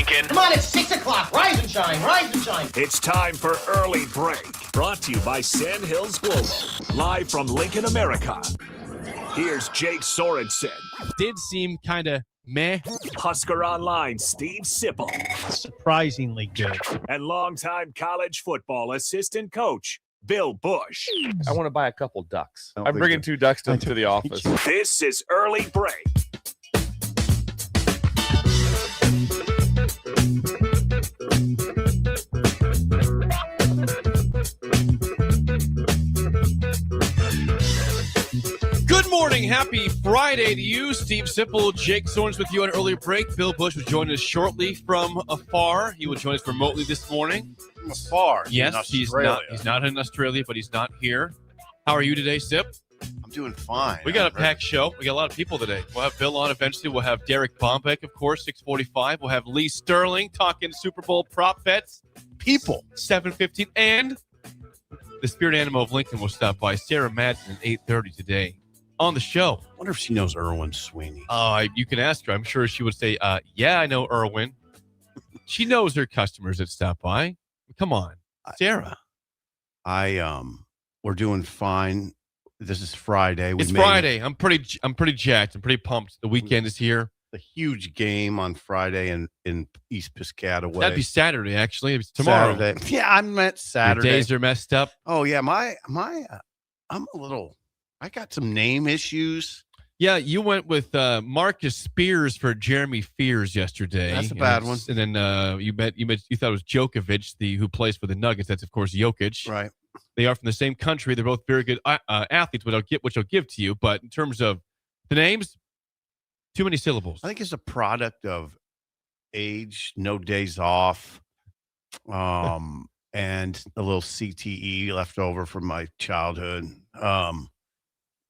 Lincoln. Come on, it's 6 o'clock. Rise and shine, rise and shine. It's time for Early Break. Brought to you by Sandhills Global. Live from Lincoln, America. Here's Jake Sorensen. Did seem kind of meh. Husker Online, Steve Sipple. Surprisingly good. And longtime college football assistant coach, Bill Busch. I want to buy a couple ducks. I'm bringing 2 ducks to the office. This is Early Break. Good morning. Happy Friday to you. Steve Sipple, Jake Sorensen with you on Early Break. Bill Busch will join us shortly from afar. He will join us remotely this morning. From afar? Yes, he's not in Australia, but he's not here. How are you today, Sip? I'm doing fine. We got a packed show. We got a lot of people today. We'll have Bill on eventually. We'll have Derek Bombeck, of course, 6:45. We'll have Lee Sterling talking Super Bowl prop bets. People. 7:15. And the spirit animal of Lincoln will stop by. Sarah Madson at 8:30 today on the show. I wonder if she knows Erwin Sweeney. You can ask her. I'm sure she would say, yeah, I know Erwin. She knows her customers that stop by. Come on, Sarah. We're doing fine. This is Friday. It's Friday. I'm pretty jacked. I'm pretty pumped. The weekend is here. The huge game on Friday in East Piscataway. That'd be Saturday, actually. It's tomorrow. Saturday. Yeah, I meant Saturday. Your days are messed up. Oh yeah, I got some name issues. Yeah, you went with Marcus Spears for Jeremy Fears yesterday. That's a bad one. And then you thought it was Djokovic, who plays for the Nuggets. That's of course Jokic. Right. They are from the same country. They're both very good athletes, which I'll give to you. But in terms of the names, too many syllables. I think it's a product of age, no days off, and a little CTE left over from my childhood. I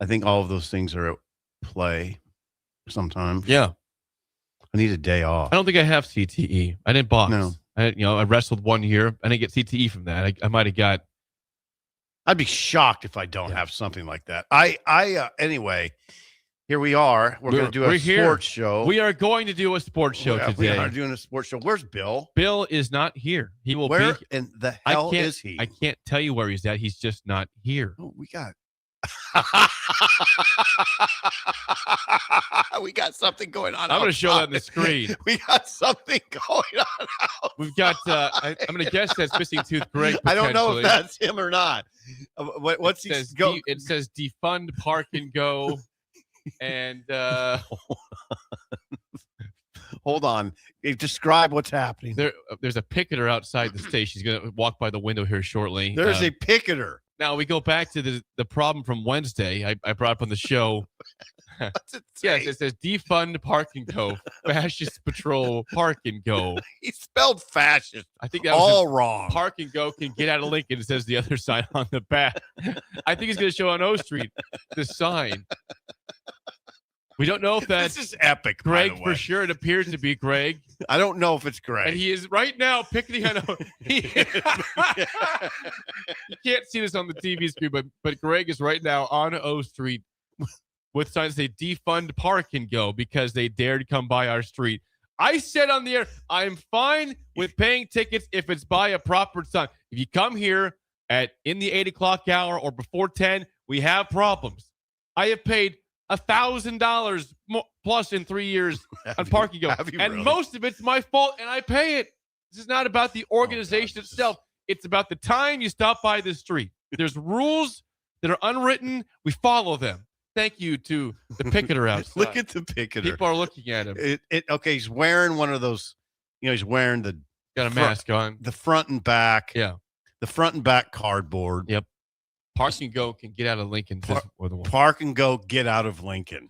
think all of those things are at play sometimes. Yeah. I need a day off. I don't think I have CTE. I didn't box. No. I wrestled 1 year. I didn't get CTE from that. I might have got. I'd be shocked if I don't have something like that. Anyway, here we are. We're going to do a sports show. We are going to do a sports show today. We are doing a sports show. Where's Bill? Bill is not here. He will Where be. in the hell is he? I can't tell you where he's at. He's just not here. Oh, we got something going on. I'm going to show that on the screen. We got something going on. We've got. I'm going to guess that's missing tooth Greg. I don't know if that's him or not. What's he? It says defund park and go, and hold on. Describe what's happening. There's a picketer outside the station. He's going to walk by the window here shortly. There's a picketer. Now we go back to the problem from Wednesday. I brought up on the show. What's it say? Yes, it says defund park and go. Fascist patrol park and go. He spelled fascist. I think that was all wrong. Park and go can get out of Lincoln. It says the other side on the back. I think he's going to show on O Street the sign. We don't know if that's this is epic. Greg by the way. for sure. It appears to be Greg. I don't know if it's Greg. And he is right now picketing. I know. You can't see this on the TV screen, but Greg is right now on O Street with signs that say defund park and go because they dared come by our street. I said on the air, I'm fine with paying tickets if it's by a proper sign. If you come here in the 8 o'clock hour or before 10, we have problems. I have paid $1,000 plus in 3 years on parking go, and really? Most of it's my fault, and I pay it. This is not about the organization itself. It's about the time you stop by the street. There's rules that are unwritten. We follow them. Thank you to the picketer outside. Look at the picketer. People are looking at him. Okay, he's wearing one of those. He's wearing got a mask on. The front and back. Yeah, the front and back cardboard. Yep. Park and go can get out of Lincoln. Park and go get out of Lincoln.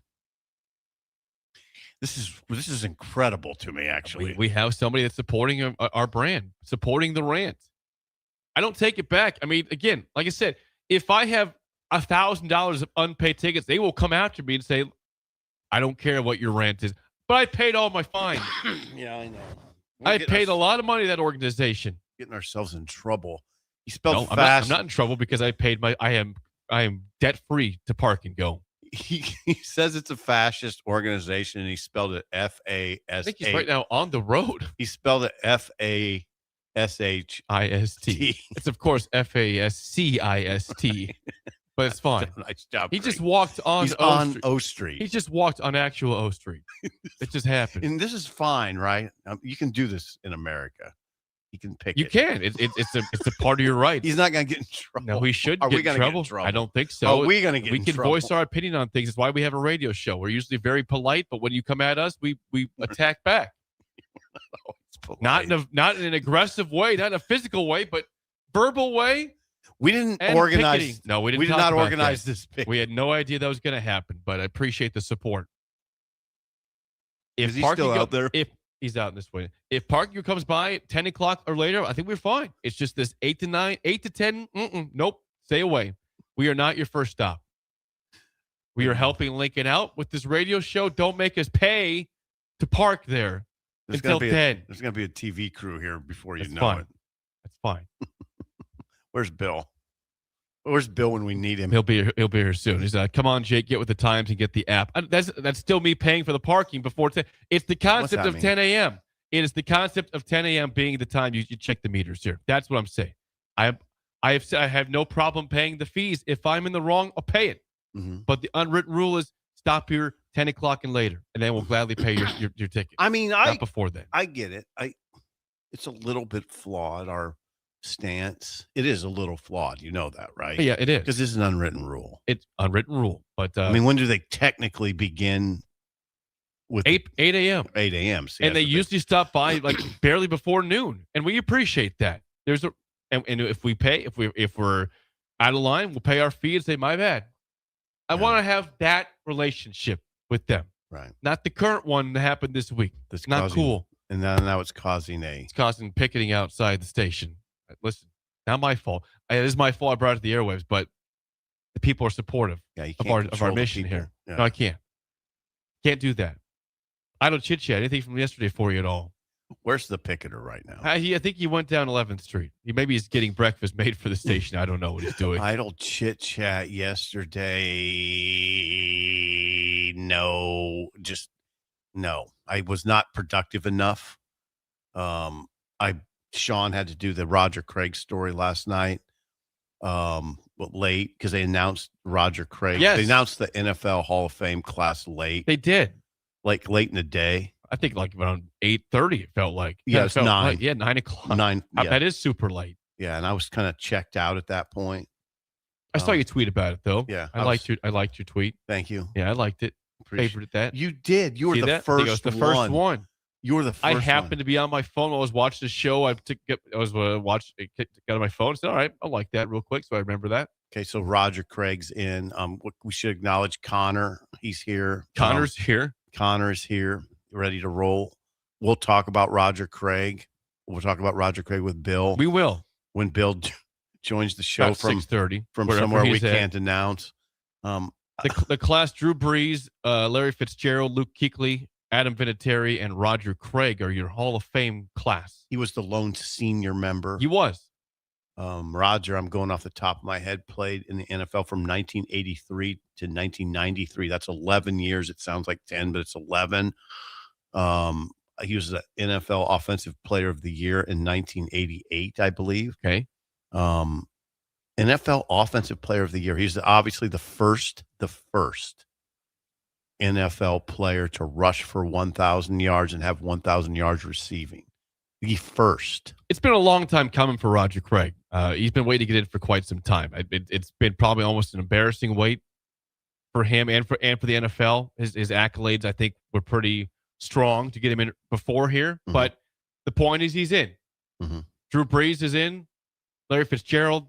This is incredible to me, actually. We have somebody that's supporting our brand, supporting the rant. I don't take it back. I mean, again, like I said, if I have $1,000 of unpaid tickets, they will come after me and say, I don't care what your rant is. But I paid all my fine. Yeah, I know. I paid a lot of money to that organization. Getting ourselves in trouble. You spelled I'm fast. not in trouble because I paid I am debt free to Park and Go. He says it's a fascist organization, and he spelled it F-A-S-H. I think he's right now on the road. He spelled it F-A-S-H. I-S-T. It's, of course, F-A-S-C-I-S-T. But it's fine. Nice job. He Greg. just walked on He's O on Street. O Street. He just walked on actual O Street. It just happened. And this is fine, right? You can do this in America. You can pick You it. can. It's a part of your right. He's not going to get in trouble. No, he should Are get we in gonna trouble. get in trouble? I don't think so. Are we going to get We in can trouble? voice our opinion on things. It's why we have a radio show. We're usually very polite, but when you come at us, we attack back. It's polite. Not in an aggressive way, not in a physical way, but verbal way. We didn't And organize. picketing. No, we didn't. We did talk not about organize that. this pick. We had no idea that was going to happen, but I appreciate the support. Is he still out there? If he's out this way, if Parker comes by at 10 o'clock or later, I think we're fine. It's just this 8 to 9, 8 to 10. Nope. Stay away. We are not your first stop. We are helping Lincoln out with this radio show. Don't make us pay to park there until 10. There's going to be a TV crew here before you That's know fine. it. That's fine. Where's Bill? Where's Bill when we need him? He'll be here soon. He's like, come on, Jake, get with the times and get the app. That's still me paying for the parking before 10. It's the concept that of mean? 10 a.m. It is the concept of 10 a.m. being the time you check the meters here. That's what I'm saying. I have no problem paying the fees. If I'm in the wrong, I'll pay it. Mm-hmm. But the unwritten rule is stop here 10 o'clock and later, and then we'll gladly pay your ticket. I mean, Not before then. I get it. It's a little bit flawed, our stance. It is a little flawed. You know that, right? Yeah, it is. Because this is an unwritten rule. It's unwritten rule. But I mean, when do they technically begin with 8 a.m. 8 a.m. See, and they that's the usually stop by like barely before noon, and we appreciate that. And if we pay, if we're out of line, we'll pay our fee and say, my bad. I Yeah. want to have that relationship with them, thing. Right. not the current one that happened this week. That's Not causing- cool. And now it's causing It's causing picketing outside the station. Listen, not my fault. It is my fault I brought it to the airwaves, but the people are supportive you of can't our control the mission people. here. Yeah. No, I can't. Can't do that. I don't chit chat anything from yesterday for you at all. Where's the picketer right now? I think he went down 11th Street. Maybe he's getting breakfast made for the station. I don't know what he's doing. Idle chit chat yesterday. No, just no. I was not productive enough. Sean had to do the Roger Craig story last night. But late because they announced Roger Craig. Yes. They announced the NFL Hall of Fame class late, They did. like late in the day. I think like around 8:30. It felt like. Yeah, it it's felt 9. like- yeah, 9 o'clock. 9. Yeah, That is super late. yeah, and I was kind of checked out at that point. I saw Um, you tweet about it though. Yeah, I liked your tweet. Thank you. Yeah, I liked it. Appreciate Favorited that. You did. You were See the that? I think it was first the first one. You were the first. I happened to be on my phone while I was watching the show. I was watching it, got on my phone. Said, all right, I like that real quick. So I remember that. Okay, so Roger Craig's in. We should acknowledge Connor. He's here. Connor's here. Connor is here, ready to roll. We'll talk about Roger Craig. We'll talk about Roger Craig with Bill We will. when Bill joins the show About from 6:30 somewhere we he's at. can't announce. The class: Drew Brees, Larry Fitzgerald, Luke Kuechly, Adam Vinatieri, and Roger Craig are your Hall of Fame class. He was the lone senior member. He was. Roger, I'm going off the top of my head, played in the NFL from 1983 to 1993. That's 11 years. It sounds like 10, but it's 11. He was the NFL Offensive Player of the Year in 1988, I believe. Okay. NFL Offensive Player of the Year. He's obviously the first NFL player to rush for 1,000 yards and have 1,000 yards receiving. The first. It's been a long time coming for Roger Craig. He's been waiting to get in for quite some time. It's been probably almost an embarrassing wait for him and for the NFL. His accolades, I think, were pretty strong to get him in before here. Mm-hmm. But the point is, he's in. Mm-hmm. Drew Brees is in. Larry Fitzgerald,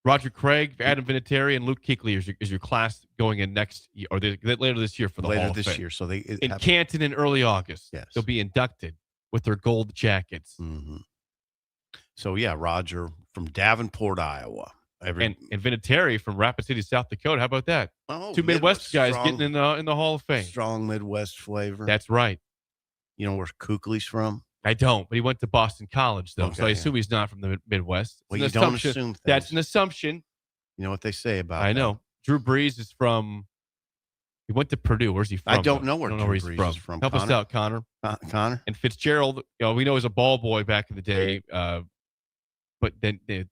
Roger Craig, Adam Vinatieri, and Luke Kuechly is your class going in next year or later this year for the Hall Later of this Fame. year. So they In Canton in early August. Yes. They'll be inducted with their gold jackets. Mm-hmm. So yeah, Roger from Davenport, Iowa. And Vinatieri from Rapid City, South Dakota. How about that? Oh, Two Midwest guys strong, getting in the Hall of Fame. strong Midwest flavor. That's right. You know where Kuechly's from? I don't, but he went to Boston College though, so Okay, I assume he's not from the Midwest. Well, It's you an don't assumption. assume things. That's an assumption. You know what they say about I that. know. Drew Brees is from He went to Purdue. Where's he from? I don't know where where Drew he's Brees is from. Help us Connor? out, Connor. Connor? And Fitzgerald, we know he's a ball boy back in the day. But then in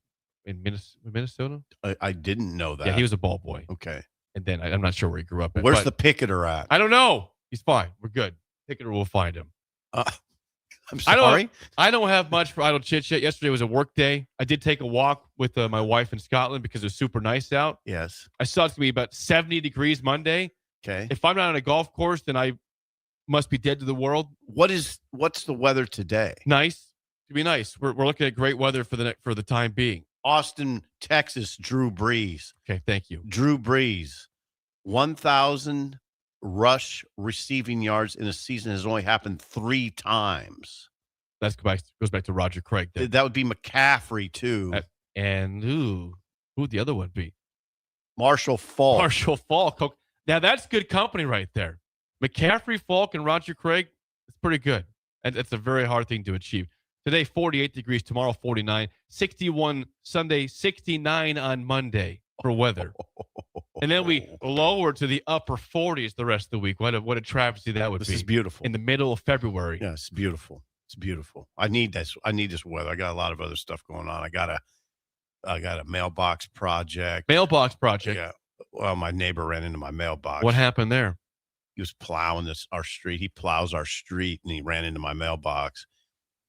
Minnesota? I didn't know that. Yeah, he was a ball boy. Okay. And then I'm not sure where he grew up. Where's the picketer at? I don't know. He's fine. We're good. Picketer will find him. I'm sorry. I don't have much for idle chit chat. Yesterday was a work day. I did take a walk with my wife in Scotland because it was super nice out. Yes. I saw it's going to be about 70 degrees Monday. Okay. If I'm not on a golf course, then I must be dead to the world. What's the weather today? Nice. To be nice. We're looking at great weather for the time being. Austin, Texas, Drew Brees. Okay, thank you. Drew Brees, 1,000 rush receiving yards in a season has only happened 3 times. That goes back to Roger Craig. Then. That would be McCaffrey too. And who'd the other one be? Marshall Faulk. Marshall Faulk. Now that's good company right there. McCaffrey, Faulk, and Roger Craig. It's pretty good. And it's a very hard thing to achieve. Today, 48 degrees. Tomorrow, 49. 61 Sunday, 69 on Monday for weather. And then we lower to the upper 40s the rest of the week. What a travesty that would be. This is beautiful. In the middle of February. Yeah, it's beautiful. It's beautiful. I need this weather. I got a lot of other stuff going on. I got a mailbox project. Mailbox project. Yeah. Well, my neighbor ran into my mailbox. What happened there? He was plowing our street. He plows our street, and he ran into my mailbox.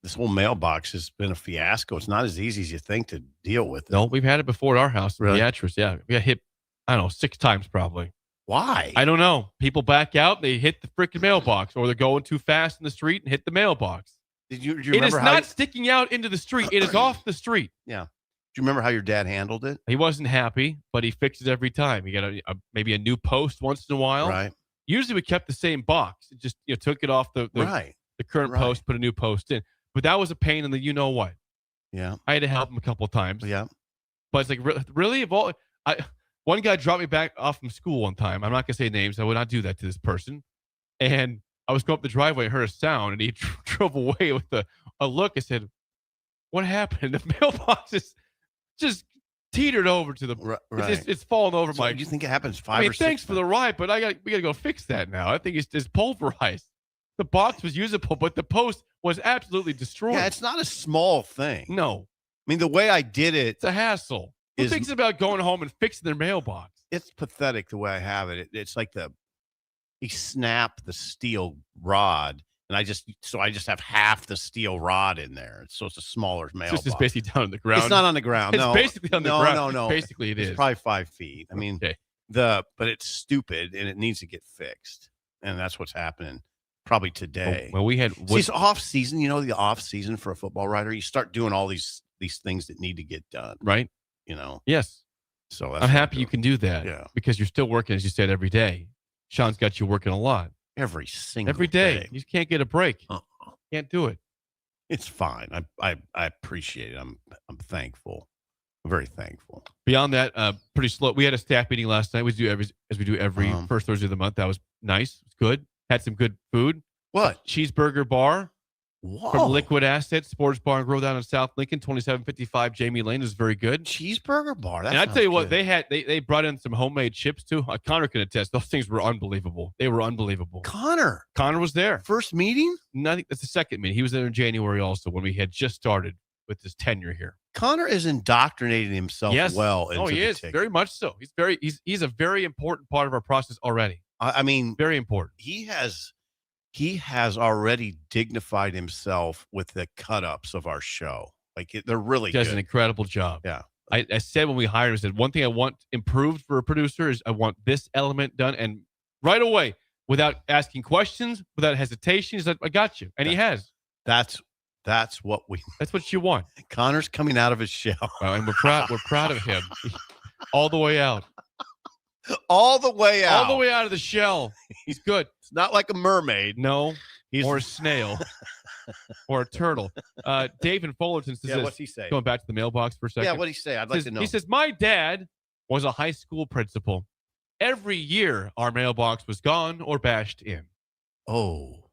This whole mailbox has been a fiasco. It's not as easy as you think to deal with it. No, we've had it before at our house. Really? Beatrice, yeah. We got hit, I don't know, 6 times probably. Why? I don't know. People back out, they hit the freaking mailbox, or they're going too fast in the street and hit the mailbox. Do you It remember is not sticking out into the street. It is off the street. Yeah. Do you remember how your dad handled it? He wasn't happy, but he fixes every time. He got maybe a new post once in a while. Right. Usually we kept the same box. It just took it off the current post, put a new post in. But that was a pain in the you know what. Yeah. I had to help him a couple of times. Yeah. But it's like, really? One guy dropped me back off from school one time. I'm not going to say names. I would not do that to this person. And I was going up the driveway, I heard a sound, and he drove away with a look. I said, what happened? The mailbox is just teetered over to the right. It's fallen over. So you think it happens 5 or 6 thanks for the ride, but we got to go fix that now. I think it's pulverized. The box was usable, but the post was absolutely destroyed. Yeah, it's not a small thing. No. I mean, the way I did it, it's a hassle. Who thinks about going home and fixing their mailbox? It's pathetic the way I have it. It's like he snapped the steel rod, and I just have half the steel rod in there. So it's a smaller mailbox. It's basically down on the ground. It's not on the ground. It's basically on the ground. No. Basically, it is. It's probably 5 feet. I mean, okay. But it's stupid, and it needs to get fixed, and that's what's happening. Probably today. Well, we had it's off season. The off season for a football writer, you start doing all these things that need to get done. Right. Yes. So I'm happy you can do that. Yeah. Because you're still working, as you said, every day. Sean's got you working a lot. Every day. You can't get a break. Can't do it. It's fine. I appreciate it. I'm thankful. I'm very thankful. Beyond that, pretty slow. We had a staff meeting last night. We do every first Thursday of the month. That was nice. It's good. Had some good food. What? Cheeseburger bar. Whoa. From Liquid Assets Sports Bar and Grill down in South Lincoln, 2755 Jamie Lane is very good. Cheeseburger bar. And I tell you what, they brought in some homemade chips too. Connor can attest; those things were unbelievable. They were unbelievable. Connor was there. First meeting? Nothing. That's the second meeting. He was there in January also when we had just started with his tenure here. Connor is indoctrinating himself well. Into he is very much so. He's a very important part of our process already. I mean, very important. He has already dignified himself with the cut-ups of our show. They're really good. He does an incredible job. Yeah. I said when we hired him, I said, one thing I want improved for a producer is I want this element done. And right away, without asking questions, without hesitation, he's like, I got you. And he has. That's what you want. Connor's coming out of his shell. And we're proud of him. All the way out. All the way out. All the way out of the shell. He's good. It's not like a mermaid. No. Or a snail. Or a turtle. Dave in Fullerton says, what's he say? Going back to the mailbox for a second. Yeah, what'd he say? I'd like to know. He says, my dad was a high school principal. Every year, our mailbox was gone or bashed in. Oh.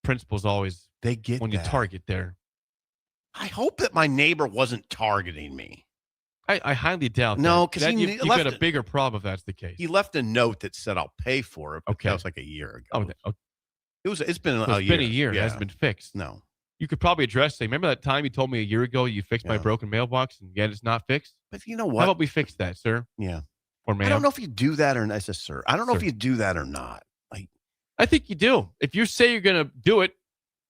Principals always, they get when that. You target there. I hope that my neighbor wasn't targeting me. I highly doubt No, that. 'cause That he you've left got a it- bigger problem if that's the case. He left a note that said, "I'll pay for it." But Okay. that was like a year ago. Oh, It's been so a it's year. been a year. It Yeah. hasn't been fixed. No. You could probably address it. Remember that time you told me a year ago you fixed my Yeah. broken mailbox and yet it's not fixed? But you know How what? about we fix that, sir? Yeah. Or ma'am? I don't know if you do that or not. I said, sir. I don't know if Sir. you do that or not. Like, I think you do. If you say you're going to do it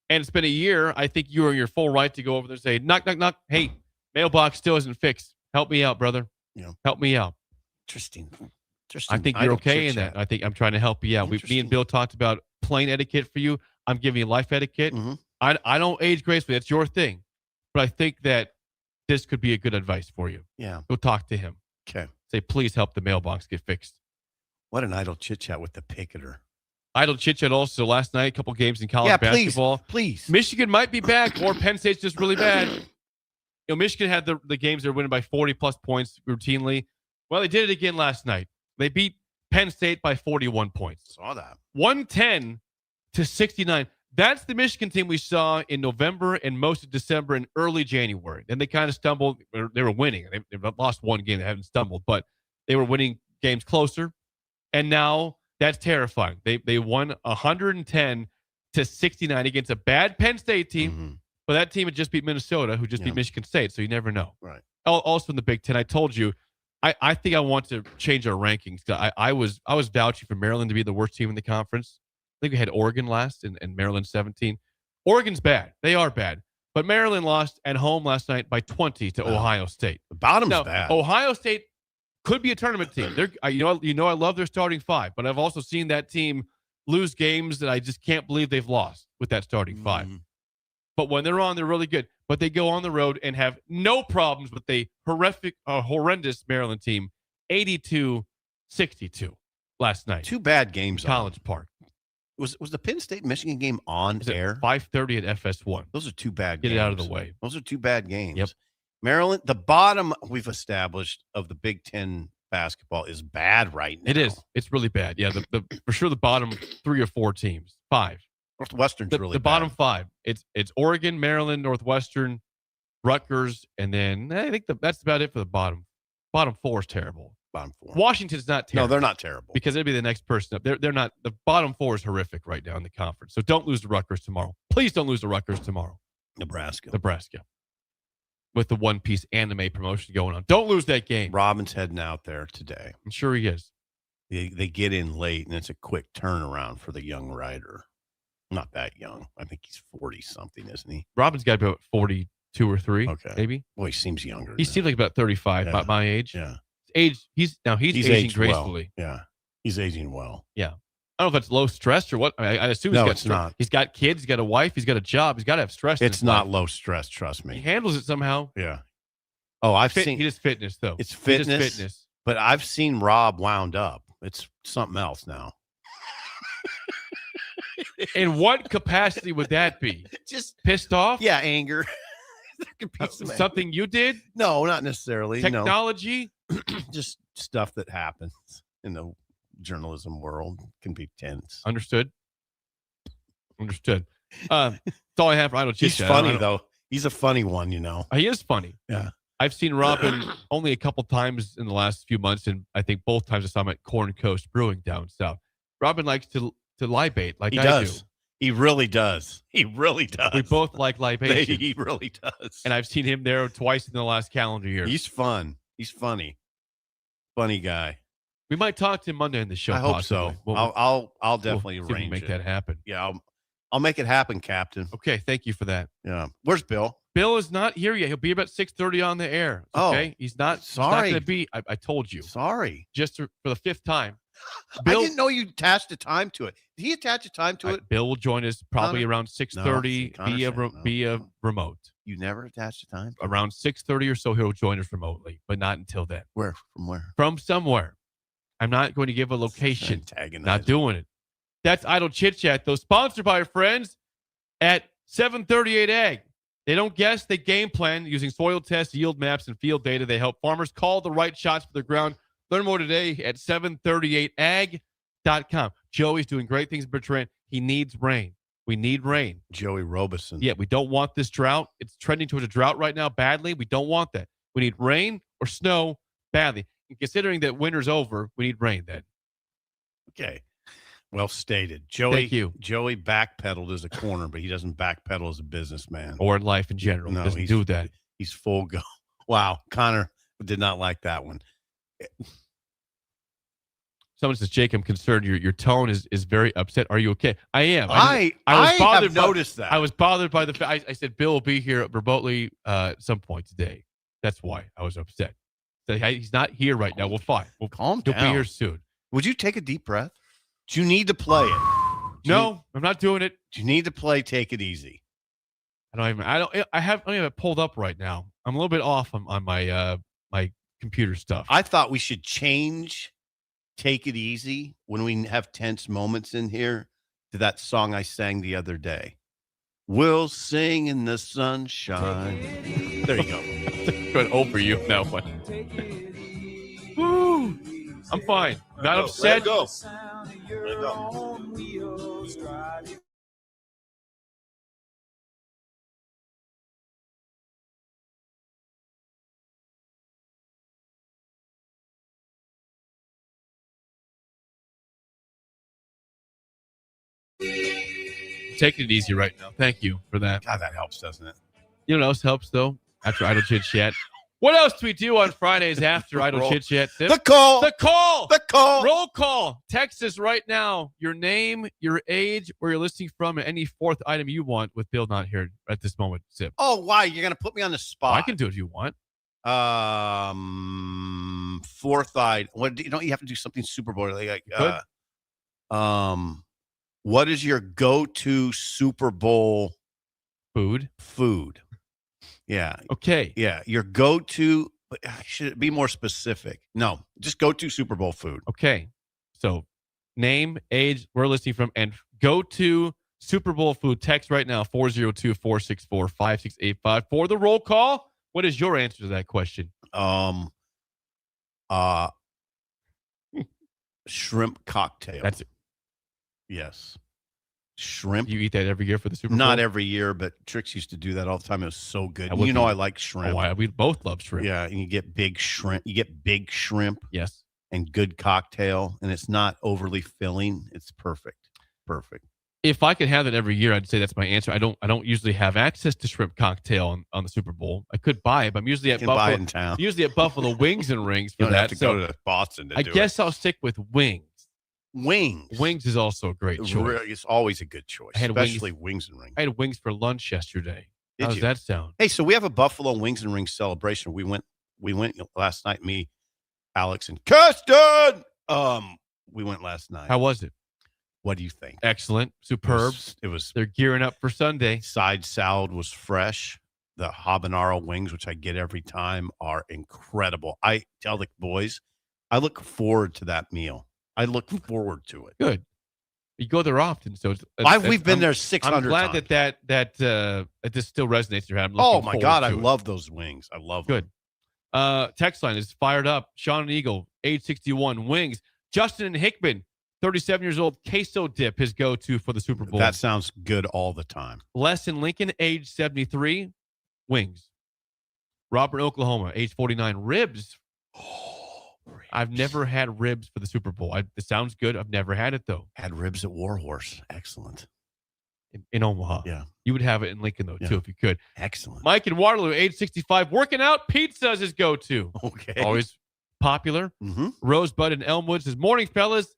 and it's been a year, I think you are in your full right to go over there and say, knock, knock, knock. Hey, mailbox still isn't fixed. Help me out, brother. Yeah. Help me out. interesting. I think you're okay in that. I think I'm trying to help you out. Me Interesting. and Bill talked about plane etiquette for you. I'm giving you life etiquette. Mm-hmm. I don't age gracefully. That's your thing. But I think that this could be a good advice for you. Yeah. Go talk to him. Okay. Say, please help the mailbox get fixed. What an idle chit chat with the picketer. Idle chit chat also last night, a couple games in college Yeah, basketball. please. Michigan might be back, or Penn State's just really bad. You know, Michigan had the games they're winning by 40 plus points routinely. Well, they did it again last night. They beat Penn State by 41 points. Saw that. 110 to 69. That's the Michigan team we saw in November and most of December and early January. Then they kind of stumbled. They were winning. They've lost one game. They haven't stumbled, but they were winning games closer. And now that's terrifying. They won 110 to 69 against a bad Penn State team. Mm-hmm. But that team had just beat Minnesota, who just beat Michigan State. So you never know. Right. Also in the Big Ten, I told you, I think I want to change our rankings. I was vouching for Maryland to be the worst team in the conference. I think we had Oregon last and Maryland 17. Oregon's bad. They are bad. But Maryland lost at home last night by 20 to Ohio State. The bottom's Now, bad. Ohio State could be a tournament team. They're you know I love their starting five, but I've also seen that team lose games that I just can't believe they've lost with that starting five. Mhm. But when they're on, they're really good. But they go on the road and have no problems with a horrendous Maryland team, 82-62 last night. Two bad games. College Park. Was the Penn State Michigan game on Is it air? 5:30 at FS1. Those are two bad Get games. it out of the way. Those are two bad games. Yep. Maryland, the bottom we've established of the Big Ten basketball is bad right now. It is. It's really bad. Yeah, the for sure the bottom 3 or 4 teams. 5. Northwestern's really The bad. bottom 5. It's Oregon, Maryland, Northwestern, Rutgers, and then I think that's about it for the bottom. Bottom 4 is terrible. Bottom 4. Washington's not terrible. No, they're not terrible. Because it'd be the next person up. They're not. The bottom 4 is horrific right now in the conference. So don't lose to Rutgers tomorrow. Please don't lose to Rutgers tomorrow. Nebraska. With the One Piece anime promotion going on. Don't lose that game. Robin's heading out there today. I'm sure he is. They get in late, and it's a quick turnaround for the young rider. Not that young. I think he's 40-something, isn't he? Robin's got about 42 or 3, Okay. maybe. Boy, he seems younger. He seems like about 35, Yeah. about my age. Yeah. He's aging aged gracefully. well. Yeah. He's aging well. Yeah. I don't know if that's low stress or what. I assume No, he's got it's stress. not. He's got kids. He's got a wife. He's got a job. He's got to have stress. in It's his not life. low stress, trust He me. handles it somehow. Yeah. Oh, I've seen He does fitness, though. it's He does fitness, fitness. but I've seen Rob wound up. It's something else now. In what capacity would that be? Just Pissed off? yeah, anger. There could be some Something you did? No, not necessarily. Technology? No, just stuff that happens in the journalism world can be tense. Understood. That's all I have for Idle Chit He's Chat. funny though. He's a funny one, you know. He is funny. Yeah. I've seen Robin only a couple times in the last few months, and I think both times I saw him at Corn Coast Brewing down south. Robin likes to libate like He I does. do. He really does. He really does. We both like libation. He really does. And I've seen him there twice in the last calendar year. He's fun. He's funny. Funny guy. We might talk to him Monday in the show. I hope possibly. so. I'll definitely see if we can arrange make it. that happen. Yeah, I'll make it happen, Captain. Okay, thank you for that. Yeah. Where's Bill? Bill is not here yet. He'll be about 6:30 on the air. Oh, Okay, he's not. sorry. He's not going to be. I told you. Sorry. Just for the 5th time. I didn't know you attached a time to it. Did he attach a time to it? Bill will join us probably Connor? around 6:30 Connor via said no. via remote. You never attached a time? Around 6:30 or so, he'll join us remotely, but not until then. Where? From where? From somewhere. I'm not going to give a location. Not doing it. That's Idle Chit Chat, though, sponsored by our friends at 738 Ag. They don't guess, they game plan using soil tests, yield maps, and field data. They help farmers call the right shots for their ground. Learn more today at 738ag.com. Joey's doing great things in Bertrand. He needs rain. We need rain. Joey Robeson. Yeah, we don't want this drought. It's trending towards a drought right now badly. We don't want that. We need rain. or snow badly. And considering that winter's over, we need rain then. Okay. Well stated. Joey, Thank you. Joey backpedaled as a corner, but he doesn't backpedal as a businessman. Or in life in general. No, He doesn't he's- do that. He's full go. Wow. Connor did not like that one. Someone says, Jake, I'm concerned. Your tone is very upset. Are you okay? I am. I was bothered have noticed that. I was bothered by the fact I said Bill will be here remotely at some point today. That's why I was upset. So, hey, he's not here right now. We'll fine. We'll Calm He'll down. be here soon. Would you take a deep breath? Do you need to play it? No, I'm not doing it. Do you need to play Take It Easy? I don't have it pulled up right now. I'm a little bit off on my my computer stuff. I thought we should change Take It Easy when we have tense moments in here to that song I sang the other day. We'll sing in the sunshine. There you go. Good over you now one. Woo! I'm fine. Not upset. Go. Taking it easy right now. Thank you for that. God, that helps, doesn't it? You know what else helps though? After Idle Chit Chat. What else do we do on Fridays after Idle Chit Chat? The call. The call. The call. Roll call. Text us right now. Your name, your age, where you're listening from, and any fourth item you want with Bill not here at this moment. Sip. Oh, why? You're going to put me on the spot. I can do it if you want. Fourth eye. What don't you have to do something Super Bowl like? Good. What is your go-to Super Bowl Food. Yeah. Okay. Yeah. Your go-to. Should it be more specific? No, just go-to Super Bowl food. Okay. So name, age, where you're listening from, and go to Super Bowl food. Text right now, 402-464-5685 for the roll call. What is your answer to that question? Shrimp cocktail. That's it. Yes. Shrimp. You eat that every year for the Super Bowl? Not every year, but Trix used to do that all the time. It was so good. I would You know be- I like shrimp. We both love shrimp. Yeah, and you get big shrimp. You get big shrimp Yes. and good cocktail, and it's not overly filling. It's perfect. Perfect. If I could have that every year, I'd say that's my answer. I don't usually have access to shrimp cocktail on the Super Bowl. I could buy it, but I'm usually at You can buy it in Buffalo. town. Usually at Buffalo Wings and Rings You for don't have that. to So go to Boston to I do guess I'll stick with wings. it. Wings. Wings is also a great choice. It's always a good choice, I had especially wings and rings. I had wings for lunch yesterday. Did How does you? that sound? Hey, so we have a Buffalo Wings and Rings celebration. We went last night. Me, Alex, and Kirsten. We went last night. How was it? What do you think? Excellent. Superb. It was They're gearing up for Sunday. side salad was fresh. The habanero wings, which I get every time, are incredible. I tell the boys, I look forward to that meal. I look forward to it. Good. You go there often, so We've been there 600 I'm glad times. that this still resonates in your head. I'm Oh looking my forward God, to I it. love those wings. I love them. Good. Text line is fired up. Sean and Eagle, age 61, wings. Justin and Hickman, 37 years old, queso dip, his go-to for the Super Bowl. That sounds good all the time. Les in Lincoln, age 73, wings. Robert in Oklahoma, age 49, ribs. I've never had ribs for the Super Bowl. It sounds good. I've never had it, though, Had ribs at Warhorse. Excellent. in Omaha. Yeah. You would have it in Lincoln, though, Yeah. too, if you could. Excellent. Mike in Waterloo, age 65, working out. Pizza is his go-to. Okay. Always popular. Mm-hmm. Rosebud in Elmwood says, morning, fellas.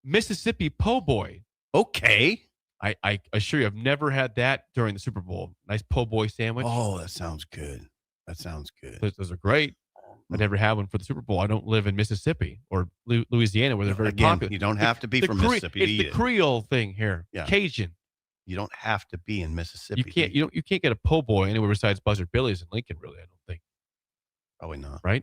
Mississippi po' boy. Okay. I assure you, I've never had that during the Super Bowl. Nice po' boy sandwich. Oh, that sounds good. That sounds good. Those are great. I never had one for the Super Bowl. I don't live in Mississippi or Louisiana where they're very Again, popular. you don't have to be The from Cre- Mississippi to It's eat the it. Creole thing here. Yeah. Cajun. You don't have to be in Mississippi. You can't. You can't get a po' boy anywhere besides Buzzard Billy's in Lincoln. Really, I don't think. Probably not. Right?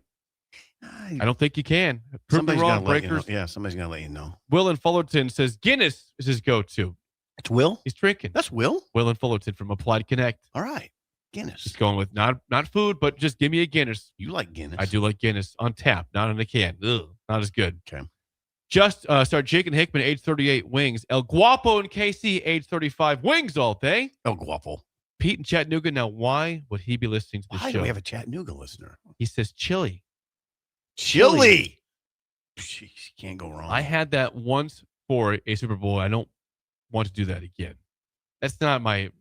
I don't think you can. Prove me Somebody's wrong, gonna let you know. breakers. Yeah, somebody's gonna let you know. Will in Fullerton says Guinness is his go-to. It's Will. He's drinking. That's Will. Will in Fullerton from Applied Connect. All right. Guinness. Just going with not food, but just give me a Guinness. You like Guinness? I do like Guinness on tap, not in a can. Ugh, not as good. Okay. Just start Jake and Hickman, age 38, wings. El Guapo and KC, age 35, wings all day. El Guapo. Pete in Chattanooga. Now, why would he be listening to the Why show? do we have a Chattanooga listener? He says chili. Chili. Jeez, you can't go wrong. I had that once for a Super Bowl. I don't want to do that again. That's not my.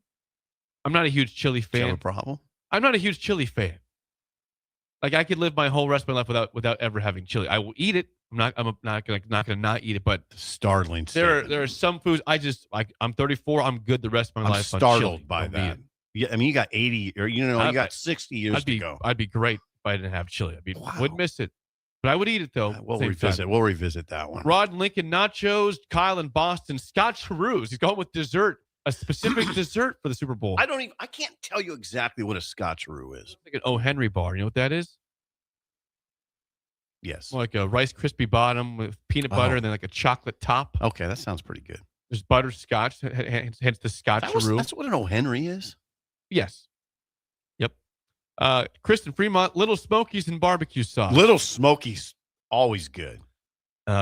I'm not a huge chili Do you have fan. a problem? I'm not a huge chili fan. Like I could live my whole rest of my life without ever having chili. I will eat it. I'm not gonna not eat it. But Startling. there are some foods I'm 34. I'm good the rest of my I'm life. startled on chili. by Don't be that. it. Yeah, I mean, you got 80, or you got 60 years to go. I'd be great if I didn't have chili. Wouldn't miss it. But I would eat it though. We'll same revisit. time. We'll revisit that one. Rod and Lincoln nachos, Kyle in Boston, Scott Cheroos. He's going with dessert, a specific dessert for the Super Bowl. I can't tell you exactly what a Scotcheroo is. Like an O. Henry bar. You know what that is? Yes. Like a Rice Krispie bottom with peanut butter and then like a chocolate top. Okay, that sounds pretty good. There's butterscotch, hence the Scotcheroo. That's what an O. Henry is? Yes. Yep. Kristen Fremont, Little Smokies and barbecue sauce. Little Smokies, always good.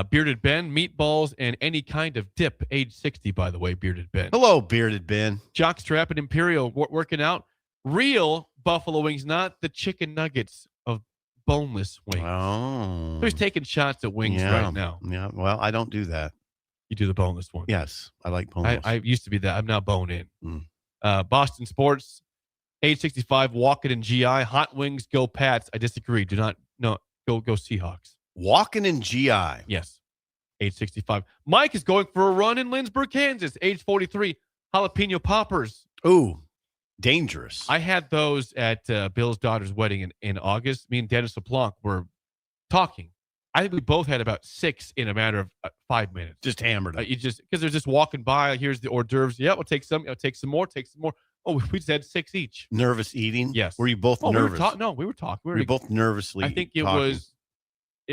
Bearded Ben, meatballs, and any kind of dip. Age 60, by the way, Bearded Ben. Hello, Bearded Ben. Jockstrap and Imperial working out. Real buffalo wings, not the chicken nuggets of boneless wings. Oh. So he's taking shots at wings right now. Yeah, well, I don't do that. You do the boneless one. Yes, I like boneless. I used to be that. I'm now bone in. Mm. Boston Sports, age 65, Walking in GI. Hot wings, go Pats. I disagree. Do not, no, go Seahawks. Walking in GI. Yes, age 65. Mike is going for a run in Lindsborg, Kansas. Age 43, jalapeno poppers. Ooh, dangerous. I had those at Bill's daughter's wedding in August. Me and Dennis LeBlanc were talking. I think we both had about 6 in a matter of 5 minutes. Just hammered it. You just because they're just walking by. Here's the hors d'oeuvres. Yeah, we'll take some. I'll take some more. Take some more. Oh, we just had 6 each. Nervous eating? Yes. Were you both nervous? We were talking. We were both nervously. I think it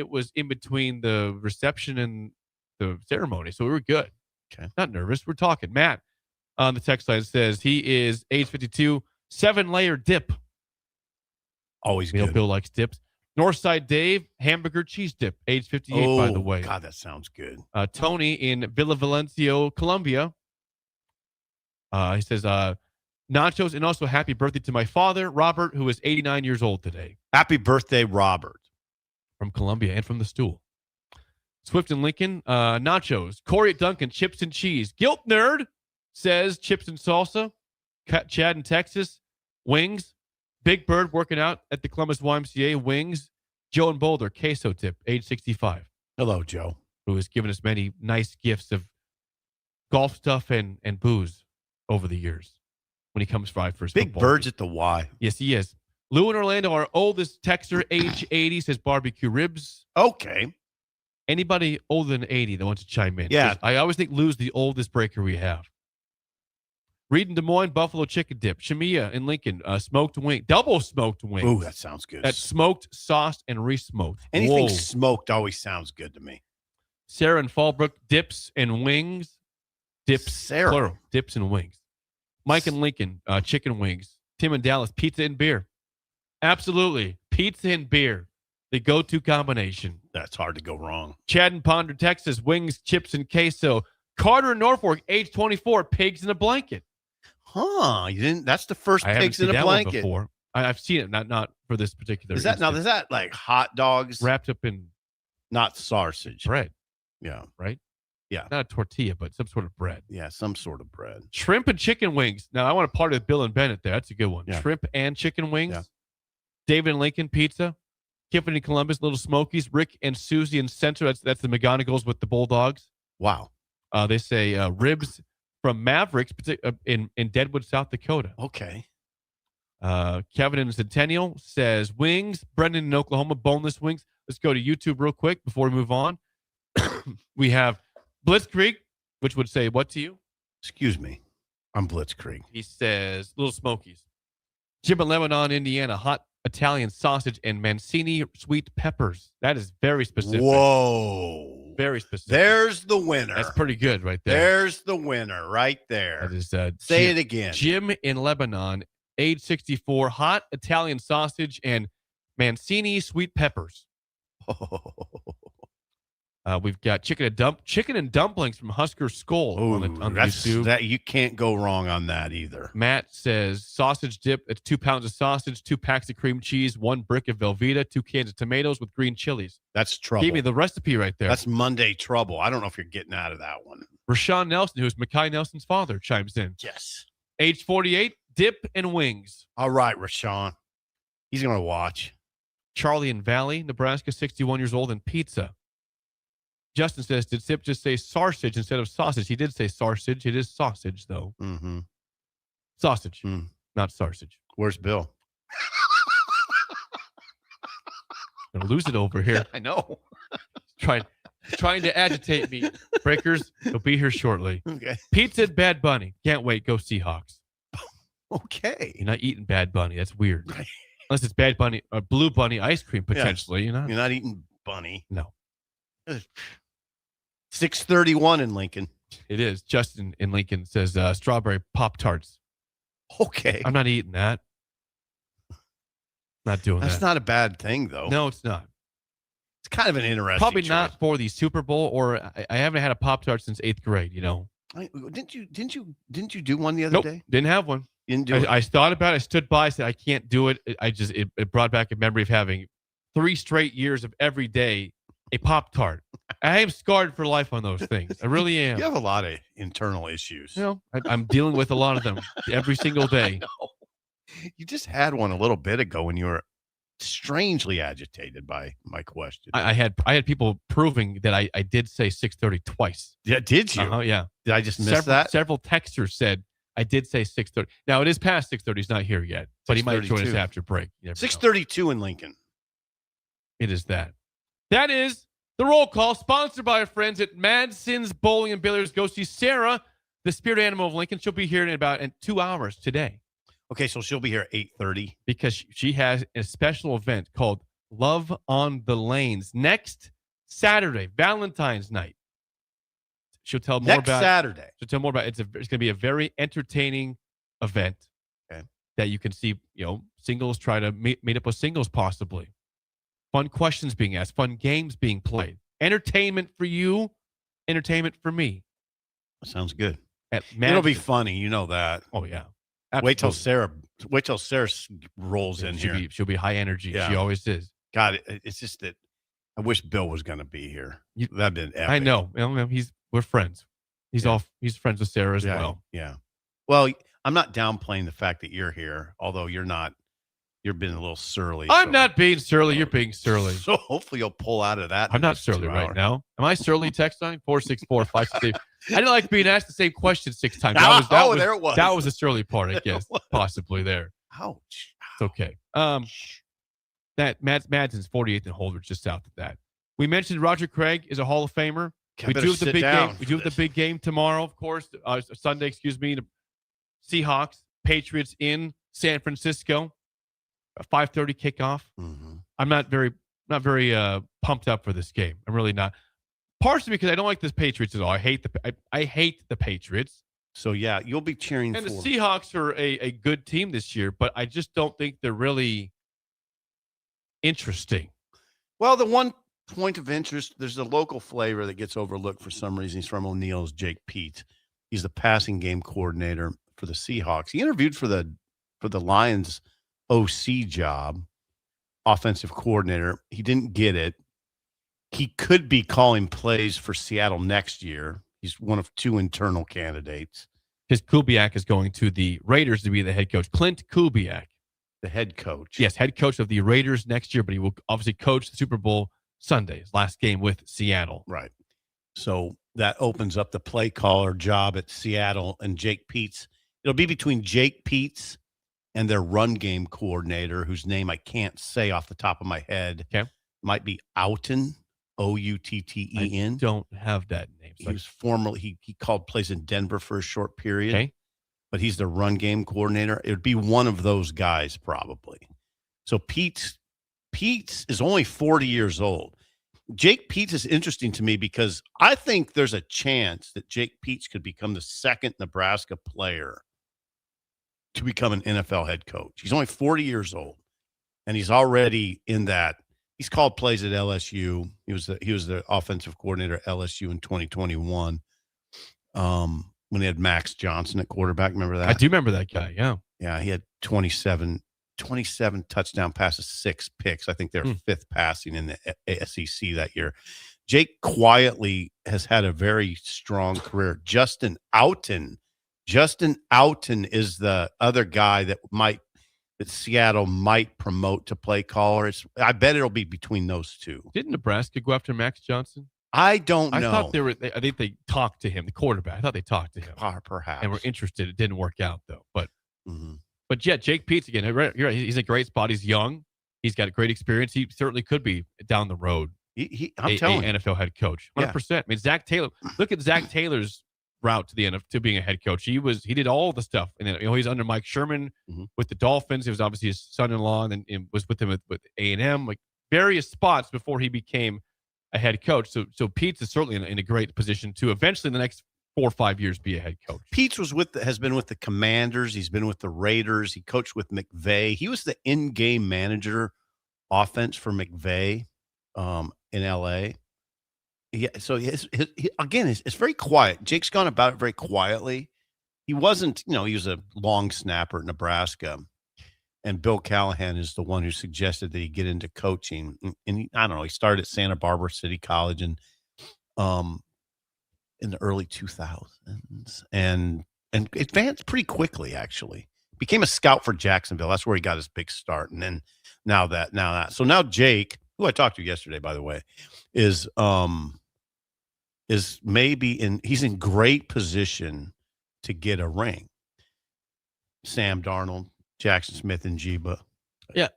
was in between the reception and the ceremony, so we were good. Okay. Not nervous. We're talking. Matt on the text line says he is age 52, 7-layer dip. Always You know, good. Bill likes dips. Northside Dave, hamburger cheese dip, age 58, by the way. God, that sounds good. Tony in Villavicencio, Colombia. He says, nachos and also happy birthday to my father, Robert, who is 89 years old today. Happy birthday, Robert. From Colombia and from the stool. Swift and Lincoln, nachos. Corey at Duncan, chips and cheese. Guilt Nerd says chips and salsa. Chad in Texas, wings. Big Bird working out at the Columbus YMCA, wings. Joe in Boulder, queso tip, age 65. Hello, Joe. Who has given us many nice gifts of golf stuff and booze over the years when he comes by for his Big football Bird's game. at the Y. Yes, he is. Lou in Orlando, our oldest texter, age 80, says barbecue ribs. Okay. Anybody older than 80 that wants to chime in? Yeah. I always think Lou's the oldest breaker we have. Reed in Des Moines, buffalo chicken dip. Shamia in Lincoln, smoked wing, double smoked wings. Ooh, that sounds good. That's smoked, sauced, and re-smoked. Anything Whoa. smoked always sounds good to me. Sarah in Fallbrook, dips and wings. Dips, Sarah. plural, dips and wings. Mike in Lincoln, chicken wings. Tim in Dallas, pizza and beer. Absolutely. Pizza and beer, the go-to combination. That's hard to go wrong. Chad in Ponder, Texas, wings, chips, and queso. Carter in Norfolk, age 24, pigs in a blanket. Huh? You didn't? That's the first I haven't pigs seen in a that one blanket. before. I've seen it, not for this particular. Is that now? instance. Is that like hot dogs? Wrapped up in Not sausage. bread, Yeah. right? Yeah. Not a tortilla, but some sort of bread. Yeah. Some sort of bread. Shrimp and chicken wings. Now, I want to party with Bill and Bennett there. That's a good one. Yeah. Shrimp and chicken wings. Yeah. David and Lincoln, pizza. Kiffin and Columbus, Little Smokies. Rick and Susie in Center. That's the McGonagalls with the Bulldogs. Wow. They say ribs from Mavericks in Deadwood, South Dakota. Okay. Kevin in Centennial says wings. Brendan in Oklahoma, boneless wings. Let's go to YouTube real quick before we move on. We have Blitzkrieg, which would say what to you? Excuse me. I'm Blitzkrieg. He says Little Smokies. Jim in Lebanon, Indiana, hot Italian sausage and Mancini sweet peppers. That is very specific. Whoa. Very specific. There's the winner. That's pretty good right there. There's the winner right there. That is, Say it again. Jim in Lebanon, age 64, hot Italian sausage and Mancini sweet peppers. We've got chicken and dumplings from Husker Skull on the YouTube. That you can't go wrong on that either. Matt says sausage dip. It's 2 pounds of sausage, 2 packs of cream cheese, 1 brick of Velveeta, 2 cans of tomatoes with green chilies. That's trouble. Give me the recipe right there. That's Monday trouble. I don't know if you're getting out of that one. Rashawn Nelson, who's Mekhi Nelson's father, chimes in. Yes. Age 48, dip and wings. All right, Rashawn. He's going to watch. Charlie in Valley, Nebraska, 61 years old, and pizza. Justin says, did Sip just say sausage instead of sausage? He did say sausage. It is sausage, though. Mm-hmm. Sausage, not sausage. Where's Bill? Gonna lose it over here. I know. Trying to agitate me. Breakers, he'll be here shortly. Okay. Pizza at Bad Bunny. Can't wait. Go Seahawks. Okay. You're not eating Bad Bunny. That's weird. Unless it's Bad Bunny or Blue Bunny ice cream, potentially. You're not eating bunny. No. 6:31 in Lincoln. It is. Justin in Lincoln says strawberry Pop-Tarts. Okay. I'm not eating that. Not doing that. That's not a bad thing, though. No, it's not. It's kind of an interesting Probably choice. not for the Super Bowl, or I haven't had a Pop-Tart since 8th grade, Didn't you do one the other Nope, day? didn't have one. You didn't do it. I thought about it. I stood by. I said, I can't do it. It brought back a memory of having 3 straight years of every day a Pop-Tart. I am scarred for life on those things. I really am. You have a lot of internal issues. I'm dealing with a lot of them every single day. You just had one a little bit ago when you were strangely agitated by my question. I had people proving that I did say 6:30 twice. Yeah, did you? Yeah. Did I just miss that? Several texters said I did say 6:30. Now it is past 6:30. He's not here yet, but he might join us after break. 6:32 in Lincoln. It is that. That is the roll call, sponsored by our friends at Madson's Bowling and Billiards. Go see Sarah, the spirit animal of Lincoln. She'll be here in about 2 hours today. Okay, so she'll be here at 8:30. Because she has a special event called Love on the Lanes next Saturday, Valentine's night. She'll tell more about Saturday. She'll tell more about it's going to be a very entertaining event that you can see, singles try to meet up with singles possibly. Fun questions being asked, fun games being played. Entertainment for you, entertainment for me. Sounds good. It'll be funny, you know that. Oh yeah. Absolutely. Wait till Sarah rolls in here. She'll be high energy. Yeah. She always is. God, it's just that I wish Bill was going to be here. That'd been epic. I know. We're friends. He's friends with Sarah as well. Yeah. Well, I'm not downplaying the fact that you're here, although you're not. You've been a little surly. I'm not being surly. You're being surly. So hopefully you'll pull out of that. I'm not surly right now. Am I surly? Text line 464-568. I didn't like being asked the same question 6 times. There it was. That was the surly part, I guess. Possibly there. Ouch. It's okay. That Madson's 48th and Holdridge just south of that. We mentioned Roger Craig is a Hall of Famer. We do have the big game. We do have the big game tomorrow, of course. Sunday, the Seahawks, Patriots in San Francisco. A 5:30 kickoff. Mm-hmm. I'm not very pumped up for this game. I'm really not. Partially because I don't like the Patriots at all. I hate the Patriots. So yeah, you'll be cheering and for. And the Seahawks are a good team this year, but I just don't think they're really interesting. Well, the one point of interest, there's a local flavor that gets overlooked for some reason. He's from O'Neill's, Jake Pete. He's the passing game coordinator for the Seahawks. He interviewed for the Lions OC job, offensive coordinator. He didn't get it. He could be calling plays for Seattle next year. He's one of 2 internal candidates. Because Kubiak is going to the Raiders to be the head coach. Clint Kubiak. The head coach. Yes, head coach of the Raiders next year, but he will obviously coach the Super Bowl Sunday, his last game with Seattle. Right. So that opens up the play caller job at Seattle and Jake Pete's. It'll be between Jake Pete's and their run game coordinator, whose name I can't say off the top of my head. Okay. Might be Outen, Outen. I don't have that name. He was formerly, he called plays in Denver for a short period. Okay. But he's the run game coordinator. It would be one of those guys probably. So Pete's is only 40 years old. Jake Pete's is interesting to me because I think there's a chance that Jake Pete's could become the second Nebraska player to become an NFL head coach. He's only 40 years old, and he's already in that He's called plays at LSU. He was the offensive coordinator at LSU in 2021. When they had Max Johnson at quarterback. Remember that? I do remember that guy. Yeah. Yeah, he had 27 touchdown passes, 6 picks. I think they're fifth passing in the SEC that year. Jake quietly has had a very strong career. Justin Outen is the other guy that Seattle might promote to play caller. I bet it'll be between those two. Didn't Nebraska go after Max Johnson? I don't know. I thought I think they talked to him, the quarterback. I thought they talked to him. Perhaps. And were interested. It didn't work out, though. But yeah, Jake Peets, again, you're right. He's in a great spot. He's young. He's got a great experience. He certainly could be down the road. I'm telling you. NFL head coach. 100%. Yeah. I mean, Zach Taylor. Look at Zach Taylor's route to the NFL to being a head coach. He did all the stuff. And then, he's under Mike Sherman with the Dolphins. It was obviously his son-in-law, and then was with him with A&M, like various spots before he became a head coach. So Peets is certainly in a great position to eventually in the next 4 or 5 years be a head coach. Peets has been with the Commanders. He's been with the Raiders. He coached with McVay. He was the in-game manager offense for McVay in LA. Yeah, so it's very quiet. Jake's gone about it very quietly. He wasn't, he was a long snapper at Nebraska. And Bill Callahan is the one who suggested that he get into coaching. And I don't know, he started at Santa Barbara City College in the early 2000s and advanced pretty quickly, actually. Became a scout for Jacksonville. That's where he got his big start. And then now that. So now Jake, who I talked to yesterday, by the way, is maybe he's in great position to get a ring. Sam Darnold, Jackson Smith, and Jiba. Yeah.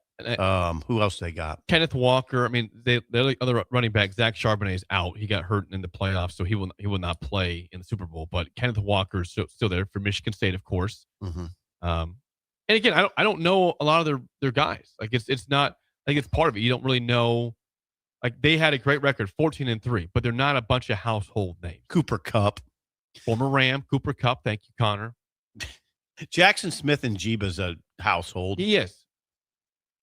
Who else they got? Kenneth Walker. I mean, the other running back, Zach Charbonnet, is out. He got hurt in the playoffs, so he will not play in the Super Bowl. But Kenneth Walker is still there for Michigan State, of course. And again, I don't know a lot of their guys. Like it's not. I think it's part of it. You don't really know. Like they had a great record, 14-3, but they're not a bunch of household names. Cooper Kupp, former Ram, Cooper Kupp. Thank you, Connor. Jackson Smith and Jiba's a household. He is.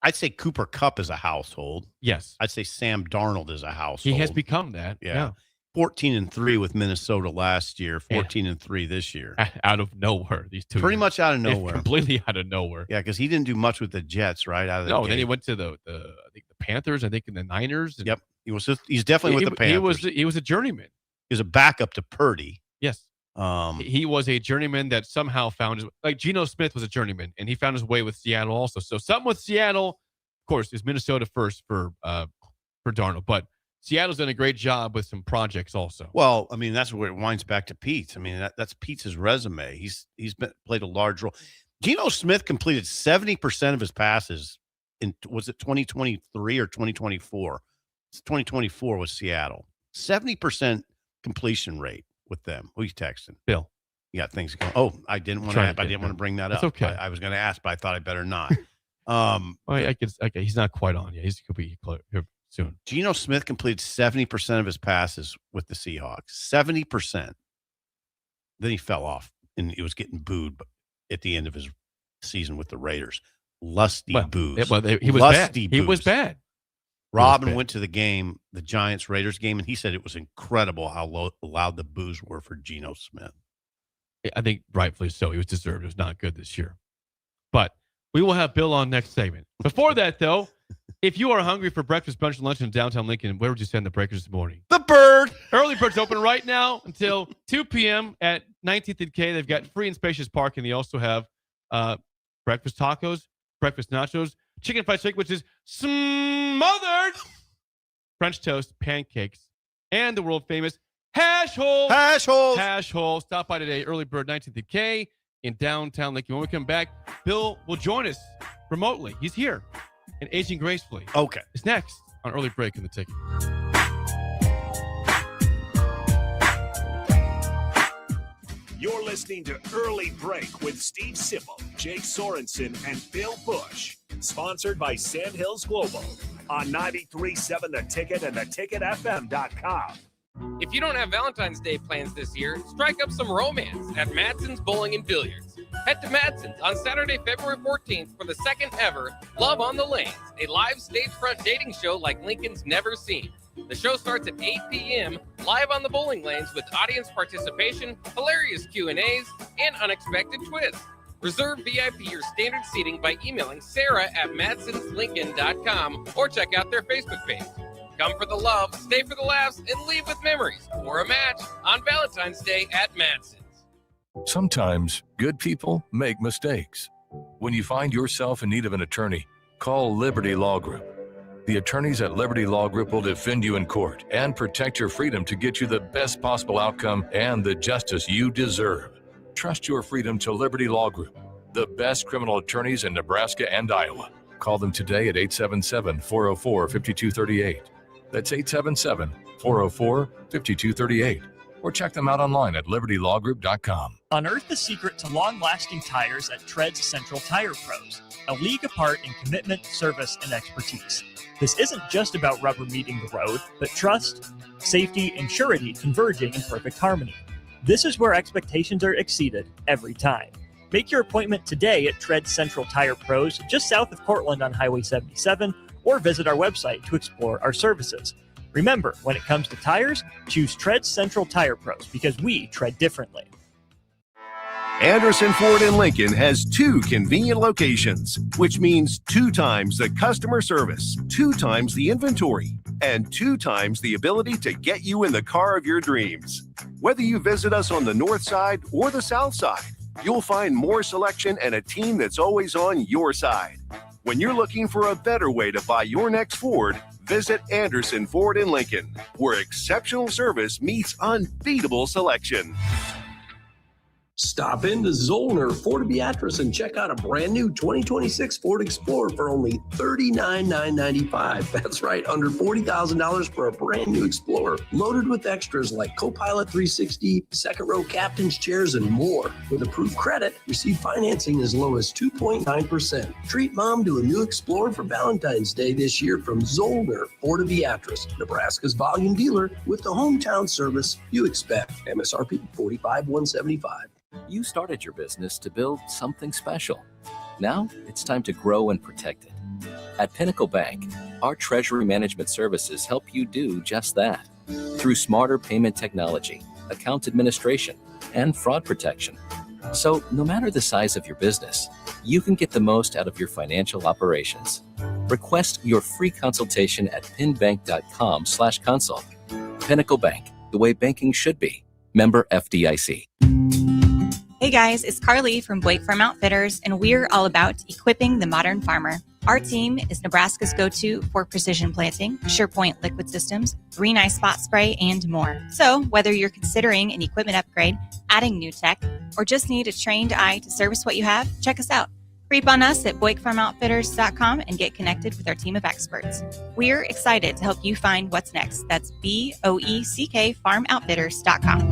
I'd say Cooper Kupp is a household. Yes. I'd say Sam Darnold is a household. He has become that. Yeah. 14-3 with Minnesota last year, 14-3 this year. Out of nowhere, these two. Pretty much out of nowhere. Completely out of nowhere. Yeah, because he didn't do much with the Jets, right? Then he went to the I think the Panthers, I think, and the Niners. Yep. He's definitely with the Panthers. He was a journeyman. He was a backup to Purdy. Yes. He was a journeyman that somehow found like Geno Smith was a journeyman, and he found his way with Seattle also. So something with Seattle, of course, is Minnesota first for Darnold, but Seattle's done a great job with some projects also. Well, I mean, that's where it winds back to Pete. I mean, that's Pete's resume. He's played a large role. Geno Smith completed 70% of his passes was it 2023 or 2024? It's 2024 with Seattle. 70% completion rate with them. Who are you texting? Bill. You got things going. Oh, I didn't want to bring that up. Okay. I was going to ask, but I thought I better not. He's not quite on yet. He could be here soon. Geno Smith completed 70% of his passes with the Seahawks. 70%. Then he fell off, and he was getting booed at the end of his season with the Raiders. Lusty boos. He was bad. He was bad. Robin went to the game, the Giants-Raiders game, and he said it was incredible how loud the boos were for Geno Smith. I think rightfully so. He was deserved. It was not good this year. But we will have Bill on next segment. Before that, though, if you are hungry for breakfast, brunch, and lunch in downtown Lincoln, where would you send the breakers this morning? The Bird. Early Bird's open right now until 2 p.m. at 19th and K. They've got free and spacious parking. They also have breakfast tacos, breakfast nachos, chicken fried steak, which is smothered, French toast, pancakes, and the world famous hash holes. Hash holes. Stop by today. Early Bird, 19th and K in downtown Lincoln. When we come back, Bill will join us remotely. He's here and aging gracefully. Okay. It's next on Early Break in the Ticket. You're listening to Early Break with Steve Sipple, Jake Sorensen, and Bill Busch. Sponsored by Sandhills Global on 93.7 The Ticket and theticketfm.com. If you don't have Valentine's Day plans this year, strike up some romance at Madson's Bowling and Billiards. Head to Madson's on Saturday, February 14th for the second ever Love on the Lanes, a live stage front dating show like Lincoln's never seen. The show starts at 8 p.m. live on the bowling lanes with audience participation, hilarious Q&As, and unexpected twists. Reserve VIP or standard seating by emailing Sarah at madsonslincoln.com or check out their Facebook page. Come for the love, stay for the laughs, and leave with memories or a match on Valentine's Day at Madson's. Sometimes good people make mistakes. When you find yourself in need of an attorney, call Liberty Law Group. The attorneys at Liberty Law Group will defend you in court and protect your freedom to get you the best possible outcome and the justice you deserve. Trust your freedom to Liberty Law Group, the best criminal attorneys in Nebraska and Iowa. Call them today at 877-404-5238. That's 877-404-5238. Or check them out online at libertylawgroup.com. Unearth the secret to long-lasting tires at Tread's Central Tire Pros, a league apart in commitment, service, and expertise. This isn't just about rubber meeting the road, but trust, safety, and surety converging in perfect harmony. This is where expectations are exceeded every time. Make your appointment today at Tread Central Tire Pros, just south of Cortland on Highway 77, or visit our website to explore our services. Remember, when it comes to tires, choose Tread Central Tire Pros because we tread differently. Anderson Ford in Lincoln has 2 convenient locations, which means 2 times the customer service, 2 times the inventory, and 2 times the ability to get you in the car of your dreams. Whether you visit us on the north side or the south side, you'll find more selection and a team that's always on your side. When you're looking for a better way to buy your next Ford, visit Anderson Ford in Lincoln, where exceptional service meets unbeatable selection. Stop into Zollner Ford Beatrice and check out a brand new 2026 Ford Explorer for only $39,995. That's right, under $40,000 for a brand new Explorer, loaded with extras like Copilot 360, second row captain's chairs, and more. With approved credit, receive financing as low as 2.9%. Treat mom to a new Explorer for Valentine's Day this year from Zollner Ford Beatrice, Nebraska's volume dealer with the hometown service you expect. MSRP $45,175. You started your business to build something special. Now it's time to grow and protect it. At Pinnacle Bank, our treasury management services help you do just that. Through smarter payment technology, account administration, and fraud protection. So no matter the size of your business, you can get the most out of your financial operations. Request your free consultation at pinbank.com/consult. Pinnacle Bank, the way banking should be. Member FDIC. Hey guys, it's Carly from Blake Farm Outfitters, and we're all about equipping the modern farmer. Our team is Nebraska's go-to for precision planting, SurePoint liquid systems, green eye spot spray, and more. So whether you're considering an equipment upgrade, adding new tech, or just need a trained eye to service what you have, check us out. Creep on us at BlakeFarmOutfitters.com and get connected with our team of experts. We're excited to help you find what's next. That's BOECK FarmOutfitters.com.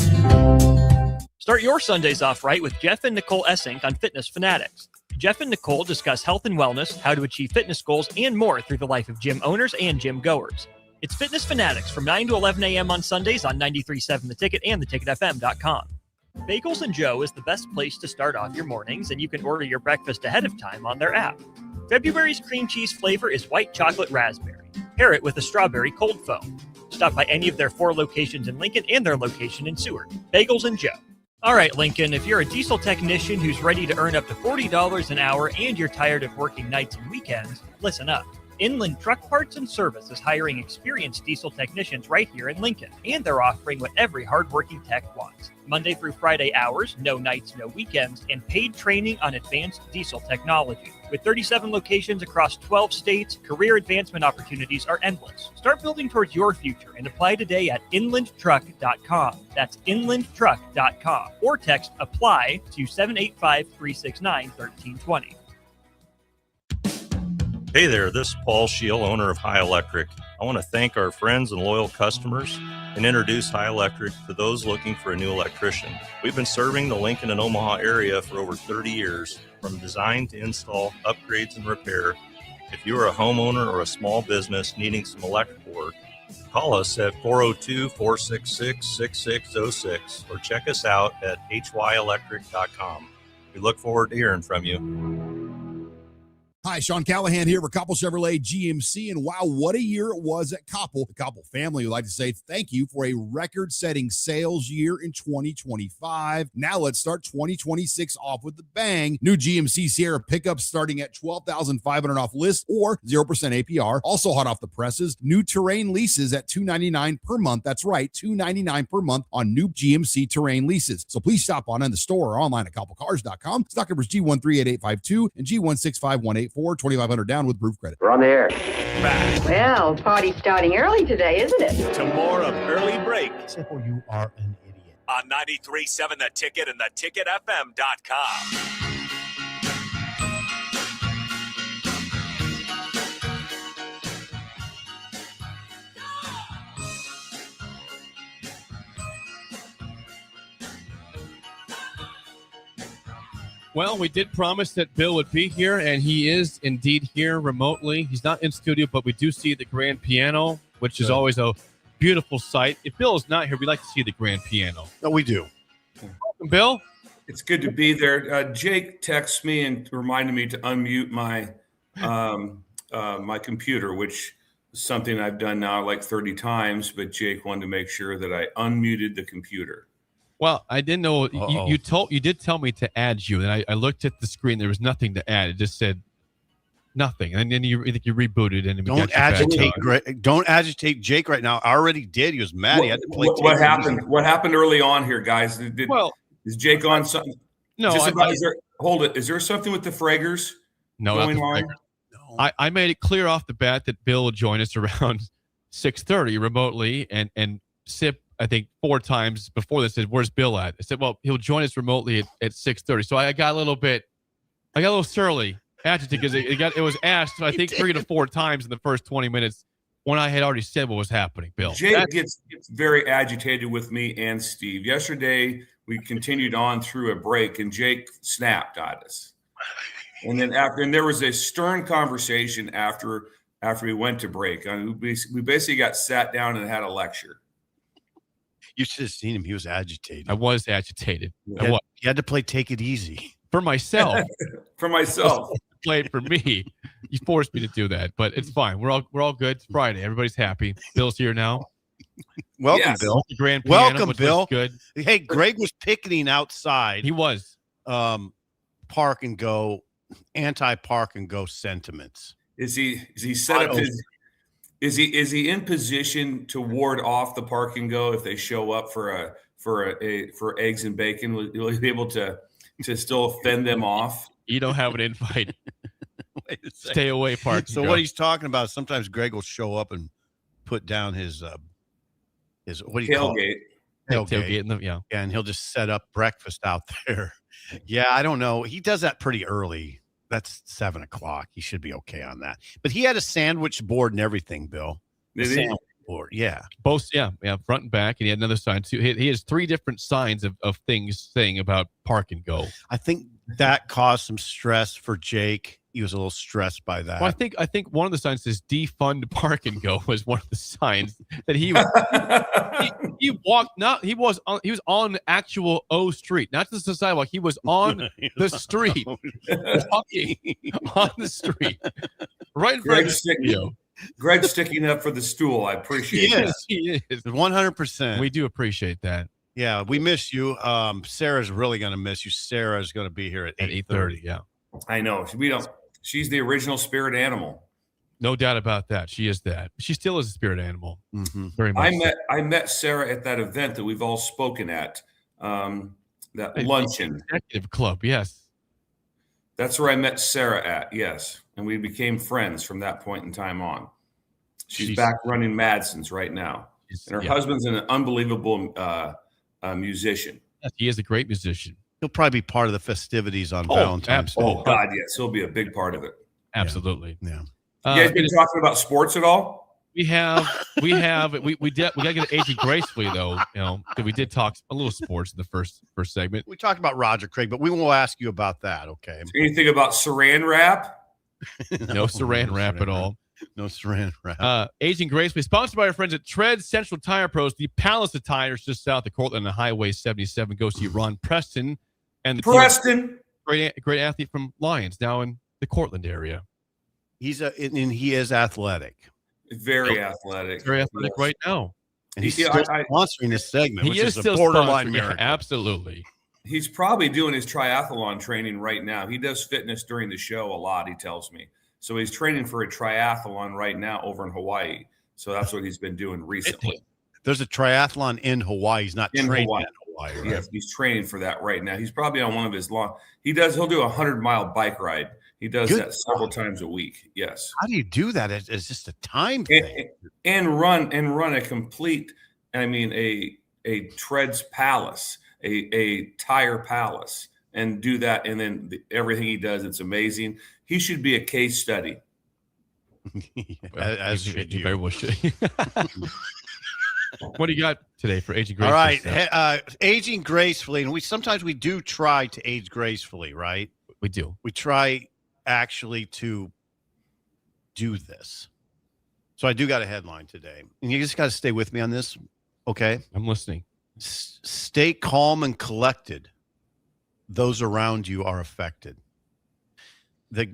Start your Sundays off right with Jeff and Nicole Essink on Fitness Fanatics. Jeff and Nicole discuss health and wellness, how to achieve fitness goals, and more through the life of gym owners and gym goers. It's Fitness Fanatics from 9 to 11 a.m. on Sundays on 93.7 The Ticket and theticketfm.com. Bagels & Joe is the best place to start off your mornings, and you can order your breakfast ahead of time on their app. February's cream cheese flavor is white chocolate raspberry. Pair it with a strawberry cold foam. Stop by any of their 4 locations in Lincoln and their location in Seward. Bagels & Joe. All right, Lincoln, if you're a diesel technician who's ready to earn up to $40 an hour and you're tired of working nights and weekends, listen up. Inland Truck Parts and Service is hiring experienced diesel technicians right here in Lincoln, and they're offering what every hardworking tech wants. Monday through Friday hours, no nights, no weekends, and paid training on advanced diesel technology. With 37 locations across 12 states, career advancement opportunities are endless. Start building towards your future and apply today at inlandtruck.com. That's inlandtruck.com. Or text APPLY to 785-369-1320. Hey there, this is Paul Scheel, owner of High Electric. I want to thank our friends and loyal customers and introduce High Electric to those looking for a new electrician. We've been serving the Lincoln and Omaha area for over 30 years, from design to install, upgrades, and repair. If you are a homeowner or a small business needing some electrical work, call us at 402-466-6606 or check us out at hyelectric.com. We look forward to hearing from you. Hi, Sean Callahan here for Koppel Chevrolet GMC, and wow, what a year it was at Koppel. The Koppel family would like to say thank you for a record-setting sales year in 2025. Now let's start 2026 off with the bang. New GMC Sierra pickups starting at $12,500 off list or 0% APR. Also hot off the presses, new Terrain leases at $299 per month. That's right, $299 per month on new GMC Terrain leases. So please stop on in the store or online at koppelcars.com. Stock numbers G13885 and G16518. 2,500 down with proof credit. We're on the air. Back Well, party's starting early today, isn't it? to more of Early Break Simple, you are an idiot. on 93.7 The Ticket and theticketfm.com. Well, we did promise that Bill would be here, and he is indeed here remotely. He's not in studio, but we do see the grand piano, which is always a beautiful sight. If Bill is not here, we'd like to see the grand piano. No, we do. Welcome, Bill. It's good to be there. Jake texted me and reminded me to unmute my my computer, which is something I've done now like 30 times, but Jake wanted to make sure that I unmuted the computer. Well, I didn't know you did tell me to add you, and I looked at the screen. There was nothing to add. It just said nothing, and then you rebooted and Don't agitate Jake right now. I already did. He was mad. He had to play. What happened? What happened early on here, guys? Is Jake on something? No. Hold it. Is there something with the Fragers? No, going on? No. I made it clear off the bat that Bill will join us around 6:30 remotely, and Sip, I think 4 times before this said, "Where's Bill at?" I said, "Well, he'll join us remotely at 6:30." So I got a little surly, agitated because it was asked, I think 3 to 4 times in the first 20 minutes when I had already said what was happening. Bill, Jake gets very agitated with me and Steve. Yesterday we continued on through a break, and Jake snapped at us. And then there was a stern conversation after we went to break. We basically got sat down and had a lecture. You should have seen him. He was agitated. I was agitated. He had to play Take It Easy. For myself. For myself. Played for me. You forced me to do that, but it's fine. We're all good. It's Friday. Everybody's happy. Bill's here now. Welcome, Bill. The grand piano, welcome, Bill. Good. Hey, Greg was picketing outside. He was. Park and go, anti-park and go sentiments. Is he set up his? Is he in position to ward off the park and go if they show up for eggs and bacon? Will he be able to still fend them off? You don't have an invite. Stay away, park. So what he's talking about? Sometimes Greg will show up and put down his what do you call it? Tailgate. And he'll just set up breakfast out there. Yeah, I don't know. He does that pretty early. That's 7 o'clock. He should be okay on that. But he had a sandwich board and everything, Bill. Sandwich board, yeah. Both, yeah, front and back. And he had another sign too. He has 3 different signs of things saying about park and go. I think that caused some stress for Jake. He was a little stressed by that. Well, I think one of the signs says defund park and go was one of the signs that he walked. He was on the actual O Street, not just the sidewalk. He was on the street, walking on the street, right in front of the studio. Greg's sticking up for the stool. I appreciate that. He is 100%. We do appreciate that. Yeah, we miss you. Sarah's really going to miss you. Sarah's going to be here at 8:30. Yeah, I know. She's the original spirit animal. No doubt about that. She is that. She still is a spirit animal. Mm-hmm. Very much. I met Sarah at that event that we've all spoken at. That luncheon. Executive club. Yes. That's where I met Sarah at. Yes. And we became friends from that point in time on. She's back running Madson's right now. And her husband's an unbelievable musician. Yes, he is a great musician. He'll probably be part of the festivities on Valentine's Day. Oh, God, yes. He'll be a big part of it. Absolutely. Yeah. You guys been talking about sports at all? We got to get aging gracefully though, because we did talk a little sports in the first segment. We talked about Roger Craig, but we won't ask you about that. Okay. Anything about Saran wrap? No Saran wrap at all. No Saran wrap. Aging gracefully, sponsored by our friends at Tread Central Tire Pros, the Palace of Tires just south of Cortland on Highway 77. Go see Ron Preston and the Preston. great athlete from Lions now in the Cortland area. And he is athletic. Very athletic. Very athletic right now. And he's still sponsoring this segment, which is a still borderline sponsoring, miracle. Absolutely. He's probably doing his triathlon training right now. He does fitness during the show a lot, he tells me. So he's training for a triathlon right now over in Hawaii. So that's what he's been doing recently. There's a triathlon in Hawaii. He's not training Hawaii. in Hawaii. Right? Yes, he's training for that right now. He's probably on one of his he'll do a 100-mile bike ride. He does that several times a week. Yes. How do you do that? It's just a time thing. And run a complete, a treads palace, a tire palace, and do that. And then everything he does, it's amazing. He should be a case study. As should you. Very well should. What do you got today for aging gracefully? All right. Aging gracefully. And sometimes we do try to age gracefully, right? We do. We try actually to do this. So I do got a headline today. And you just got to stay with me on this. Okay. I'm listening. Stay calm and collected. Those around you are affected.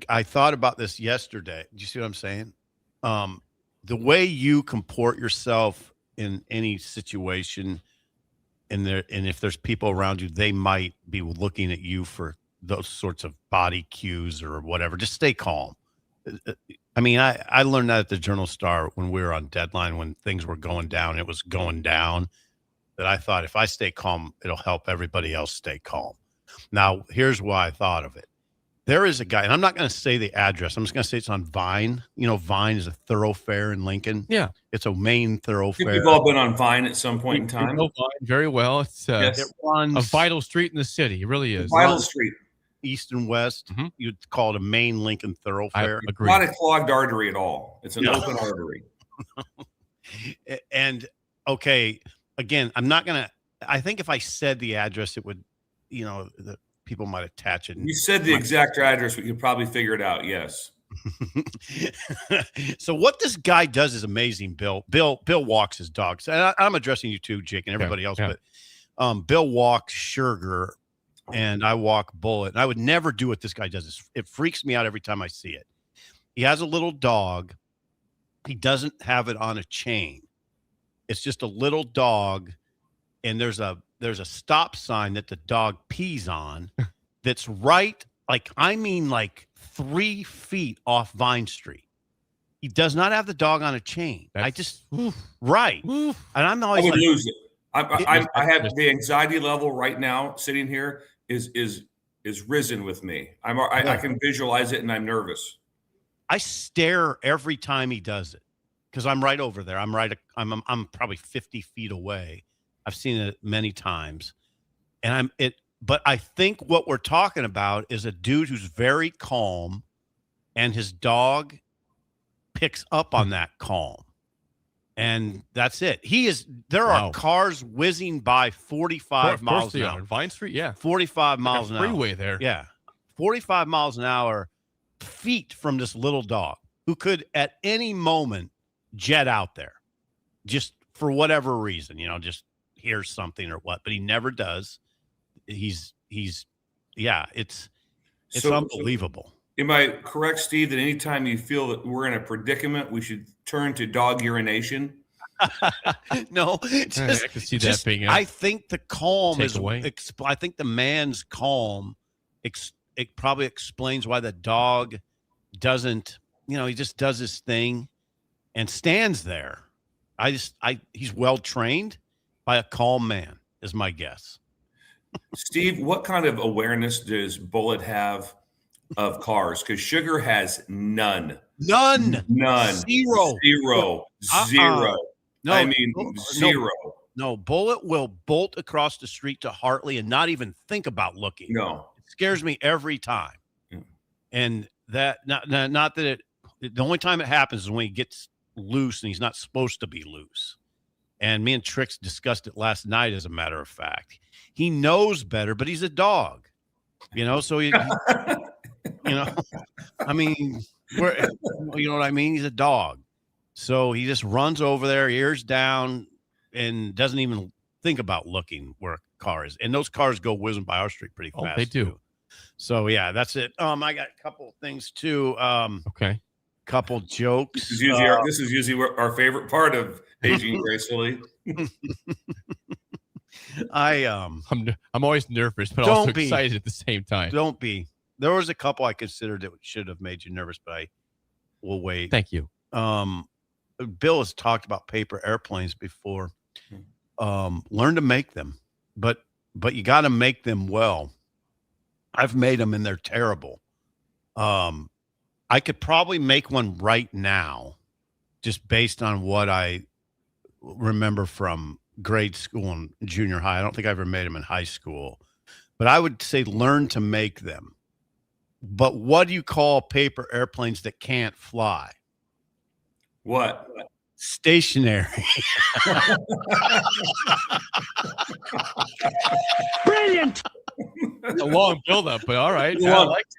I thought about this yesterday. Do you see what I'm saying? The way you comport yourself in any situation, and if there's people around you, they might be looking at you for those sorts of body cues or whatever. Just stay calm. I learned that at the Journal-Star when we were on deadline, when things were going down. It was going down. That I thought if I stay calm, it'll help everybody else stay calm. Now, here's why I thought of it. There is a guy, and I'm not going to say the address. I'm just going to say it's on Vine. You know, Vine is a thoroughfare in Lincoln. Yeah. It's a main thoroughfare. We've all been on Vine at some point in time. Vine very well. It's it runs a vital street in the city. It really is. Vital street. East and west. You'd call it a main Lincoln thoroughfare. I agree. Not a clogged artery at all. It's an open artery. And, okay, again, I'm not going to – I think if I said the address, it would, the people might attach it. You said the exact address. We could probably figure it out, yes. So what this guy does is amazing, Bill. Bill walks his dogs. And I'm addressing you too, Jake, and everybody else. Yeah. But Bill walks Sugar, and I walk Bullet. And I would never do what this guy does. It freaks me out every time I see it. He has a little dog. He doesn't have it on a chain. It's just a little dog, and there's a stop sign that the dog pees on that's right, like 3 feet off Vine Street. He does not have the dog on a chain. Right. And I'm always I would lose it. I have the anxiety level right now sitting here is risen with me. I can visualize it, and I'm nervous. I stare every time he does it because I'm right over there. I'm probably 50 feet away. I've seen it many times, but I think what we're talking about is a dude who's very calm, and his dog picks up on that calm, and that's it. There are cars whizzing by 45 miles an hour. Vine Street, yeah, 45 miles an hour. Freeway there, yeah, 45 miles an hour, feet from this little dog who could at any moment jet out there, just for whatever reason, just hear something or what, but he never does. It's unbelievable. Am I correct, Steve, that anytime you feel that we're in a predicament, we should turn to dog urination? No, I can see that being. I think the calm is. Away. I think the man's calm. It probably explains why the dog doesn't. He just does his thing, and stands there. He's well trained by a calm man, is my guess. Steve, what kind of awareness does Bullet have of cars? Because Sugar has none. None. Zero. No, zero. No, Bullet will bolt across the street to Hartley and not even think about looking. No. It scares me every time. And that not that it. The only time it happens is when he gets loose and he's not supposed to be loose. And me and Trix discussed it last night, as a matter of fact. He knows better, but he's a dog, so you know what I mean? He's a dog. So he just runs over there, ears down, and doesn't even think about looking where a car is. And those cars go whizzing by our street pretty fast. They do. Too. So yeah, that's it. I got a couple things too. Okay. Couple jokes. This is usually our favorite part of aging gracefully. I'm always nervous, but also excited at the same time. Don't be. There was a couple I considered that should have made you nervous, but I will wait. Thank you. Bill has talked about paper airplanes before. Learn to make them, but you got to make them well. I've made them and they're terrible. I could probably make one right now, just based on what I remember from grade school and junior high. I don't think I ever made them in high school, but I would say learn to make them. But what do you call paper airplanes that can't fly? What? Stationary. Brilliant. A long build-up, but all right.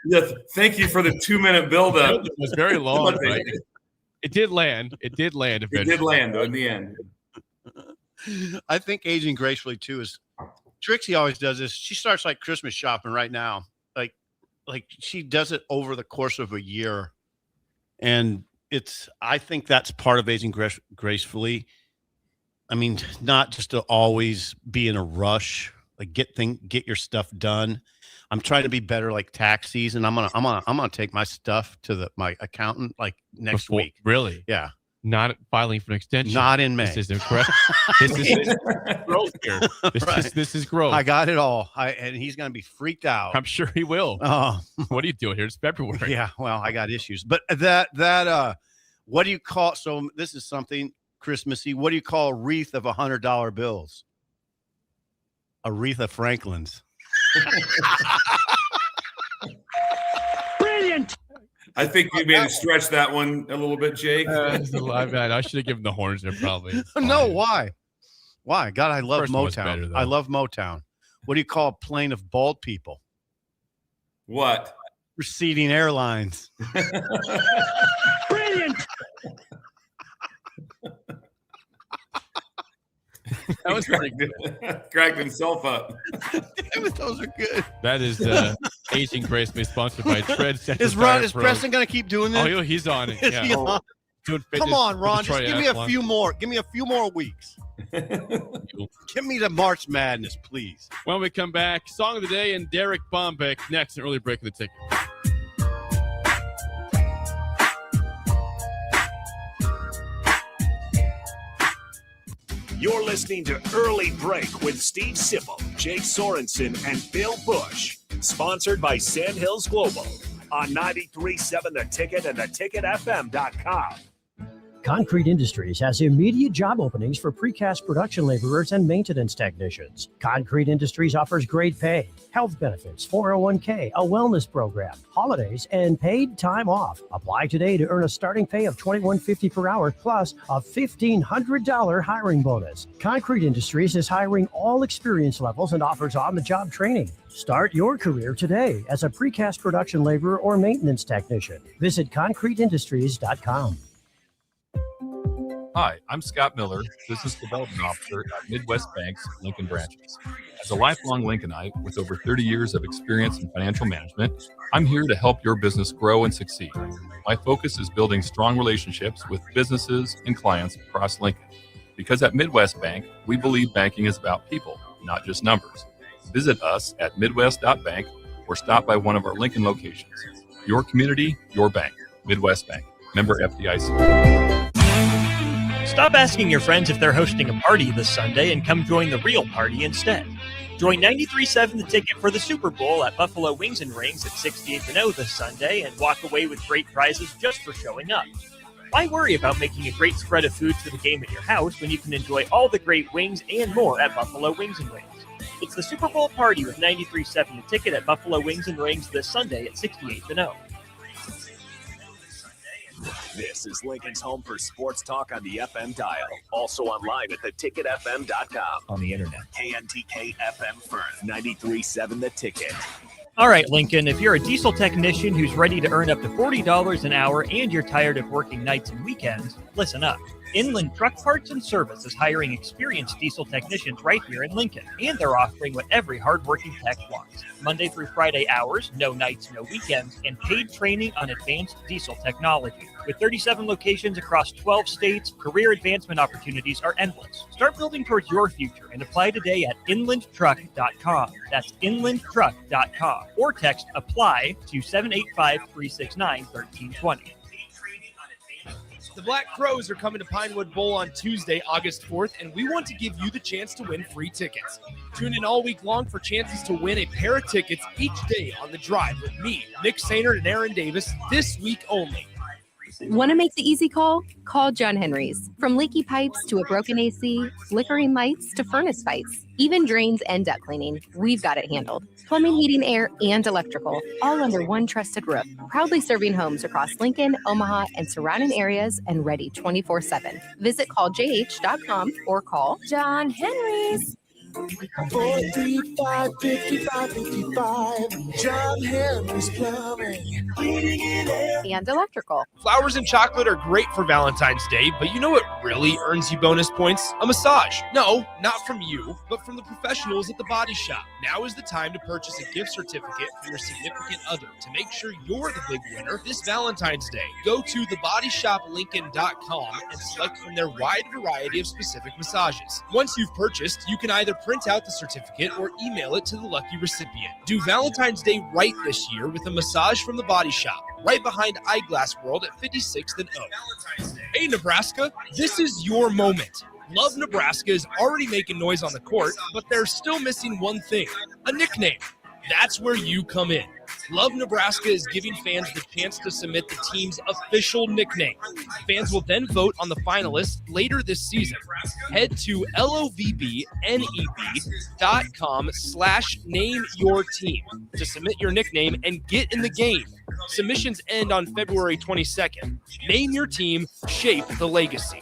Yes, thank you for the 2-minute build-up. It was very long. Right? It did land. It did land eventually. It did land, though, in the end. I think aging gracefully, too, is Trixie always does this. She starts like Christmas shopping right now. Like she does it over the course of a year. And I think that's part of aging gracefully. I mean, not just to always be in a rush, like get your stuff done. I'm trying to be better like tax season. I'm gonna take my stuff to my accountant like next week. Really? Yeah. Not filing for an extension. Not in May. This is incorrect. This is growth here. This is growth. I got it all. And he's going to be freaked out. I'm sure he will. What are you doing here? It's February. Yeah. Well, I got issues. But what do you call? So this is something Christmassy. What do you call a wreath of $100 bills? A wreath of Franklin's. Brilliant. I think you made to stretch that one a little bit, Jake. I should have given the horns there probably. No, why? Why? God, I love Motown. I love Motown. What do you call a plane of bald people? What? Receding airlines. Brilliant. That was pretty good. Cracked himself up. Damn it, those are good. That is Aging Gracefully, sponsored by Tread Center. Is Preston going to keep doing this? Oh, he's on it. Yeah. Come on, Ron. Just give me a few more. Give me a few more weeks. Give me the March Madness, please. When we come back, Song of the Day and Derek Bombeck next, an early break of the ticket. You're listening to Early Break with Steve Sipple, Jake Sorensen, and Bill Busch. Sponsored by Sandhills Global on 93.7 The Ticket and theticketfm.com. Concrete Industries has immediate job openings for precast production laborers and maintenance technicians. Concrete Industries offers great pay, health benefits, 401k, a wellness program, holidays, and paid time off. Apply today to earn a starting pay of $21.50 per hour plus a $1,500 hiring bonus. Concrete Industries is hiring all experience levels and offers on-the-job training. Start your career today as a precast production laborer or maintenance technician. Visit concreteindustries.com. Hi, I'm Scott Miller, Business Development Officer at Midwest Bank's Lincoln branches. As a lifelong Lincolnite with over 30 years of experience in financial management, I'm here to help your business grow and succeed. My focus is building strong relationships with businesses and clients across Lincoln. Because at Midwest Bank, we believe banking is about people, not just numbers. Visit us at midwest.bank or stop by one of our Lincoln locations. Your community, your bank. Midwest Bank. Member FDIC. Stop asking your friends if they're hosting a party this Sunday and come join the real party instead. Join 93.7 The Ticket for the Super Bowl at Buffalo Wings and Rings at 68th and O this Sunday and walk away with great prizes just for showing up. Why worry about making a great spread of food for the game at your house when you can enjoy all the great wings and more at Buffalo Wings and Rings? It's the Super Bowl party with 93.7 The Ticket at Buffalo Wings and Rings this Sunday at 68th and O. This is Lincoln's home for sports talk on the FM dial. Also online at theticketfm.com. On the internet. KNTK FM Firth, 93.7 The Ticket. All right, Lincoln, if you're a diesel technician who's ready to earn up to $40 an hour and you're tired of working nights and weekends, listen up. Inland Truck Parts and Service is hiring experienced diesel technicians right here in Lincoln, and they're offering what every hardworking tech wants. Monday through Friday hours, no nights, no weekends, and paid training on advanced diesel technology. With 37 locations across 12 states, career advancement opportunities are endless. Start building towards your future and apply today at inlandtruck.com. That's inlandtruck.com. Or text APPLY to 785-369-1320. The Black Crows are coming to Pinewood Bowl on Tuesday, August 4th, and we want to give you the chance to win free tickets. Tune in all week long for chances to win a pair of tickets each day on The Drive with me, Nick Sainert, and Aaron Davis this week only. Want to make the easy call? Call John Henry's. From leaky pipes to a broken AC, flickering lights to furnace fights, even drains and duct cleaning, we've got it handled. Plumbing, heating, air, and electrical, all under one trusted roof. Proudly serving homes across Lincoln, Omaha, and surrounding areas, and ready 24/7. Visit calljh.com or call John Henry's. 435-5555. John Henry's Plumbing. And electrical. Flowers and chocolate are great for Valentine's Day, but you know what really earns you bonus points? A massage. No, not from you, but from the professionals at the Body Shop. Now is the time to purchase a gift certificate for your significant other to make sure you're the big winner this Valentine's Day. Go to thebodyshoplincoln.com and select from their wide variety of specific massages. Once you've purchased, you can either print out the certificate or email it to the lucky recipient. Do Valentine's Day right this year with a massage from the Body Shop, right behind Eyeglass World at 56th and O. Hey, Nebraska, this is your moment. Love Nebraska is already making noise on the court, but they're still missing one thing, a nickname. That's where you come in. Love Nebraska is giving fans the chance to submit the team's official nickname. Fans will then vote on the finalists later this season. Head to lovebneb.com/nameyourteam to submit your nickname and get in the game. Submissions end on February 22nd. Name your team, shape the legacy.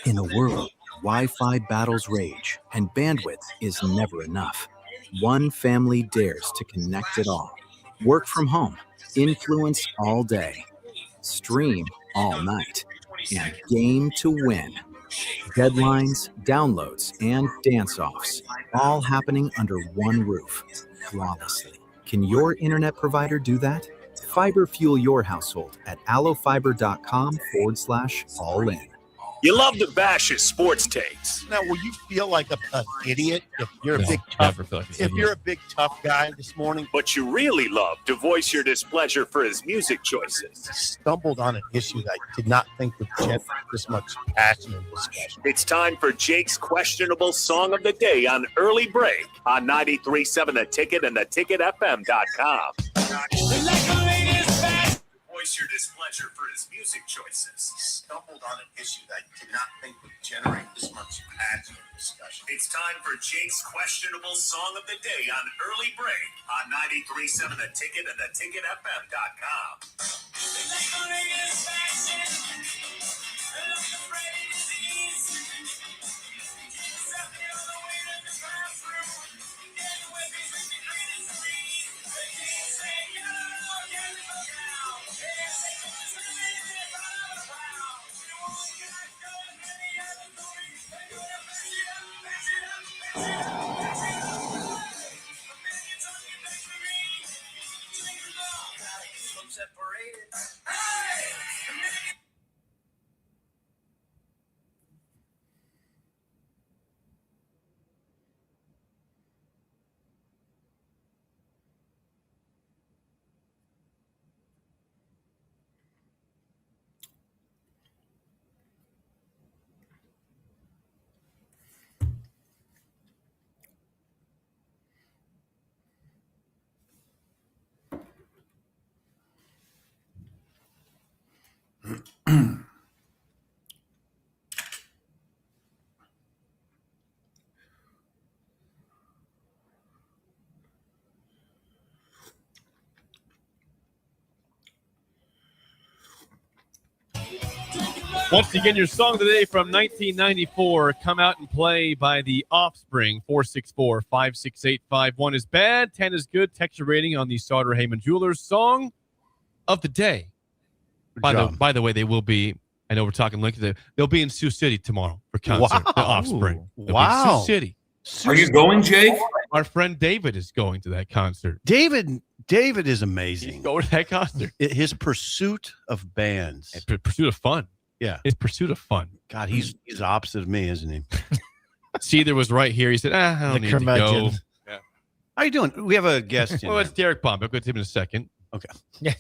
In a world, Wi-Fi battles rage, and bandwidth is never enough. One family dares to connect it all. Work from home, influence all day, stream all night, and game to win. Deadlines, downloads, and dance-offs, all happening under one roof, flawlessly. Can your internet provider do that? Fiber fuel your household at allofiber.com/all-in. You love to bash his sports takes. Now, will you feel like an idiot if you're a big tough? If you're a big tough guy this morning, But you really love to voice your displeasure for his music choices. stumbled on an issue that I did not think would generate this much passion and discussion. It's time for Jake's questionable song of the day on Early Break on 93.7 The Ticket and theticketfm.com. Voice your displeasure for his music choices. Stumbled on an issue that I did not think would generate this much passion and discussion. It's time for Jake's questionable song of the day on Early Break on 93.7 The Ticket and theticketfm.com. Once again, your song of the day from 1994, Come Out and Play by the Offspring. 464-568-51 is bad, 10 is good. Text your rating on the Sauter-Heyman Jewelers song of the day. By the way, they will be I know we're talking Lincoln. They'll be in Sioux City tomorrow for concert. Wow. The Offspring. They'll be in Wow. Sioux City. Are you going, Jake? Our friend David is going to that concert. David is amazing. He's going to that concert. His pursuit of bands. Pursuit of fun. Yeah. His pursuit of fun. God, he's opposite of me, isn't he? Cedar was right here. He said, I don't need to go. Yeah. How you doing? We have a guest. Well, it's Derek Bomb. I'll go to him in a second. Okay. Yeah.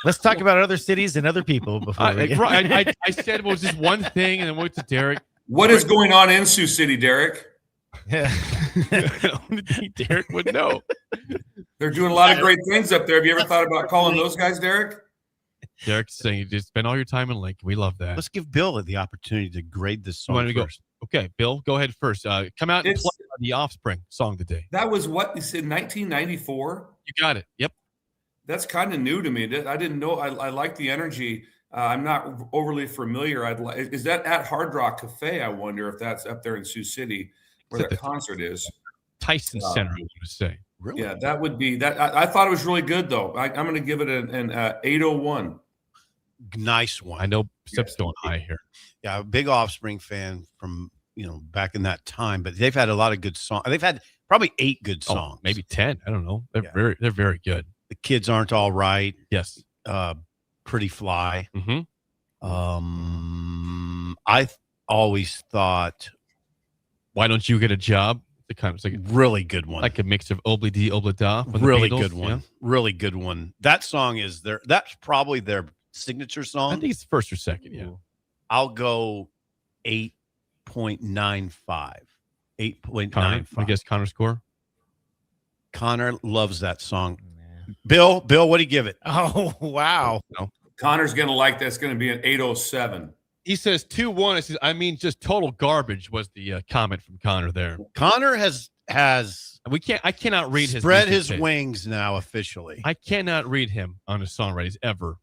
Let's talk about other cities and other people before we get... I said it was just one thing, and then went to Derek. What is going on in Sioux City, Derek? Yeah. Only thing Derek would know. They're doing a lot of great things up there. Have you ever thought about calling those guys, Derek? Derek's saying you just spend all your time in Lincoln. We love that. Let's give Bill the opportunity to grade this song first. Okay, Bill, go ahead first. Come out and play the Offspring song today. That was what you said, 1994? You got it. Yep. That's kind of new to me. I didn't know. I like the energy. I'm not overly familiar. Is that at Hard Rock Cafe? I wonder if that's up there in Sioux City where that concert is. Tyson Center, I want to say. Really? Yeah, that would be that. I thought it was really good though. I'm going to give it an 801. Nice one. I know Sip's going high here. Yeah, a big Offspring fan from back in that time, but they've had a lot of good songs. They've had probably 8 good songs, maybe 10. I don't know. They're very good. The Kids Aren't All Right. Yes. Pretty Fly. Mm-hmm. I always thought, Why Don't You Get a Job? The kind of like a really good one, like a mix of Obli Di Obli Da. Really good one. Yeah. Really good one. That song is that's probably their signature song. I think it's first or second. Yeah. I'll go 8.95. 8.95. I guess Connor's score. Connor loves that song. Bill, what do you give it? Oh, wow. No. Connor's going to like that. It's going to be an 807. He says 2-1. It says, I mean, just total garbage was the comment from Connor there. Connor has I cannot read his spread his wings now officially. I cannot read him on his songwritings ever.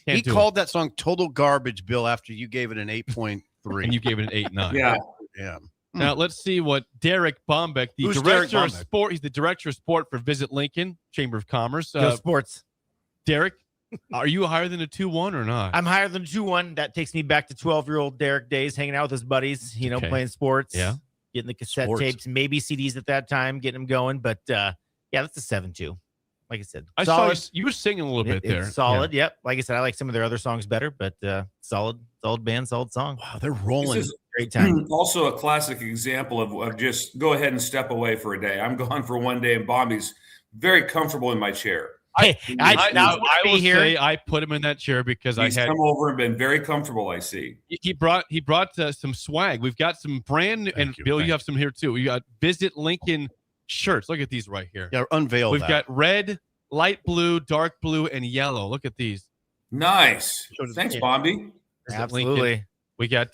He called that song total garbage, Bill, after you gave it an 8.3. And you gave it an 8.9. Yeah. Yeah. Now let's see what Derek Bombeck, Who's director Derek of sport. He's the director of sport for Visit Lincoln Chamber of Commerce. Go Sports. Derek, are you higher than a 2-1 or not? I'm higher than a 2-1. That takes me back to 12-year-old Derek days, hanging out with his buddies, playing sports. Yeah. Getting the cassette tapes, maybe CDs at that time, getting them going. But yeah, that's a 7-2. Like I said, I solid. saw you were singing a little bit there. It's solid. Yep. Like I said, I like some of their other songs better, but solid band, solid song. Wow, they're rolling. This is great time. Also a classic example of just go ahead and step away for a day. I'm gone for one day, and Bombi's very comfortable in my chair. I will say I put him in that chair because He's I had come over and been very comfortable. I see. He brought some swag. We've got some brand new, and Bill, you have some here too. We got Visit Lincoln shirts. Look at these right here. Yeah, unveil. We've got red, light blue, dark blue, and yellow. Look at these. Nice. Thanks, Bombi. Absolutely. We got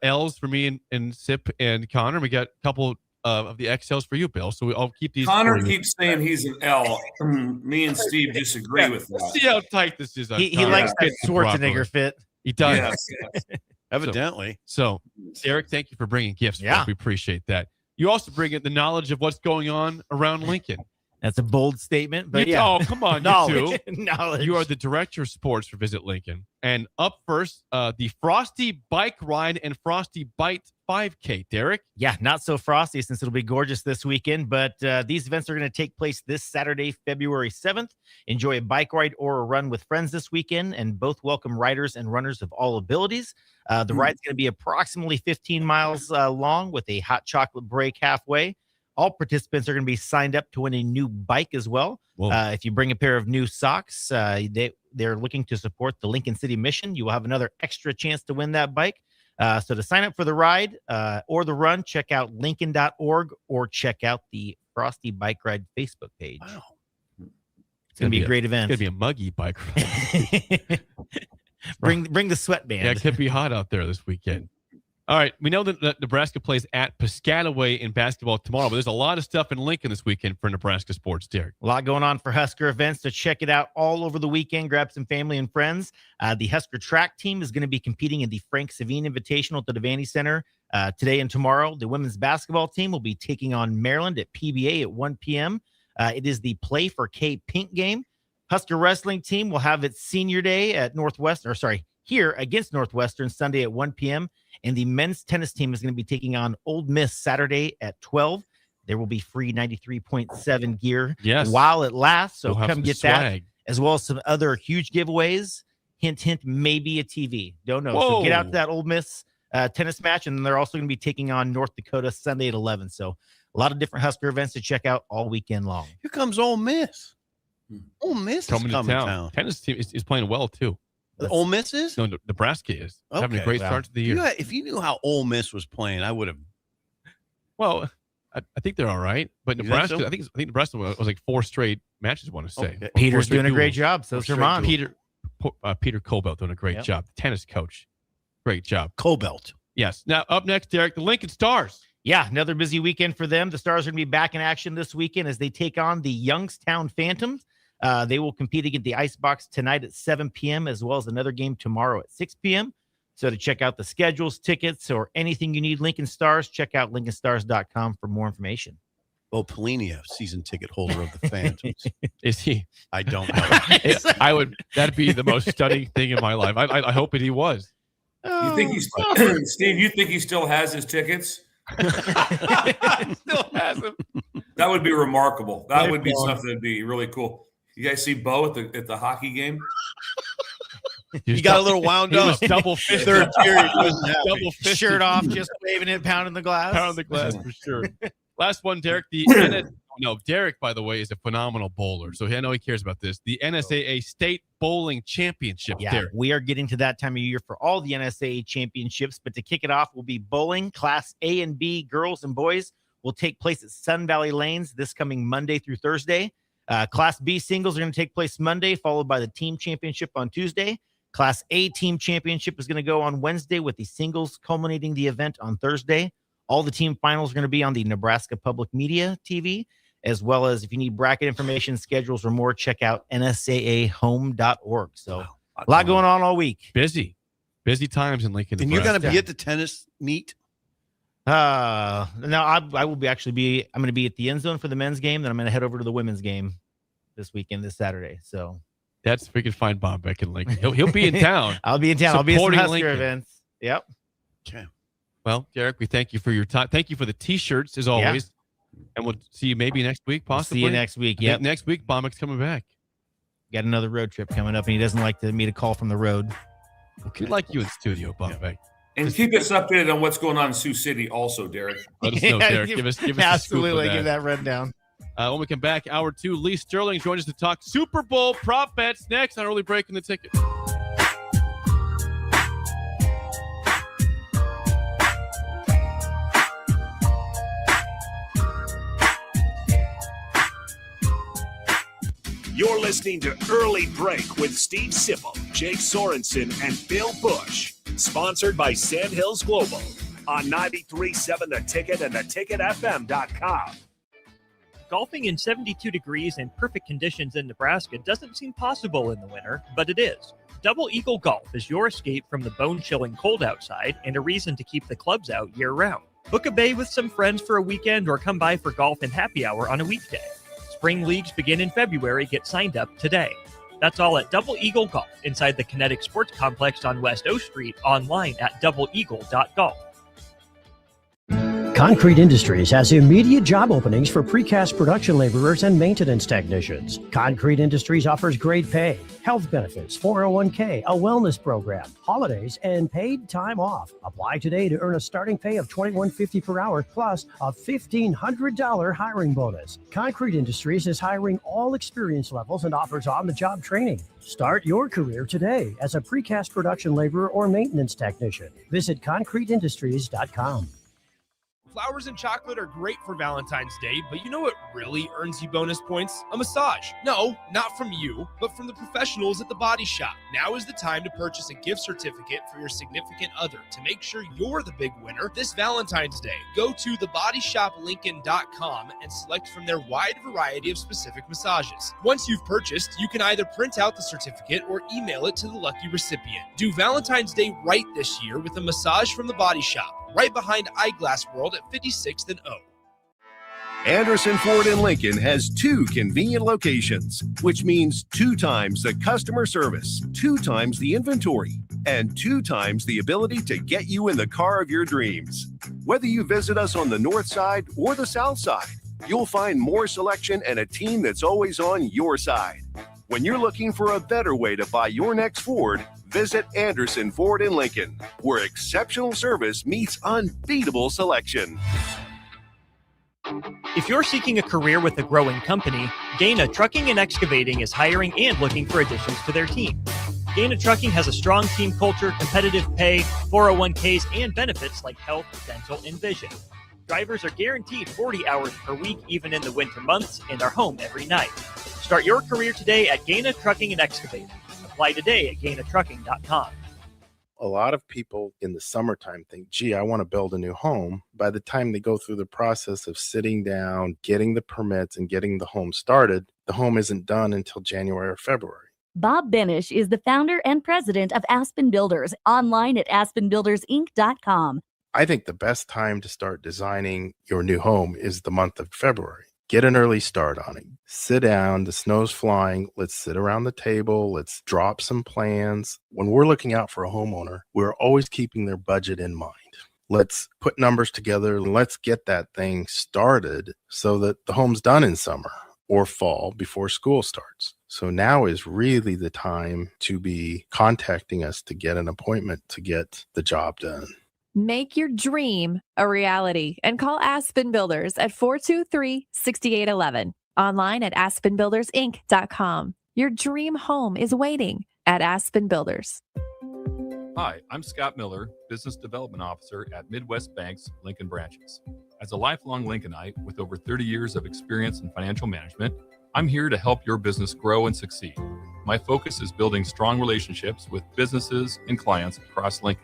L's for me and Sip and Connor. We got a couple of the XLs for you, Bill. So I'll keep these. Connor keeps saying he's an L. Me and Steve disagree with that. See how tight this is. He likes that Schwarzenegger fit. He does. Yes. Evidently. So, Derek, thank you for bringing gifts. Yeah. We appreciate that. You also bring in the knowledge of what's going on around Lincoln. That's a bold statement, but Oh, come on, knowledge. you two. Knowledge. You are the director of sports for Visit Lincoln. And up first, the Frosty Bike Ride and Frosty Bite 5K. Derek? Yeah, not so frosty since it'll be gorgeous this weekend, but these events are going to take place this Saturday, February 7th. Enjoy a bike ride or a run with friends this weekend, and both welcome riders and runners of all abilities. The ride's going to be approximately 15 miles long with a hot chocolate break halfway. All participants are going to be signed up to win a new bike as well. If you bring a pair of new socks, they're looking to support the Lincoln City mission. You will have another extra chance to win that bike. So to sign up for the ride or the run, check out lincoln.org or check out the Frosty Bike Ride Facebook page. Wow. It's going to be a great event. It's going to be a muggy bike ride. Bring the sweatband. Yeah, it could be hot out there this weekend. All right, we know that Nebraska plays at Piscataway in basketball tomorrow, but there's a lot of stuff in Lincoln this weekend for Nebraska sports, Derek. A lot going on for Husker events, so check it out all over the weekend. Grab some family and friends. The Husker track team is going to be competing in the Frank Savine Invitational at the Devaney Center today and tomorrow. The women's basketball team will be taking on Maryland at PBA at 1 p.m. It is the Play for K Pink game. Husker wrestling team will have its senior day at here against Northwestern Sunday at 1 p.m. And the men's tennis team is going to be taking on Ole Miss Saturday at 12. There will be free 93.7 gear while it lasts. So come get that, as well as some other huge giveaways. Hint, hint, maybe a TV. Don't know. So get out to that Ole Miss tennis match. And then they're also going to be taking on North Dakota Sunday at 11. So a lot of different Husker events to check out all weekend long. Here comes Ole Miss. Ole Miss is coming to town. Tennis team is playing well, too. Ole Miss is? No, Nebraska is. Having a great start to the year. If you knew how Ole Miss was playing, I would have. Well, I think they're all right. But Nebraska, I think Nebraska was like 4 straight matches, I want to say. Okay. Peter's doing a great job. So is Herman. Peter Cobelt doing a great job. Tennis coach. Great job. Cobelt. Yes. Now, up next, Derek, the Lincoln Stars. Yeah, another busy weekend for them. The Stars are going to be back in action this weekend as they take on the Youngstown Phantoms. They will compete against the Icebox tonight at 7 p.m. as well as another game tomorrow at 6 p.m. So to check out the schedules, tickets, or anything you need Lincoln Stars, check out lincolnstars.com for more information. Bo Pelini, a season ticket holder of the Phantoms. Is he? I don't know. That'd be the most stunning thing in my life. I hope he was. You think he's Steve? You think he still has his tickets? Still has them. That would be remarkable. That would be something that'd be really cool. You guys see Bo at the hockey game? He got a little wound up. He was double fist. Third period, he wasn't happy. Double fist. Shirt off, just waving it, pounding the glass. Pounding the glass for sure. Last one, Derek. Derek, by the way, is a phenomenal bowler. So I know he cares about this. The NSAA State Bowling Championship. Yeah, Derek. we are getting to that time of year for all the NSAA championships. But to kick it off will be bowling. Class A and B girls and boys will take place at Sun Valley Lanes this coming Monday through Thursday. Class B singles are going to take place Monday, followed by the team championship on Tuesday. Class A team championship is going to go on Wednesday with the singles culminating the event on Thursday. All the team finals are going to be on the Nebraska Public Media TV, as well as if you need bracket information, schedules, or more, check out nsaahome.org. So a lot going on all week. Busy times in Lincoln. And you're going to be at the tennis meet? No, I will be I'm going to be at the end zone for the men's game. Then I'm going to head over to the women's game this Saturday. So that's we can find Bob back in Lincoln. He'll be in town. I'll be in town. I'll be at some Husker events. Yep. Okay. Well, Derek, we thank you for your time. Thank you for the T-shirts as always. Yeah. And we'll see you maybe next week, possibly. We'll see you next week. Yeah. Next week, Bombeck's coming back. Got another road trip coming up, and he doesn't like me to call from the road. Okay. We'd like you in studio, Bombeck. And keep us updated on what's going on in Sioux City also, Derek. Let us know, Derek. Give us absolutely give that rundown. When we come back, hour 2, Lee Sterling joins us to talk Super Bowl prop bets next on Early Break in the Ticket. You're listening to Early Break with Steve Sipple, Jake Sorensen, and Bill Busch. Sponsored by Sandhills Global on 93.7 The Ticket and theticketfm.com. Golfing in 72 degrees and perfect conditions in Nebraska doesn't seem possible in the winter, but it is. Double Eagle Golf is your escape from the bone-chilling cold outside and a reason to keep the clubs out year-round. Book a bay with some friends for a weekend or come by for golf and happy hour on a weekday. Spring leagues begin in February. Get signed up today. That's all at Double Eagle Golf inside the Kinetic Sports Complex on West O Street, online at doubleeagle.golf. Concrete Industries has immediate job openings for precast production laborers and maintenance technicians. Concrete Industries offers great pay, health benefits, 401k, a wellness program, holidays, and paid time off. Apply today to earn a starting pay of $21.50 per hour plus a $1,500 hiring bonus. Concrete Industries is hiring all experience levels and offers on-the-job training. Start your career today as a precast production laborer or maintenance technician. Visit concreteindustries.com. Flowers and chocolate are great for Valentine's Day, but you know what really earns you bonus points? A massage. No, not from you, but from the professionals at the Body Shop. Now is the time to purchase a gift certificate for your significant other to make sure you're the big winner this Valentine's Day. Go to thebodyshoplincoln.com and select from their wide variety of specific massages. Once you've purchased, you can either print out the certificate or email it to the lucky recipient. Do Valentine's Day right this year with a massage from the Body Shop, right behind Eyeglass World at 56th and O. Anderson Ford in Lincoln has 2 convenient locations, which means 2 times the customer service, 2 times the inventory, and 2 times the ability to get you in the car of your dreams. Whether you visit us on the north side or the south side, you'll find more selection and a team that's always on your side. When you're looking for a better way to buy your next Ford, visit Anderson Ford in Lincoln, where exceptional service meets unbeatable selection. If you're seeking a career with a growing company, Gaina Trucking and Excavating is hiring and looking for additions to their team. Gaina Trucking has a strong team culture, competitive pay, 401ks, and benefits like health, dental, and vision. Drivers are guaranteed 40 hours per week, even in the winter months, and are home every night. Start your career today at Gaina Trucking and Excavating. Apply today at gainatrucking.com. A lot of people in the summertime think, gee, I want to build a new home. By the time they go through the process of sitting down, getting the permits, and getting the home started, the home isn't done until January or February. Bob Benish is the founder and president of Aspen Builders, online at aspenbuildersinc.com. I think the best time to start designing your new home is the month of February. Get an early start on it. Sit down. The snow's flying. Let's sit around the table. Let's drop some plans. When we're looking out for a homeowner, we're always keeping their budget in mind. Let's put numbers together. Let's get that thing started so that the home's done in summer or fall before school starts. So now is really the time to be contacting us to get an appointment to get the job done. Make your dream a reality and call Aspen Builders at 423-6811. Online at aspenbuildersinc.com. Your dream home is waiting at Aspen Builders. Hi, I'm Scott Miller, Business Development Officer at Midwest Bank's Lincoln branches. As a lifelong Lincolnite with over 30 years of experience in financial management, I'm here to help your business grow and succeed. My focus is building strong relationships with businesses and clients across Lincoln.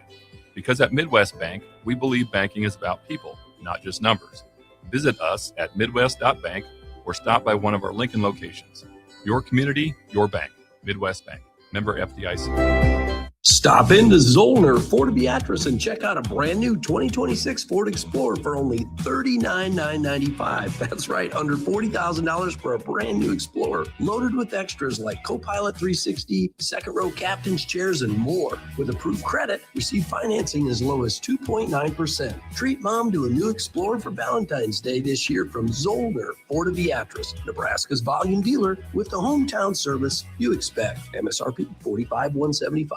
Because at Midwest Bank, we believe banking is about people, not just numbers. Visit us at midwest.bank or stop by one of our Lincoln locations. Your community, your bank. Midwest Bank. Member FDIC. Stop into Zollner Ford Beatrice and check out a brand new 2026 Ford Explorer for only $39,995. That's right, under $40,000 for a brand new Explorer, loaded with extras like Copilot 360, second row captain's chairs, and more. With approved credit, receive financing as low as 2.9%. Treat mom to a new Explorer for Valentine's Day this year from Zollner Ford Beatrice, Nebraska's volume dealer with the hometown service you expect. MSRP $45,175.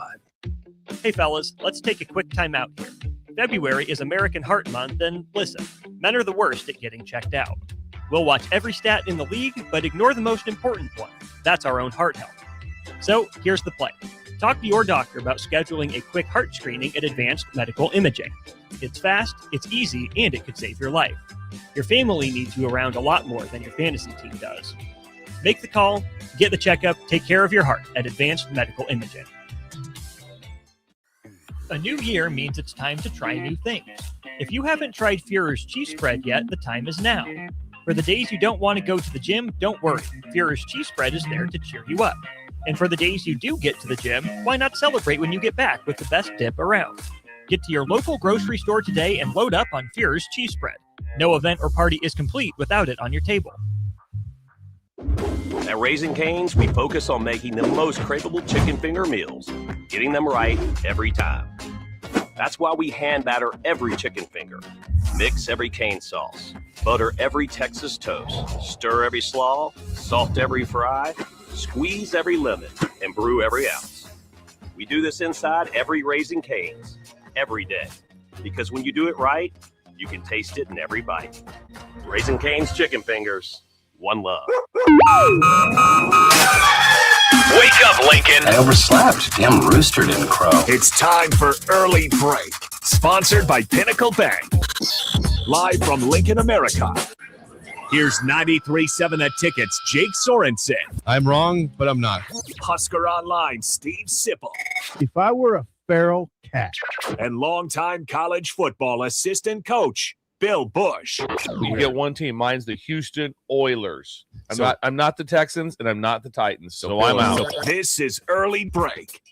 Hey fellas, let's take a quick time out here. February is American Heart Month, and listen, men are the worst at getting checked out. We'll watch every stat in the league, but ignore the most important one. That's our own heart health. So here's the play. Talk to your doctor about scheduling a quick heart screening at Advanced Medical Imaging. It's fast, it's easy, and it could save your life. Your family needs you around a lot more than your fantasy team does. Make the call, get the checkup, take care of your heart at Advanced Medical Imaging. A new year means it's time to try new things. If you haven't tried Führer's cheese spread yet, the time is now. For the days you don't want to go to the gym, don't worry. Führer's cheese spread is there to cheer you up. And for the days you do get to the gym, why not celebrate when you get back with the best dip around? Get to your local grocery store today and load up on Führer's cheese spread. No event or party is complete without it on your table. At Raising Cane's, we focus on making the most craveable chicken finger meals, getting them right every time. That's why we hand batter every chicken finger, mix every cane sauce, butter every Texas toast, stir every slaw, salt every fry, squeeze every lemon, and brew every ounce. We do this inside every Raising Cane's, every day, because when you do it right, you can taste it in every bite. Raising Cane's chicken fingers. One love. Wake up, Lincoln. I overslept. Damn rooster didn't crow. It's time for Early Break, sponsored by Pinnacle Bank. Live from Lincoln, America. Here's 93.7 The Ticket's Jake Sorensen. I'm wrong, but I'm not. Husker Online, Steve Sipple. If I were a feral cat. And longtime college football assistant coach, Bill Busch. You get one team. Mine's the Houston Oilers. I'm not the Texans, and I'm not the Titans. So I'm out. This is Early Break.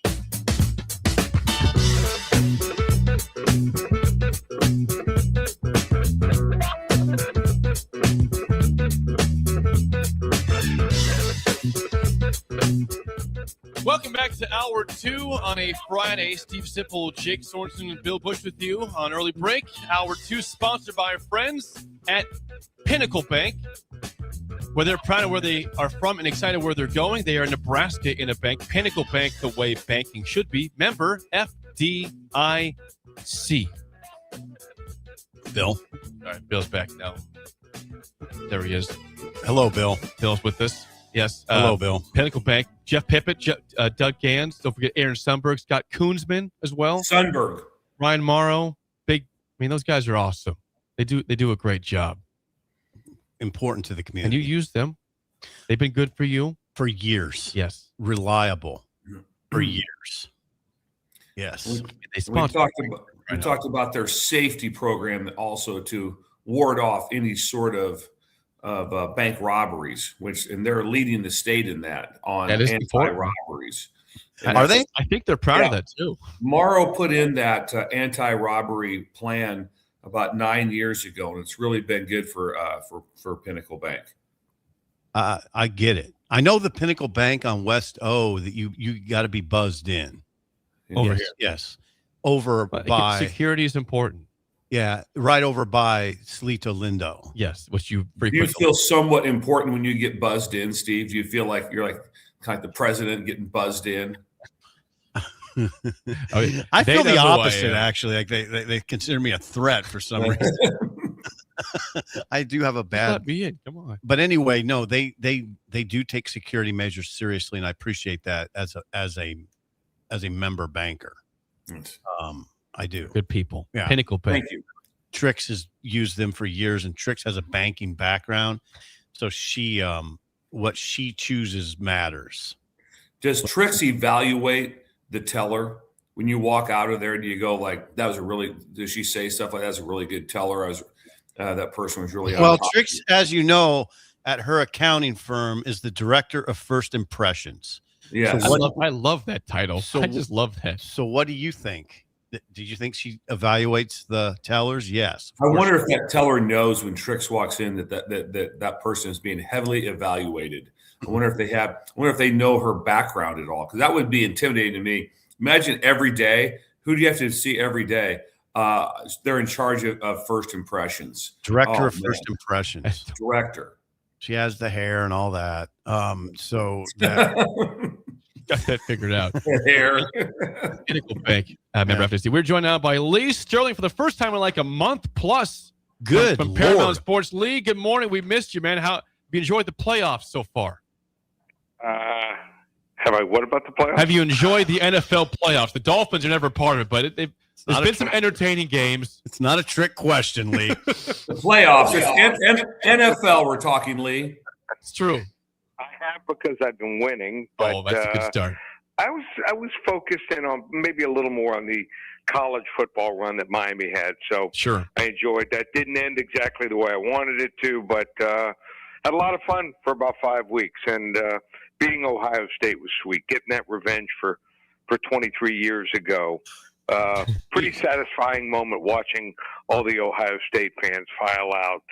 Welcome back to Hour 2 on a Friday. Steve Sipple, Jake Sorensen, and Bill Busch with you on Early Break. Hour 2 sponsored by our friends at Pinnacle Bank. Where they're proud of where they are from and excited where they're going. They are Nebraska in a bank. Pinnacle Bank, the way banking should be. Member FDIC. Bill. All right, Bill's back now. There he is. Hello, Bill. Bill's with us. Yes. Hello, Bill. Pinnacle Bank. Jeff Pippett, Doug Gans. Don't forget Aaron Sundberg, Scott Koonsman as well. Sundberg. Ryan Morrow. Those guys are awesome. They do a great job. Important to the community. And you use them. They've been good for you. For years. Yes. Reliable. For years. Yes. We talked about their safety program also to ward off any sort of bank robberies, and they're leading the state in that on anti-robberies. Are they? I think they're proud of that too. Morrow put in that anti-robbery plan about 9 years ago, and it's really been good for Pinnacle Bank. I get it. I know the Pinnacle Bank on West O that you got to be buzzed in. Over here. Yes. Over by security is important. Yeah, right over by Slito Lindo. Yes, which you Do you feel somewhat important when you get buzzed in, Steve? Do you feel like you're like kind of the president getting buzzed in? I feel the opposite, actually. Like they consider me a threat for some reason. I do have a bad. Let me in. Come on. But anyway, no, they do take security measures seriously, and I appreciate that as a member banker. I do. Good people. Yeah. Pinnacle Bank. Thank you. Trix has used them for years, and Trix has a banking background, so she what she chooses matters. Does Trix evaluate the teller when you walk out of there? Do you go like, "That was a really"? Does she say stuff like, "That's a really good teller"? That person was really well. Trix, as you know, at her accounting firm, is the director of first impressions. Yeah, so I love that title. So I just love that. So what do you think? Did you think she evaluates the tellers? Yes. I wonder if that teller knows when Trix walks in that person is being heavily evaluated. I wonder if they know her background at all, because that would be intimidating to me. Imagine every day. Who do you have to see every day? They're in charge of first impressions. Director of first impressions. Director. She has the hair and all that. So that. Got that figured out. Hair. Pinnacle Bank. Member FDIC. We're joined now by Lee Sterling for the first time in like a month plus. Good from Paramount Sports. Lee, good morning. We missed you, man. How have you enjoyed the playoffs so far? Have I? What about the playoffs? Have you enjoyed the NFL playoffs? The Dolphins are never part of it, but there's been some entertaining games. It's not a trick question, Lee. The playoffs. It's NFL we're talking, Lee. It's true. I have, because I've been winning. But, that's a good start. I was focused in on maybe a little more on the college football run that Miami had. So sure, I enjoyed that. Didn't end exactly the way I wanted it to, but had a lot of fun for about 5 weeks. And beating Ohio State was sweet. Getting that revenge for 23 years ago. Pretty satisfying moment watching all the Ohio State fans file out.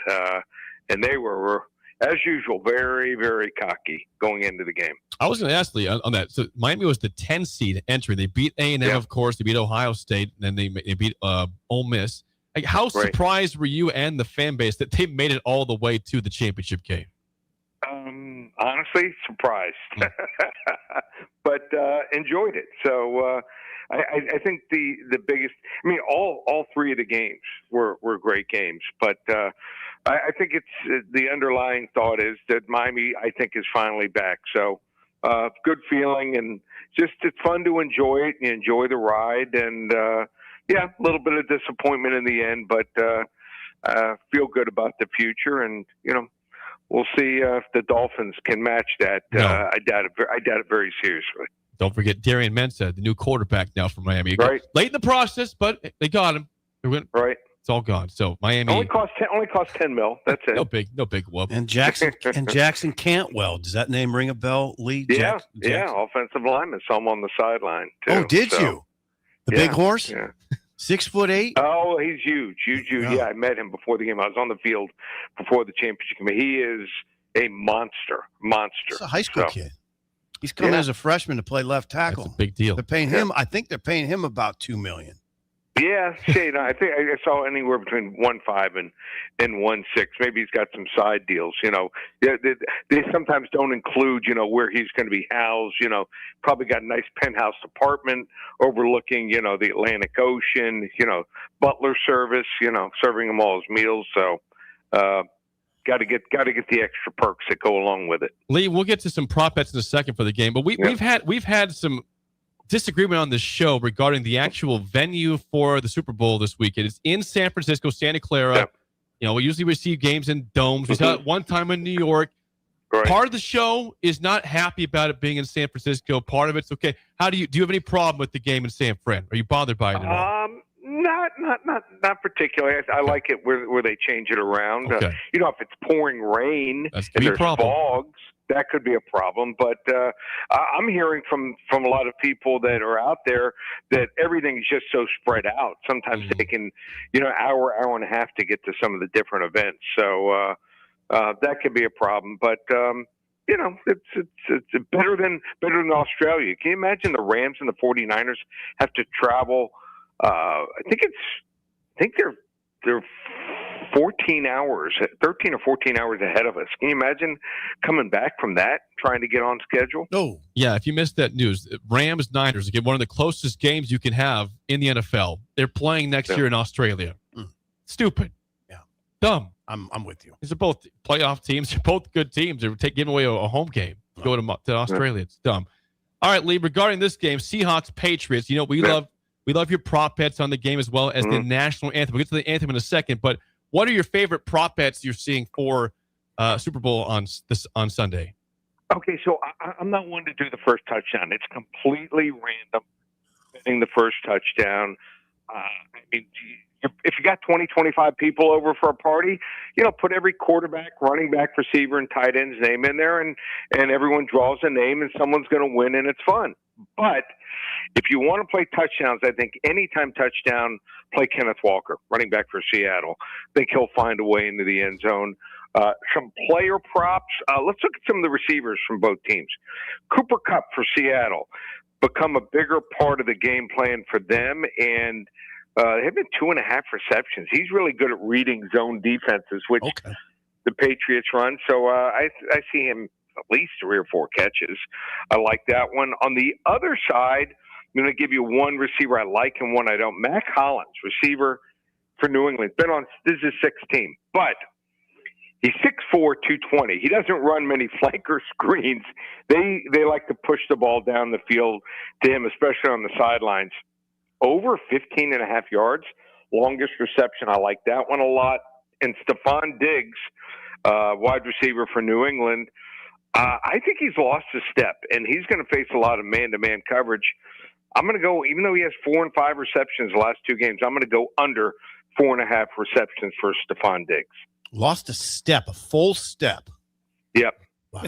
And they were, as usual, very, very cocky going into the game. I was going to ask Lee on that. So Miami was the 10 seed entry. They beat A&M, of course. They beat Ohio State, and then they beat Ole Miss. Like, how surprised were you and the fan base that they made it all the way to the championship game? Honestly, surprised, but enjoyed it. So I think the biggest. I mean, all three of the games were great games, but. I think it's the underlying thought is that Miami, I think, is finally back. So good feeling, and just it's fun to enjoy it and enjoy the ride. And a little bit of disappointment in the end, but feel good about the future. And we'll see if the Dolphins can match that. No. I doubt it very seriously. Don't forget Darian Mensah, the new quarterback now from Miami. Right, late in the process, but they got him. Right. It's all gone. So Miami only cost $10 million. That's it. No big whoop. And Jackson Cantwell. Does that name ring a bell, Lee? Yeah, offensive lineman. So I'm on the sideline too. Oh, did you? The big horse? Yeah. 6'8"? Oh, he's huge. Yeah, I met him before the game. I was on the field before the championship game. He is a monster. He's a high school kid. He's coming as a freshman to play left tackle. That's a big deal. They're paying him. I think they're paying him about $2 million. Yeah, Shane, I think I saw anywhere between 1.5 and 1.6. Maybe he's got some side deals. They sometimes don't include, where he's going to be housed. Probably got a nice penthouse apartment overlooking, the Atlantic Ocean. Butler service. Serving him all his meals. So, got to get the extra perks that go along with it. Lee, we'll get to some prop bets in a second for the game, but we've had some disagreement on this show regarding the actual venue for the Super Bowl this weekend. It's in San Francisco, Santa Clara. We usually receive games in domes. We saw it one time in New York. Right. Part of the show is not happy about it being in San Francisco. Part of it's okay. Do you have any problem with the game in San Fran? Are you bothered by it at all? Not particularly. I like it where they change it around. Okay. If it's pouring rain and there's fogs, that could be a problem. But I'm hearing from a lot of people that are out there that everything is just so spread out. Sometimes taking hour and a half to get to some of the different events. So that could be a problem. But it's better than Australia. Can you imagine the Rams and the 49ers have to travel? I think they're 13 or 14 hours ahead of us. Can you imagine coming back from that, trying to get on schedule? No. Yeah, if you missed that news, Rams-Niners, again, one of the closest games you can have in the NFL. They're playing next year in Australia. Stupid. Yeah. Dumb. I'm with you. These are both playoff teams. They're both good teams. They're giving away a home game. Go to Australia. It's dumb. All right, Lee, regarding this game, Seahawks-Patriots, we love your prop bets on the game as well as the national anthem. We'll get to the anthem in a second, but what are your favorite prop bets you're seeing for Super Bowl on Sunday? Okay, so I'm not one to do the first touchdown. It's completely random, betting the first touchdown. If you got 20, 25 people over for a party, put every quarterback, running back, receiver, and tight end's name in there, and everyone draws a name, and someone's going to win, and it's fun. But if you want to play touchdowns, I think anytime touchdown, play Kenneth Walker, running back for Seattle. I think he'll find a way into the end zone. Some player props. Let's look at some of the receivers from both teams. Cooper Kupp for Seattle, become a bigger part of the game plan for them, and they have been 2.5 receptions. He's really good at reading zone defenses, which the Patriots run. So I see him at least 3 or 4 catches. I like that one. On the other side, I'm going to give you one receiver I like and one I don't. Mac Hollins, receiver for New England. Been on this is his 6th team, but he's 6'4", 220. He doesn't run many flanker screens. They like to push the ball down the field to him, especially on the sidelines. Over 15.5 yards, longest reception. I like that one a lot. And Stephon Diggs, wide receiver for New England, I think he's lost a step, and he's going to face a lot of man-to-man coverage. I'm going to go, even though he has 4 and 5 receptions the last 2 games, I'm going to go under 4.5 receptions for Stephon Diggs. Lost a step, a full step. Yep. Wow.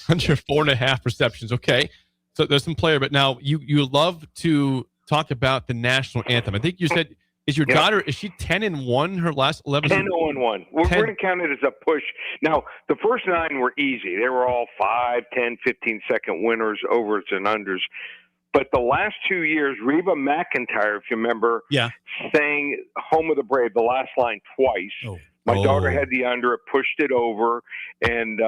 Under 4.5 receptions. Okay. So there's some player, but now you love to talk about the national anthem. I think you said, is your daughter, is she 10-1 her last 11? 10-1. We're going to count it as a push. Now, the first 9 were easy. They were all 5, 10, 15-second winners, overs, and unders. But the last 2 years, Reba McEntire, if you remember, sang Home of the Brave, the last line twice. My daughter had the under. It pushed it over. And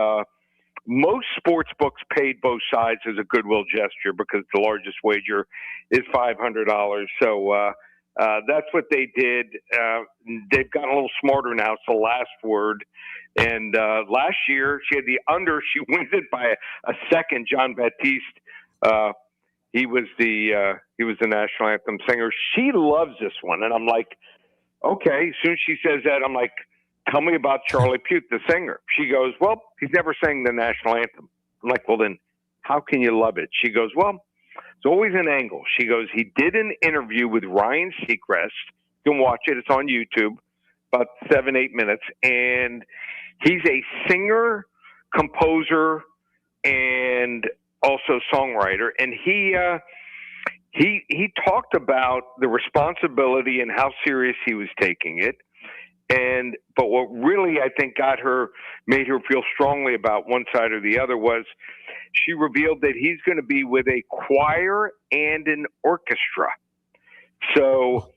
most sports books paid both sides as a goodwill gesture because the largest wager is $500. So that's what they did. They've gotten a little smarter now. It's the last word. And last year, she had the under. She wins it by a second. John Baptiste. He was the national anthem singer. She loves this one, and I'm like, okay. As soon as she says that, I'm like, tell me about Charlie Puth, the singer. She goes, well, he's never sang the national anthem. I'm like, well, then how can you love it? She goes, well, it's always an angle. She goes, he did an interview with Ryan Seacrest. You can watch it. It's on YouTube, about 7-8 minutes, and he's a singer, composer, and also songwriter, and he talked about the responsibility and how serious he was taking it, But what really I think made her feel strongly about one side or the other was she revealed that he's going to be with a choir and an orchestra. So,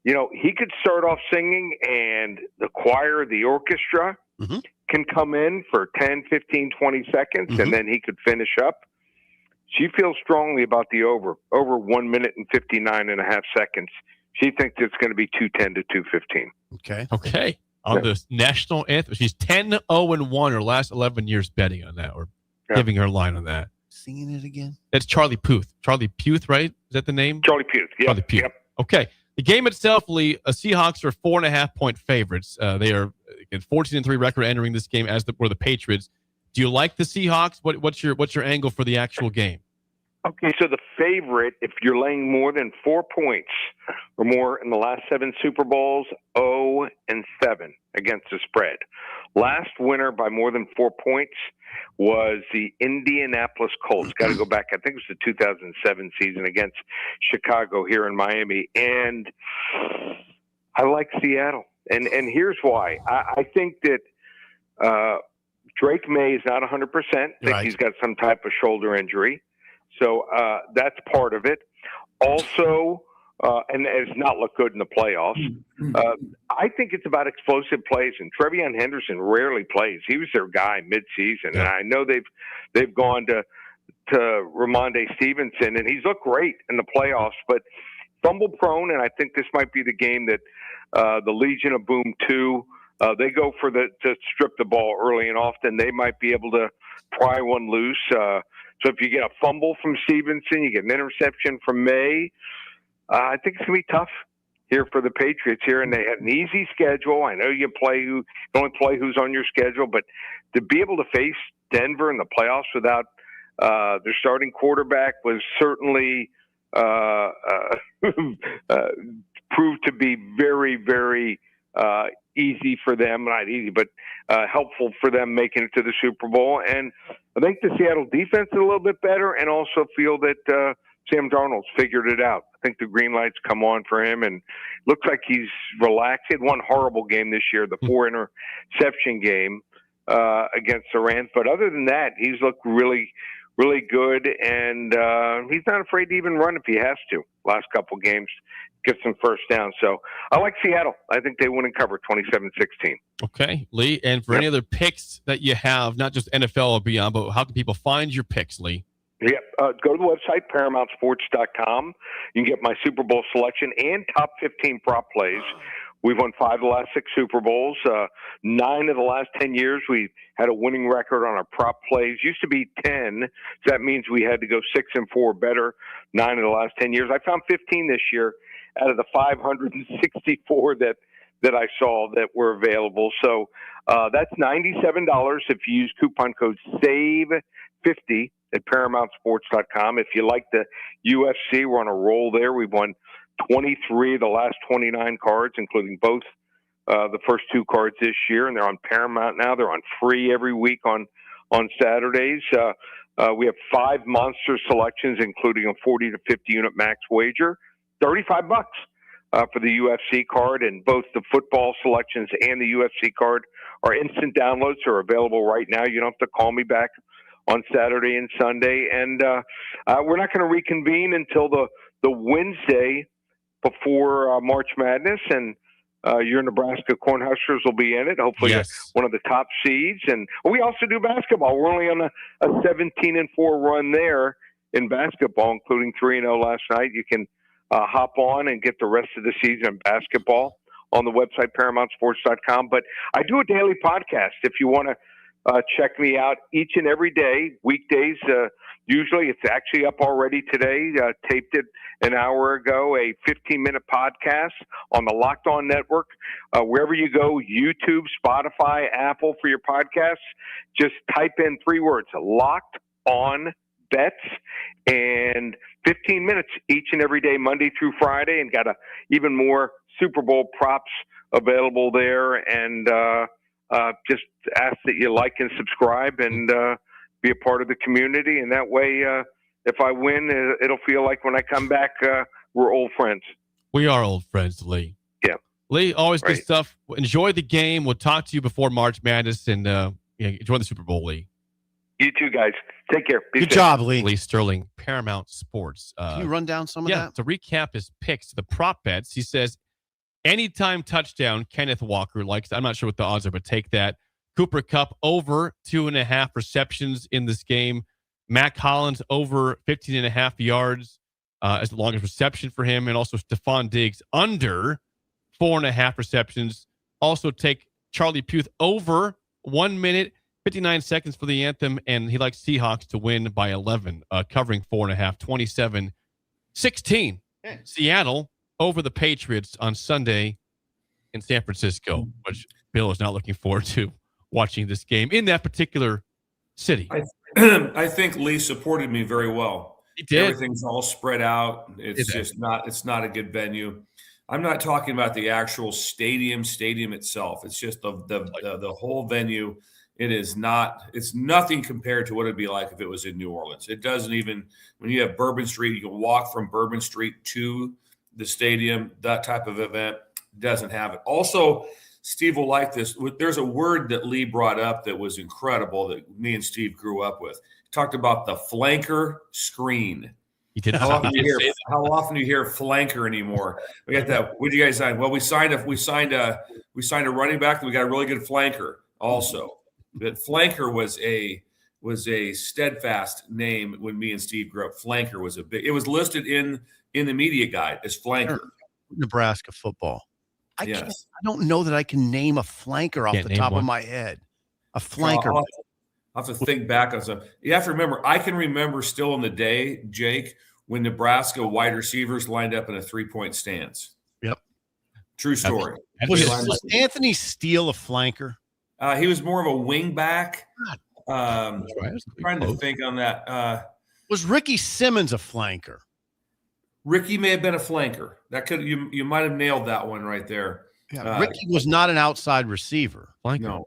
he could start off singing, and the choir, the orchestra can come in for 10, 15, 20 seconds, and then he could finish up. She feels strongly about the over 1 minute and 59.5 seconds. She thinks it's going to be 2:10 to 2:15. Okay. On the national anthem, she's 10-0-1 her last 11 years betting on that, or giving her line on that. Singing it again. That's Charlie Puth. Charlie Puth, right? Is that the name? Charlie Puth. Yeah. Charlie Puth. Yep. Okay. The game itself, Lee, Seahawks are 4.5-point favorites. They are 14-3 record entering this game, as were the Patriots. Do you like the Seahawks? What's your angle for the actual game? Okay, so the favorite, if you're laying more than 4 points or more in the last 7 Super Bowls, 0-7 against the spread. Last winner by more than 4 points was the Indianapolis Colts. Got to go back, I think it was the 2007 season against Chicago here in Miami. And I like Seattle. And here's why. I think that Drake May is not 100%. I think he's got some type of shoulder injury. So that's part of it. Also, and it's not looked good in the playoffs. I think it's about explosive plays, and Trevion Henderson rarely plays. He was their guy midseason, and I know they've gone to Ramondre Stevenson, and he's looked great in the playoffs, but fumble prone. And I think this might be the game that the Legion of Boom 2. They go to strip the ball early and often. They might be able to pry one loose. So if you get a fumble from Stevenson, you get an interception from May, I think it's going to be tough here for the Patriots here. And they have an easy schedule. I know you only play who's on your schedule, but to be able to face Denver in the playoffs without their starting quarterback was certainly proved to be very, very easy for them. Not easy, but helpful for them making it to the Super Bowl. And I think the Seattle defense is a little bit better, and also feel that Sam Darnold's figured it out. I think the green lights come on for him, and looks like he's relaxed. He had one horrible game this year, the 4-interception game against the Rams. But other than that, he's looked really, really good, and he's not afraid to even run if he has to. Last couple games, get some first down. So I like Seattle. I think they win and cover 27-16. Okay, Lee. And for any other picks that you have, not just NFL or beyond, but how can people find your picks, Lee? Yeah, go to the website, ParamountSports.com. You can get my Super Bowl selection and top 15 prop plays. We've won 5 of the last 6 Super Bowls. 9 of the last 10 years, we've had a winning record on our prop plays. Used to be 10, so that means we had to go 6 and 4 better 9 of the last 10 years. I found 15 this year out of the 564 that I saw that were available. So that's $97 if you use coupon code SAVE50 at ParamountSports.com. If you like the UFC, we're on a roll there. We've won 23 of the last 29 cards, including both the first 2 cards this year, and they're on Paramount now. They're on free every week on Saturdays. We have 5 monster selections, including a 40 to 50 unit max wager, $35 for the UFC card, and both the football selections and the UFC card are instant downloads. Are available right now. You don't have to call me back on Saturday and Sunday, and we're not going to reconvene until the Wednesday before March Madness, and your Nebraska Cornhuskers will be in it. Hopefully, one of the top seeds. And we also do basketball. We're only on a 17-4 run there in basketball, including 3-0 last night. You can hop on and get the rest of the season in basketball on the website, ParamountSports.com. But I do a daily podcast if you want to check me out each and every day, weekdays. Usually it's actually up already today. Taped it an hour ago, a 15-minute podcast on the Locked On Network. Wherever you go, YouTube, Spotify, Apple for your podcasts, just type in 3 words, Locked On Bets, and 15 minutes each and every day, Monday through Friday, and got even more Super Bowl props available there. And just ask that you like and subscribe and be a part of the community. And that way, if I win, it'll feel like when I come back, we're old friends. We are old friends, Lee. Yeah. Lee, always Right. good stuff. Enjoy the game. We'll talk to you before March Madness, and enjoy the Super Bowl, Lee. You too, guys. Take care. Be Good safe. job, Lee. Lee Sterling, Paramount Sports. Can you run down some of that? To recap his picks, the prop bets, he says anytime touchdown, Kenneth Walker likes. I'm not sure what the odds are, but take that. Cooper Kupp over 2.5 receptions in this game. Mac Hollins over 15.5 yards as the longest reception for him. And also Stephon Diggs under 4.5 receptions. Also take Charlie Puth over 1 minute, 59 seconds for the anthem. And he likes Seahawks to win by 11, covering 4.5, 27-16. Seattle over the Patriots on Sunday in San Francisco, which Bill is not looking forward to watching this game in that particular city. I think Lee supported me very well. He did. Everything's all spread out. It's not a good venue. I'm not talking about the actual stadium itself. It's just the whole venue. It's nothing compared to what it'd be like if it was in New Orleans. It doesn't even, when you have Bourbon Street, you can walk from Bourbon Street to the stadium. That type of event doesn't have it. Also, Steve will like this. There's a word that Lee brought up that was incredible that me and Steve grew up with. He talked about the flanker screen. He did. How often do you hear flanker anymore? We got that. What did you guys sign? Well, we signed a running back, and we got a really good flanker also. But flanker was a steadfast name when me and Steve grew up. Flanker was it was listed in the media guide as flanker. Nebraska football. I don't know that I can name a flanker off the top of my head. A flanker. I'll have to think back on some. You have to remember, I can remember still in the day, Jake, when Nebraska wide receivers lined up in a 3-point stance. Yep. True story. Was Anthony Steele a flanker? He was more of a wing back. Trying to think on that. Was Ricky Simmons a flanker? Ricky may have been a flanker. That could you might have nailed that one right there. Yeah, Ricky was not an outside receiver. Flanker. No.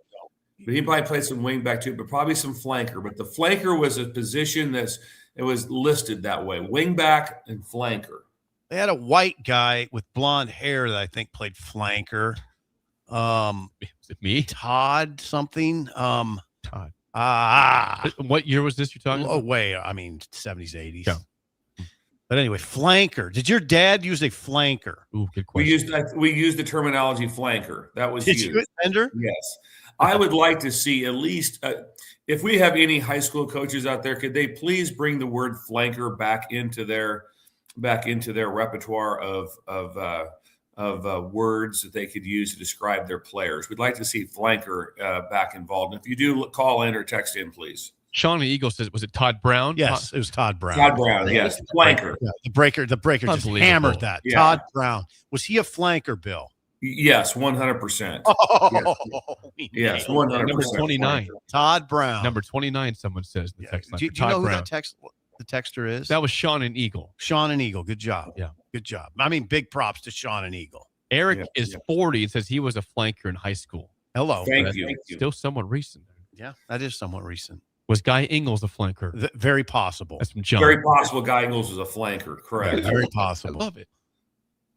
But he probably played some wing back too, but probably some flanker. But the flanker was a position it was listed that way. Wing back and flanker. They had a white guy with blonde hair that I think played flanker. Is it me? Todd something. Todd. What year was this you're talking about? Oh, wait. I mean, 70s, 80s. Yeah. But anyway, flanker. Did your dad use a flanker? Ooh, good question. We used the terminology flanker. That was used. Did you, Ender? Yes. I would like to see at least if we have any high school coaches out there, could they please bring the word flanker back into their repertoire of words that they could use to describe their players? We'd like to see flanker back involved. And if you do, call in or text in, please. Sean the Eagle says, was it Todd Brown? Yes, it was Todd Brown. Todd Brown, yes. Flanker. Yeah, the breaker just hammered that. Yeah. Todd Brown. Was he a flanker, Bill? Yes, 100%. Yes, 100%. Number 29. Todd Brown. Number 29, someone says. The text line. Do you know who the texter is? That was Sean and Eagle. Sean and Eagle. Good job. Yeah. Good job. I mean, big props to Sean and Eagle. Eric is 40 and says he was a flanker in high school. Hello. Thank you. Still somewhat recent. Yeah, that is somewhat recent. Was Guy Ingles a flanker? Very possible. That's from John. Very possible Guy Ingles was a flanker. Correct. Very possible. I love it.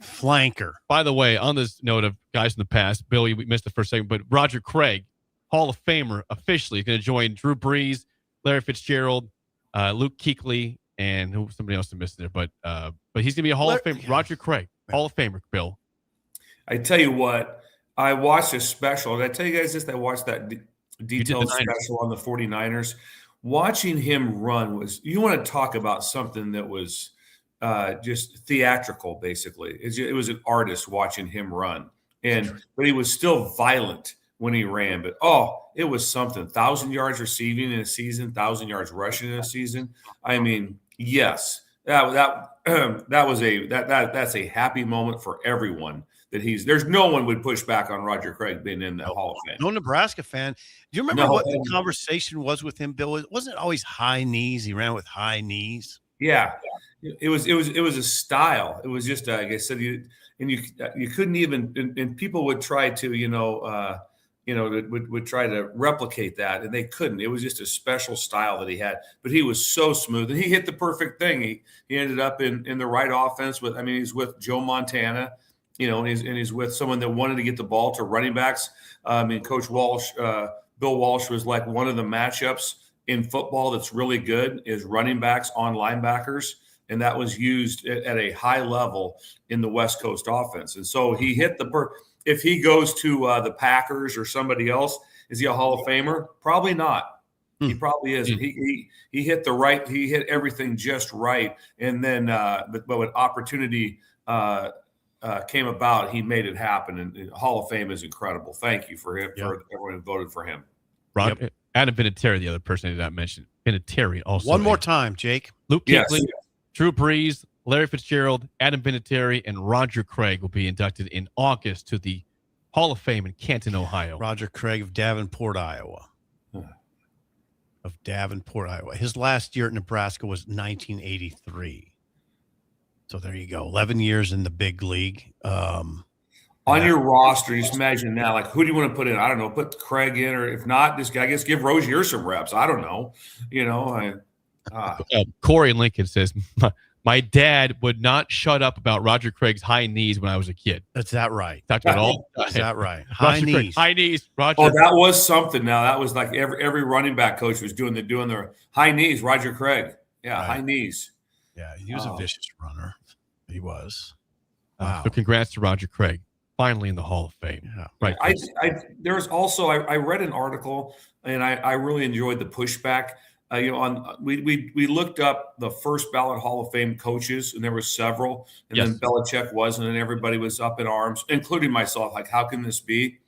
Flanker. By the way, on this note of guys in the past, Bill, we missed the first segment, but Roger Craig, Hall of Famer, officially going to join Drew Brees, Larry Fitzgerald, Luke Kuechly, and somebody else missed there, but he's going to be a Hall of Famer. Roger Craig, Hall of Famer, Bill. I tell you what, I watched a special. Did I tell you guys this? I watched that detailed special on the 49ers. Watching him run you want to talk about something that was just theatrical, basically. It was an artist watching him run. But he was still violent when he ran. But, it was something. 1,000 yards receiving in a season, 1,000 yards rushing in a season. I mean, yes, that's a happy moment for everyone. There's no one would push back on Roger Craig being in the Hall of Fame. No Nebraska fan. Do you remember what the conversation was with him, Bill? It wasn't always high knees. He ran with high knees. Yeah, it was a style. It was just like I said, you couldn't even, and people would try to would try to replicate that, and they couldn't. It was just a special style that he had. But he was so smooth, and he hit the perfect thing. He ended up in the right offense he's with Joe Montana. and he's with someone that wanted to get the ball to running backs. Coach Walsh, Bill Walsh, was like, one of the matchups in football that's really good is running backs on linebackers. And that was used at a high level in the West Coast offense. And so he hit if he goes to the Packers or somebody else, is he a Hall of Famer? Probably not. He probably isn't. He hit he hit everything just right. And then, but when opportunity came about, he made it happen. And Hall of Fame is incredible. Thank you for him, for everyone who voted for him. Adam Vinatieri, the other person I did not mention. Vinatieri also. One more time, Jake. Luke Kuechly, Drew Brees, Larry Fitzgerald, Adam Vinatieri, and Roger Craig will be inducted in August to the Hall of Fame in Canton, Ohio. Roger Craig of Davenport, Iowa. His last year at Nebraska was 1983. So there you go. 11 years in the big league. On your roster, just imagine now, like, who do you want to put in? I don't know. Put Craig in, or if not, just, I guess, give Rozier some reps. I don't know. Corey Lincoln says, my dad would not shut up about Roger Craig's high knees when I was a kid. That's that right. Talked about all. Is that right? High knees. Roger. Oh, that was something. Now that was like every running back coach was doing the high knees. Roger Craig, high knees. Yeah, he was a vicious runner. He was. Wow. So congrats to Roger Craig, finally in the Hall of Fame. Yeah. Right. There was also I read an article, and I really enjoyed the pushback. We looked up the first ballot Hall of Fame coaches, and there were several, and then Belichick wasn't, and everybody was up in arms, including myself. Like, how can this be?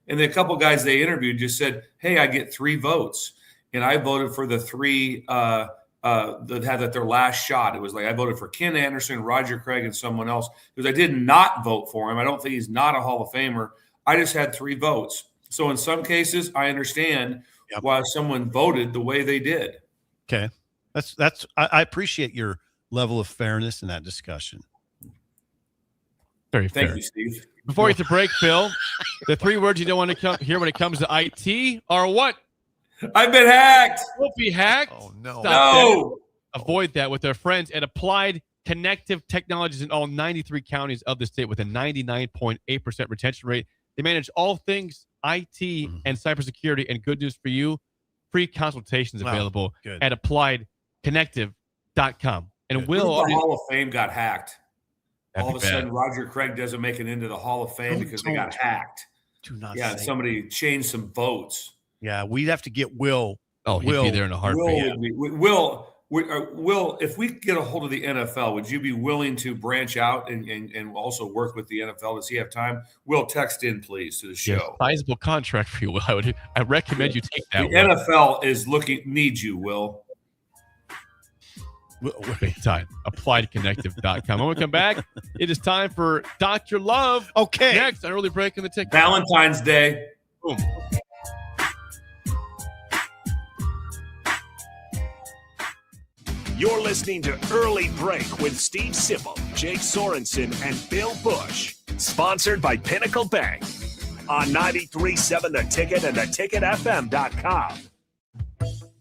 And then a couple guys they interviewed just said, "Hey, I get 3 votes," and I voted for the 3 that had their last shot. It was like I voted for Ken Anderson, Roger Craig, and someone else, because I did not vote for him. I don't think he's not a Hall of Famer. I just had 3 votes. So in some cases, I understand why someone voted the way they did. Okay. I appreciate your level of fairness in that discussion. Very fair. Thank you, Steve. Before we get to break, Phil, the 3 words you don't want to hear when it comes to IT are what? I've been hacked. Don't be hacked. Oh, no. No. Avoid that with their friends at Applied Connective Technologies in all 93 counties of the state with a 99.8% retention rate. They manage all things IT and cybersecurity, and good news for you, free consultations available at appliedconnective.com. And The Hall of Fame got hacked. All of a sudden, Roger Craig doesn't make it into the Hall of Fame because they got hacked. Somebody changed some votes. Yeah, we'd have to get Will. Oh, he'd be there in a heartbeat. Will, if we get a hold of the NFL, would you be willing to branch out and also work with the NFL? Does he have time? Will, text in, please, to the show. Sizable contract for you, Will. I recommend you take that. The NFL needs you, Will. Big time. AppliedConnective.com. When we come back, it is time for Dr. Love. Okay. Next on Early Break in the Ticket. Valentine's Day. Boom. You're listening to Early Break with Steve Sipple, Jake Sorensen, and Bill Busch. Sponsored by Pinnacle Bank on 93.7 The Ticket and theticketfm.com.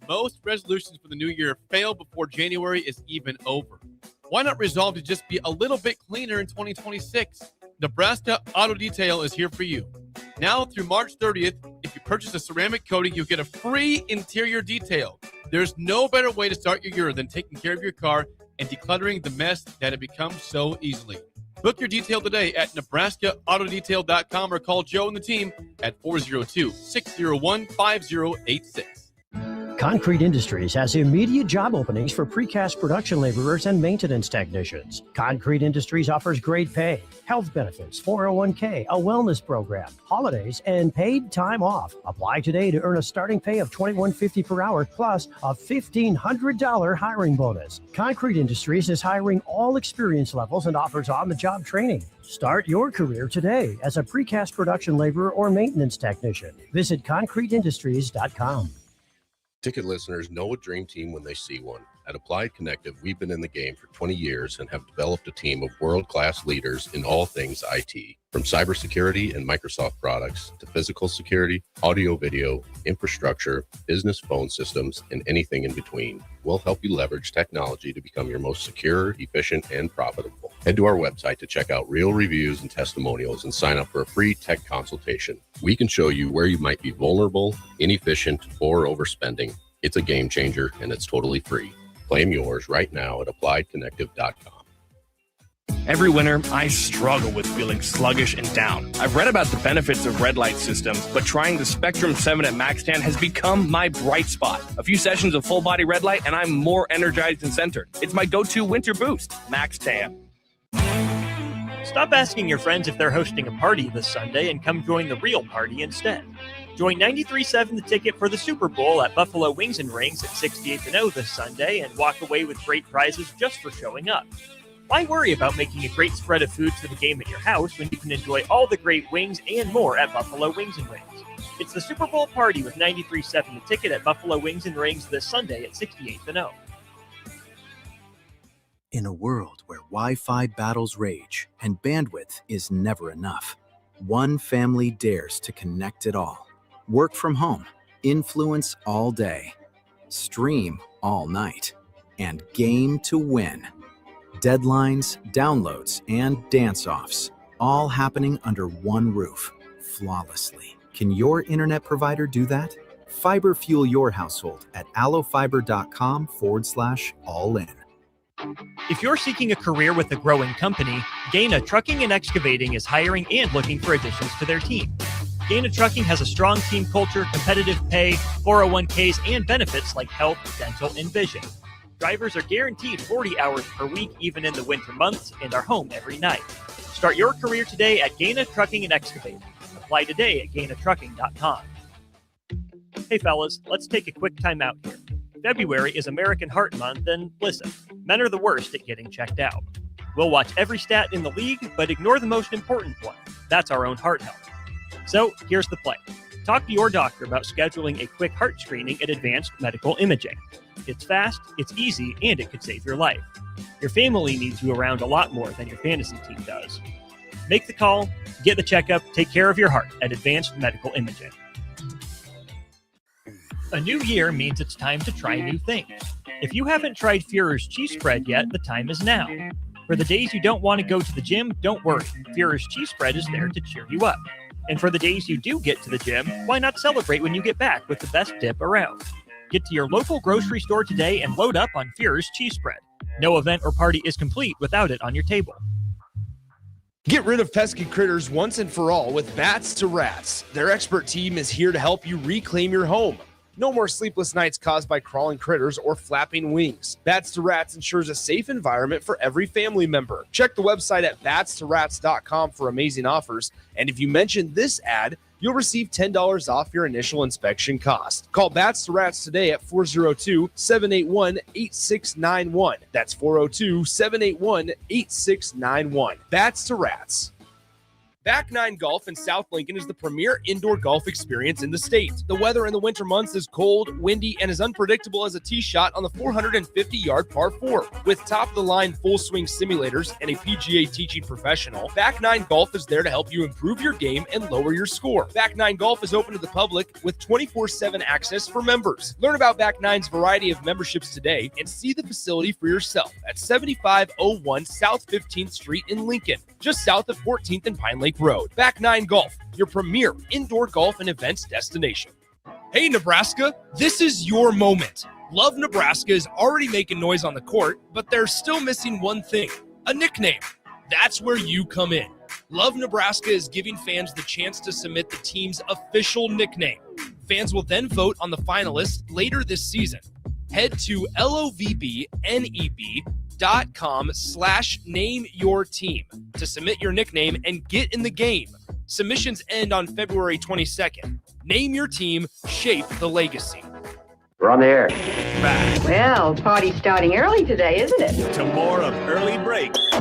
Most resolutions for the new year fail before January is even over. Why not resolve to just be a little bit cleaner in 2026? Nebraska Auto Detail is here for you. Now through March 30th, if you purchase a ceramic coating, you'll get a free interior detail. There's no better way to start your year than taking care of your car and decluttering the mess that it becomes so easily. Book your detail today at NebraskaAutoDetail.com or call Joe and the team at 402-601-5086. Concrete Industries has immediate job openings for precast production laborers and maintenance technicians. Concrete Industries offers great pay, health benefits, 401k, a wellness program, holidays, and paid time off. Apply today to earn a starting pay of $21.50 per hour plus a $1,500 hiring bonus. Concrete Industries is hiring all experience levels and offers on-the-job training. Start your career today as a precast production laborer or maintenance technician. Visit concreteindustries.com. Ticket listeners know a dream team when they see one. At Applied Connective, we've been in the game for 20 years and have developed a team of world-class leaders in all things IT. From cybersecurity and Microsoft products to physical security, audio-video, infrastructure, business phone systems, and anything in between. We'll help you leverage technology to become your most secure, efficient, and profitable. Head to our website to check out real reviews and testimonials and sign up for a free tech consultation. We can show you where you might be vulnerable, inefficient, or overspending. It's a game changer, and it's totally free. Claim yours right now at appliedconnective.com. Every winter, I struggle with feeling sluggish and down. I've read about the benefits of red light systems, but trying the Spectrum 7 at MaxTan has become my bright spot. A few sessions of full body red light, and I'm more energized and centered. It's my go-to winter boost, MaxTan. Stop asking your friends if they're hosting a party this Sunday and come join the real party instead. Join 93.7 The Ticket for the Super Bowl at Buffalo Wings and Rings at 68th and O this Sunday and walk away with great prizes just for showing up. Why worry about making a great spread of foods for the game at your house when you can enjoy all the great wings and more at Buffalo Wings and Rings? It's the Super Bowl party with 93.7 The Ticket at Buffalo Wings and Rings this Sunday at 68th and O. In a world where Wi-Fi battles rage and bandwidth is never enough, one family dares to connect it all. Work from home, influence all day, stream all night, and game to win. Deadlines, downloads, and dance-offs, all happening under one roof, flawlessly. Can your internet provider do that? Fiber fuel your household at allofiber.com/all-in. If you're seeking a career with a growing company, Gaina Trucking and Excavating is hiring and looking for additions to their team. Gaina Trucking has a strong team culture, competitive pay, 401ks, and benefits like health, dental, and vision. Drivers are guaranteed 40 hours per week, even in the winter months, and are home every night. Start your career today at Gaina Trucking and Excavating. Apply today at GainaTrucking.com. Hey fellas, let's take a quick time out here. February is American Heart Month, and listen, men are the worst at getting checked out. We'll watch every stat in the league, but ignore the most important one. That's our own heart health. So here's the plan. Talk to your doctor about scheduling a quick heart screening at Advanced Medical Imaging. It's fast, it's easy, and it could save your life. Your family needs you around a lot more than your fantasy team does. Make the call, get the checkup, take care of your heart at Advanced Medical Imaging. A new year means it's time to try new things. If you haven't tried Führer's cheese spread yet, the time is now. For the days you don't want to go to the gym, don't worry. Führer's cheese spread is there to cheer you up. And for the days you do get to the gym, why not celebrate when you get back with the best dip around? Get to your local grocery store today and load up on Führer's cheese spread. No event or party is complete without it on your table. Get rid of pesky critters once and for all with Bats to Rats. Their expert team is here to help you reclaim your home. No more sleepless nights caused by crawling critters or flapping wings. Bats to Rats ensures a safe environment for every family member. Check the website at batstoRats.com for amazing offers. And if you mention this ad, you'll receive $10 off your initial inspection cost. Call Bats to Rats today at 402-781-8691. That's 402-781-8691. Bats to Rats. Back Nine Golf in South Lincoln is the premier indoor golf experience in the state. The weather in the winter months is cold, windy, and as unpredictable as a tee shot on the 450-yard par 4. With top-of-the-line full-swing simulators and a PGA teaching professional, Back Nine Golf is there to help you improve your game and lower your score. Back Nine Golf is open to the public with 24/7 access for members. Learn about Back Nine's variety of memberships today and see the facility for yourself at 7501 South 15th Street in Lincoln, just south of 14th and Pine Lake Road. Back Nine Golf, your premier indoor golf and events destination. Hey, Nebraska, this is your moment. Love Nebraska is already making noise on the court, but they're still missing one thing, a nickname. That's where you come in. Love Nebraska is giving fans the chance to submit the team's official nickname. Fans will then vote on the finalists later this season. Head to lovebneb.com/nameyourteam to submit your nickname and get in the game. Submissions end on February 22nd. Name your team, shape the legacy. We're on the air. Back. Well, party's starting early today, isn't it? To more of Early Break on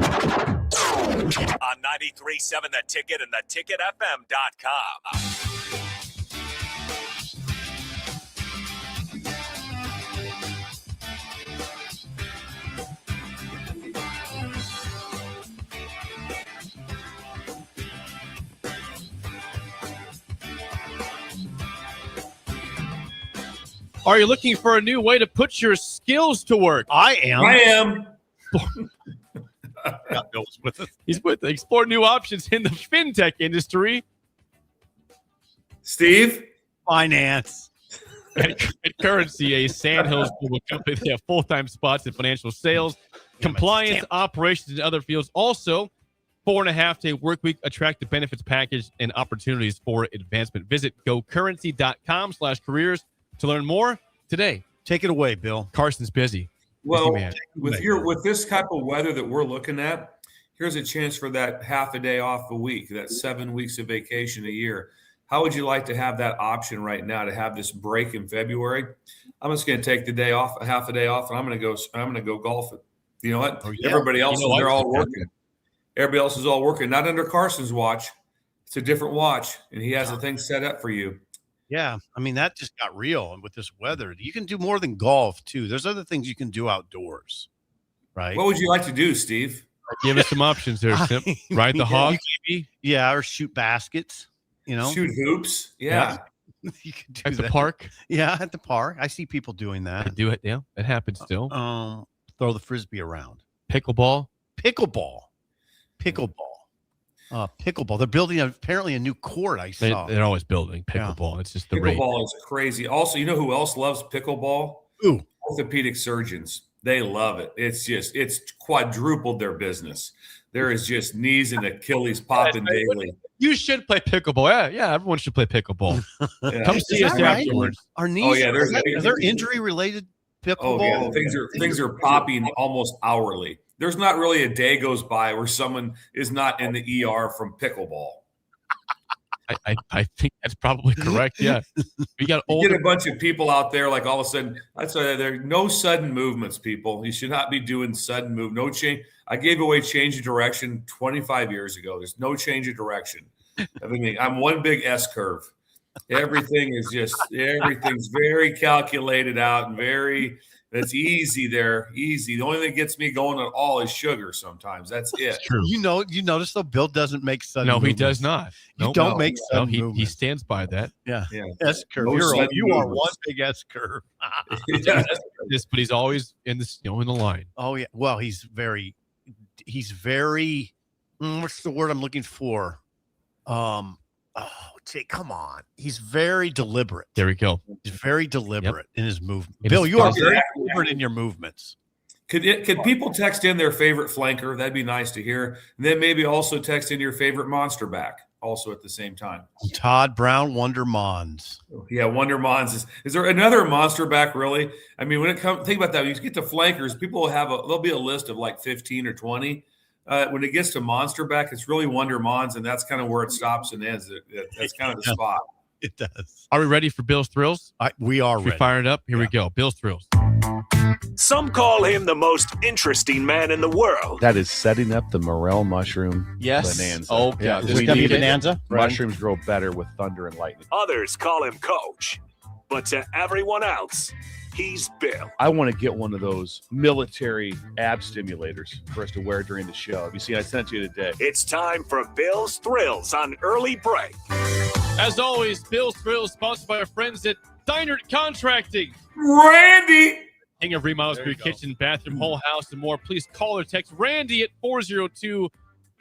93.7 The Ticket and theticketfm.com. Are you looking for a new way to put your skills to work? I am. I am. Bill's with us. He's with us. Explore new options in the fintech industry. Steve? Finance. At Currency, a Sandhills global company, they have full-time spots in financial sales, compliance, operations, and other fields. Also, 4.5-day work week, attractive benefits package, and opportunities for advancement. Visit gocurrency.com/careers to learn more today. Take it away, Bill. Carson's busy. Well, Busy man. with this type of weather that we're looking at, here's a chance for that half a day off a week, that 7 weeks of vacation a year. How would you like to have that option right now to have this break in February? I'm just going to take the day off, a half a day off, and I'm going to go golfing. You know what? Everybody else they're all working. Everybody else is all working. Not under Carson's watch. It's a different watch, and he has a thing set up for you. Yeah, I mean, that just got real. And with this weather, you can do more than golf, too. There's other things you can do outdoors, right? What would you like to do, Steve? Give us some options there, Tim. Ride the hog, maybe? Yeah, or shoot baskets, Shoot hoops. Yeah. You can do at the that. park. Yeah, at the park. I see people doing that. I do it, yeah. It happens still. Throw the Frisbee around. Pickleball. Pickleball. They're building apparently a new court. I saw. They're always building pickleball. Yeah. It's just the rate. Pickleball is crazy. Also, you know who else loves pickleball? Ooh. Orthopedic surgeons. They love it. It's quadrupled their business. There is just knees and Achilles popping daily. You should play pickleball. Yeah, everyone should play pickleball. Come see us afterwards. Our knees. Oh yeah, are there injury related pickleball? Oh yeah, things are popping almost hourly. There's not really a day goes by where someone is not in the ER from pickleball. I think that's probably correct. Yeah, we got you get a bunch of people out there like all of a sudden. That's why there are no sudden movements. People, you should not be doing sudden move. No change. I gave away change of direction 25 years ago. There's no change of direction. I mean, I'm one big S curve. Everything's very calculated out and it's easy there. Easy. The only thing that gets me going at all is sugar sometimes. That's it. It's true. You notice though, Bill doesn't make sudden movements. He does not. You don't make sudden movements. He stands by that. Yeah. S curve. You are one big S curve. But he's always in the in the line. Oh yeah. Well, he's very what's the word I'm looking for? Come on. He's very deliberate. There we go. He's very deliberate in his movement. Bill, you are very deliberate in your movements. Could people text in their favorite flanker? That'd be nice to hear. And then maybe also text in your favorite monster back also at the same time. Todd Brown, Wonder Mons. Yeah, Wonder Mons. Is there another monster back really? I mean, when it comes, think about that. When you get to flankers, people will there'll be a list of like 15 or 20. When it gets to monster back, it's really Wonder Mons, and that's kind of where it stops and ends. That's kind of the spot. It does. Are we ready for Bill's Thrills? We are ready. We fired up. Here we go. Bill's Thrills. Some call him the most interesting man in the world. That is setting up the morel mushroom bonanza. Oh, yeah. This is going to be bonanza. Mushrooms grow better with thunder and lightning. Others call him Coach. But to everyone else, he's Bill. I want to get one of those military ab stimulators for us to wear during the show. Have you seen? I sent it to you today. It's time for Bill's Thrills on Early Break. As always, Bill's Thrills sponsored by our friends at Unwritten Contracting. Randy! King of remodels for your kitchen, bathroom, whole house, and more. Please call or text Randy at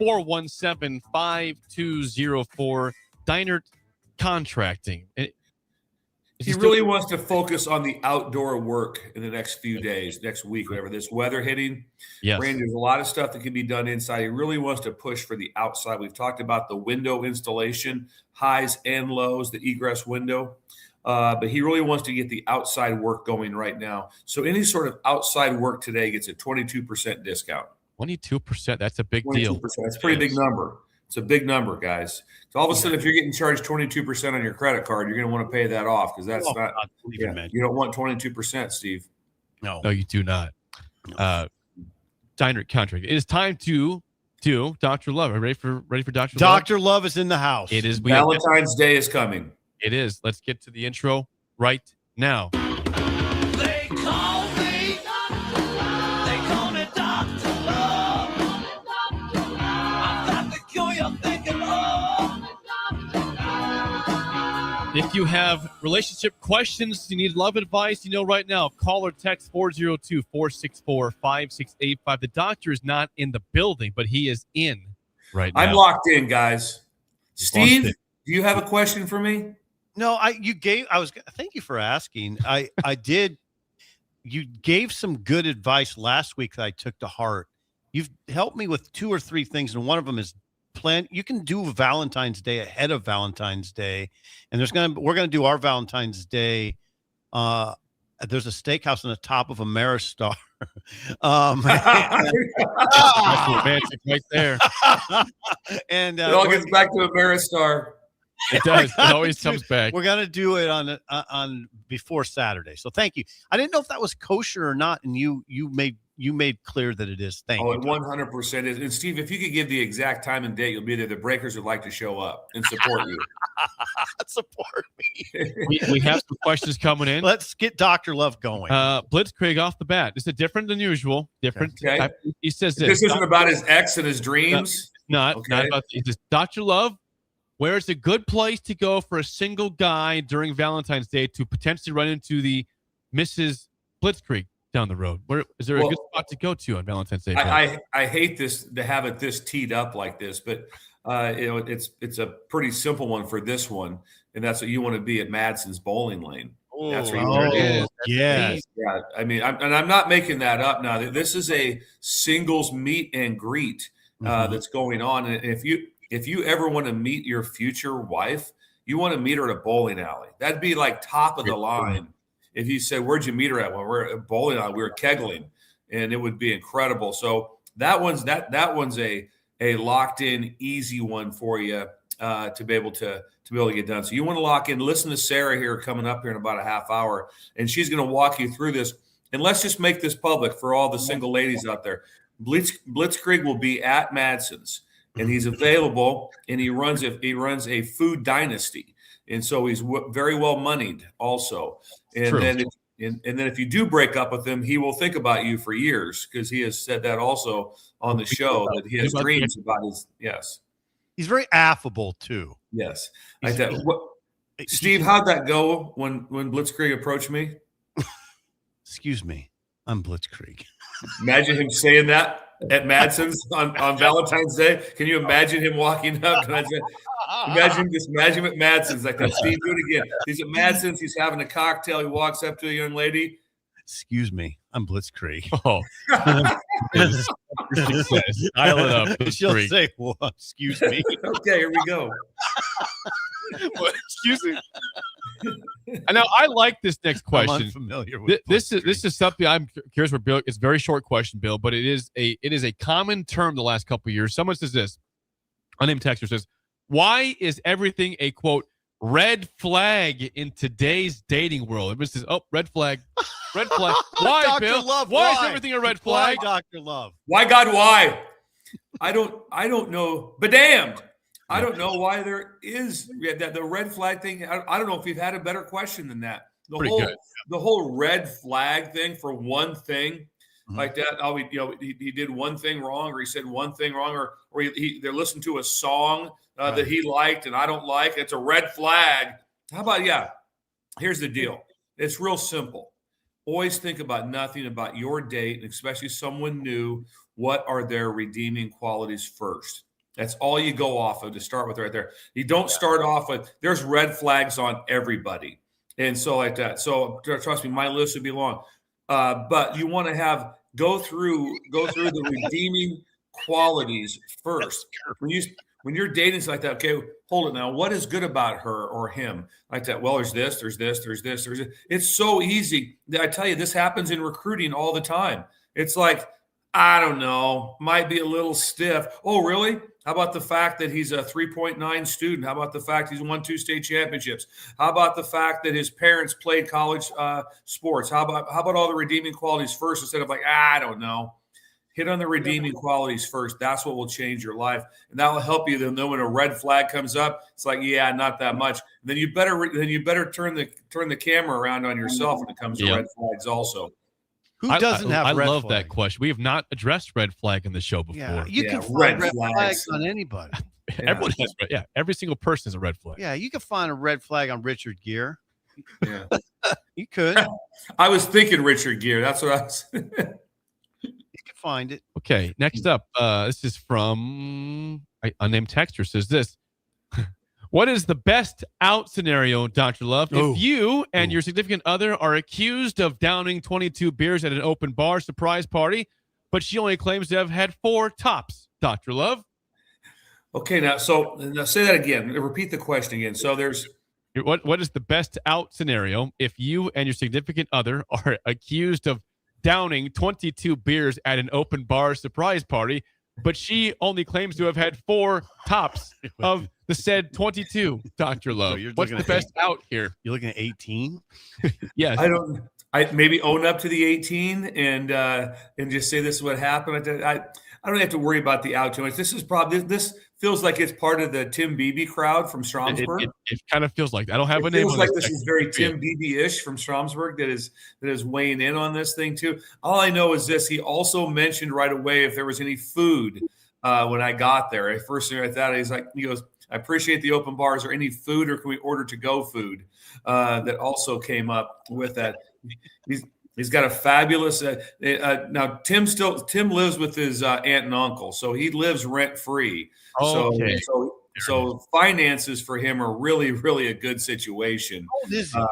402-417-5204. Unwritten Contracting. He really wants to focus on the outdoor work in the next few days, next week, whatever. This weather hitting. Yes. Randy, there's a lot of stuff that can be done inside. He really wants to push for the outside. We've talked about the window installation, highs and lows, the egress window. But he really wants to get the outside work going right now. So any sort of outside work today gets a 22% discount. 22%. That's a big deal. That's a pretty big number. It's a big number, guys. So all of a sudden, if you're getting charged 22% on your credit card, you're going to want to pay that off because that's not. You don't want 22%, Steve. No, you do not. Unwritten Contract. It is time to do Dr. Love. Are you ready for Dr. Love? Dr. Love is in the house. It is. Valentine's Day is coming. It is. Let's get to the intro right now. They call me Dr. Love. I've got the cure you're thinking of. If you have relationship questions, you need love advice, right now, call or text 402-464-5685. The doctor is not in the building, but he is in right now. I'm locked in, guys. Steve, do you have a question for me? No, thank you for asking. I did. You gave some good advice last week that I took to heart. You've helped me with 2 or 3 things, and one of them is you can do Valentine's Day ahead of Valentine's Day, and we're gonna do our Valentine's Day. There's a steakhouse on the top of Ameristar. That's romantic right there. And it all gets back to Ameristar. It does. It always comes back. We're gonna do it on before Saturday. So thank you. I didn't know if that was kosher or not, and you made clear that it is. Thank you. It 100% is. And Steve, if you could give the exact time and date, you'll be there. The Breakers would like to show up and support you. Support me. We have some questions coming in. Let's get Dr. Love going. Blitzkrieg off the bat. This is different than usual. Different. Okay. He says this isn't about his ex and his dreams. Not about. He says, Dr. Love, where is a good place to go for a single guy during Valentine's Day to potentially run into the Mrs. Blitzkrieg down the road? Where is there a good spot to go to on Valentine's Day? I hate this to have it this teed up like this, but it's a pretty simple one for this one, and that's what you want to be at Madson's bowling lane. That's where you want to be. Yes. Yeah. I mean, I'm not making that up now. This is a singles meet and greet that's going on, and if you ever want to meet your future wife, you want to meet her at a bowling alley. That'd be like top of the line. If you said, where'd you meet her at? Well, we're at bowling alley. We were kegling, and it would be incredible. So that one's a locked in, easy one for you to be able to get done. So you want to lock in. Listen to Sarah here coming up here in about a half hour, and she's going to walk you through this. And let's just make this public for all the single ladies out there. Blitzkrieg will be at Madson's. And he's available, and he runs a food dynasty, and so he's very well moneyed also. And True. then if you do break up with him, he will think about you for years, because he has said that also on the show, that he has dreams about his. Yes, he's very affable too. Yes, like that. Steve, how'd that go when Blitzkrieg approached me? Excuse me, I'm Blitzkrieg. Imagine him saying that at Madson's on Valentine's Day. Can you imagine him walking up? Imagine him at Madson's like that. Steve, do it again. He's at Madson's. He's having a cocktail. He walks up to a young lady. Excuse me, I'm Blitzkrieg. Oh, dial it up. She'll say, well, excuse me. Okay, here we go. Excuse me. Now I like this next question. I'm unfamiliar with this is something I'm curious for Bill. It's a very short question, Bill, but it is a common term the last couple of years. Someone says this. Unnamed texter says, "Why is everything a quote red flag in today's dating world?" Everyone says, "Oh, red flag, red flag." Why, Dr. Bill? Love, why is everything a red flag? Why, Dr. Love? Why, God? Why? I don't know. But damned. I don't know why there is the red flag thing. I don't know if we've had a better question than that. The whole red flag thing for one thing like that. Oh, he did one thing wrong, or he said one thing wrong, or they listened to a song that he liked and I don't like. It's a red flag. How about here's the deal. It's real simple. Always think about nothing about your date, and especially someone new. What are their redeeming qualities first? That's all you go off of to start with right there. You don't start off with, there's red flags on everybody. And so like that. So trust me, my list would be long. But you want to go through the redeeming qualities first. When you're dating like that, okay, hold it now. What is good about her or him? Like that. Well, there's this. It's so easy. I tell you, this happens in recruiting all the time. It's like, I don't know, might be a little stiff. Oh, really? How about the fact that he's a 3.9 student? How about the fact he's won 2 state championships? How about the fact that his parents played college sports? How about all the redeeming qualities first instead of like, I don't know. Hit on the redeeming qualities first. That's what will change your life, and that will help you. Then when a red flag comes up, it's like, yeah, not that much. Then you better turn the camera around on yourself when it comes to red flags also. Who doesn't have red flag? I love that question. We have not addressed red flag in the show before. Yeah, you can find red flags on anybody. Everyone has red. Yeah, every single person is a red flag. Yeah, you could find a red flag on Richard Gere. Yeah. You could. I was thinking Richard Gere. That's what I was. You could find it. Okay, next up, this is from unnamed texter says this. What is the best out scenario, Dr. Love? If you and your significant other are accused of downing 22 beers at an open bar surprise party, but she only claims to have had 4 tops, Dr. Love? Okay, now say that again. Repeat the question again. So there's what is the best out scenario if you and your significant other are accused of downing 22 beers at an open bar surprise party, but she only claims to have had 4 tops of the said 22, Dr. Love? So what's the best out here? You're looking at 18? Yes. I maybe own up to the 18 and just say this is what happened. I don't have to worry about the out too much. This feels like it's part of the Tim Beebe crowd from Stromsburg. It kind of feels like that. I don't have a name. Feels on like this is very Tim Beebe-ish from Stromsburg that is weighing in on this thing too. All I know is this: he also mentioned right away if there was any food when I got there. First thing I thought, he goes, I appreciate the open bar. Is there any food, or can we order to-go food? That also came up with that. He's got a fabulous. Now Tim lives with his aunt and uncle, so he lives rent free. Okay. So finances for him are really, really a good situation. How old is he?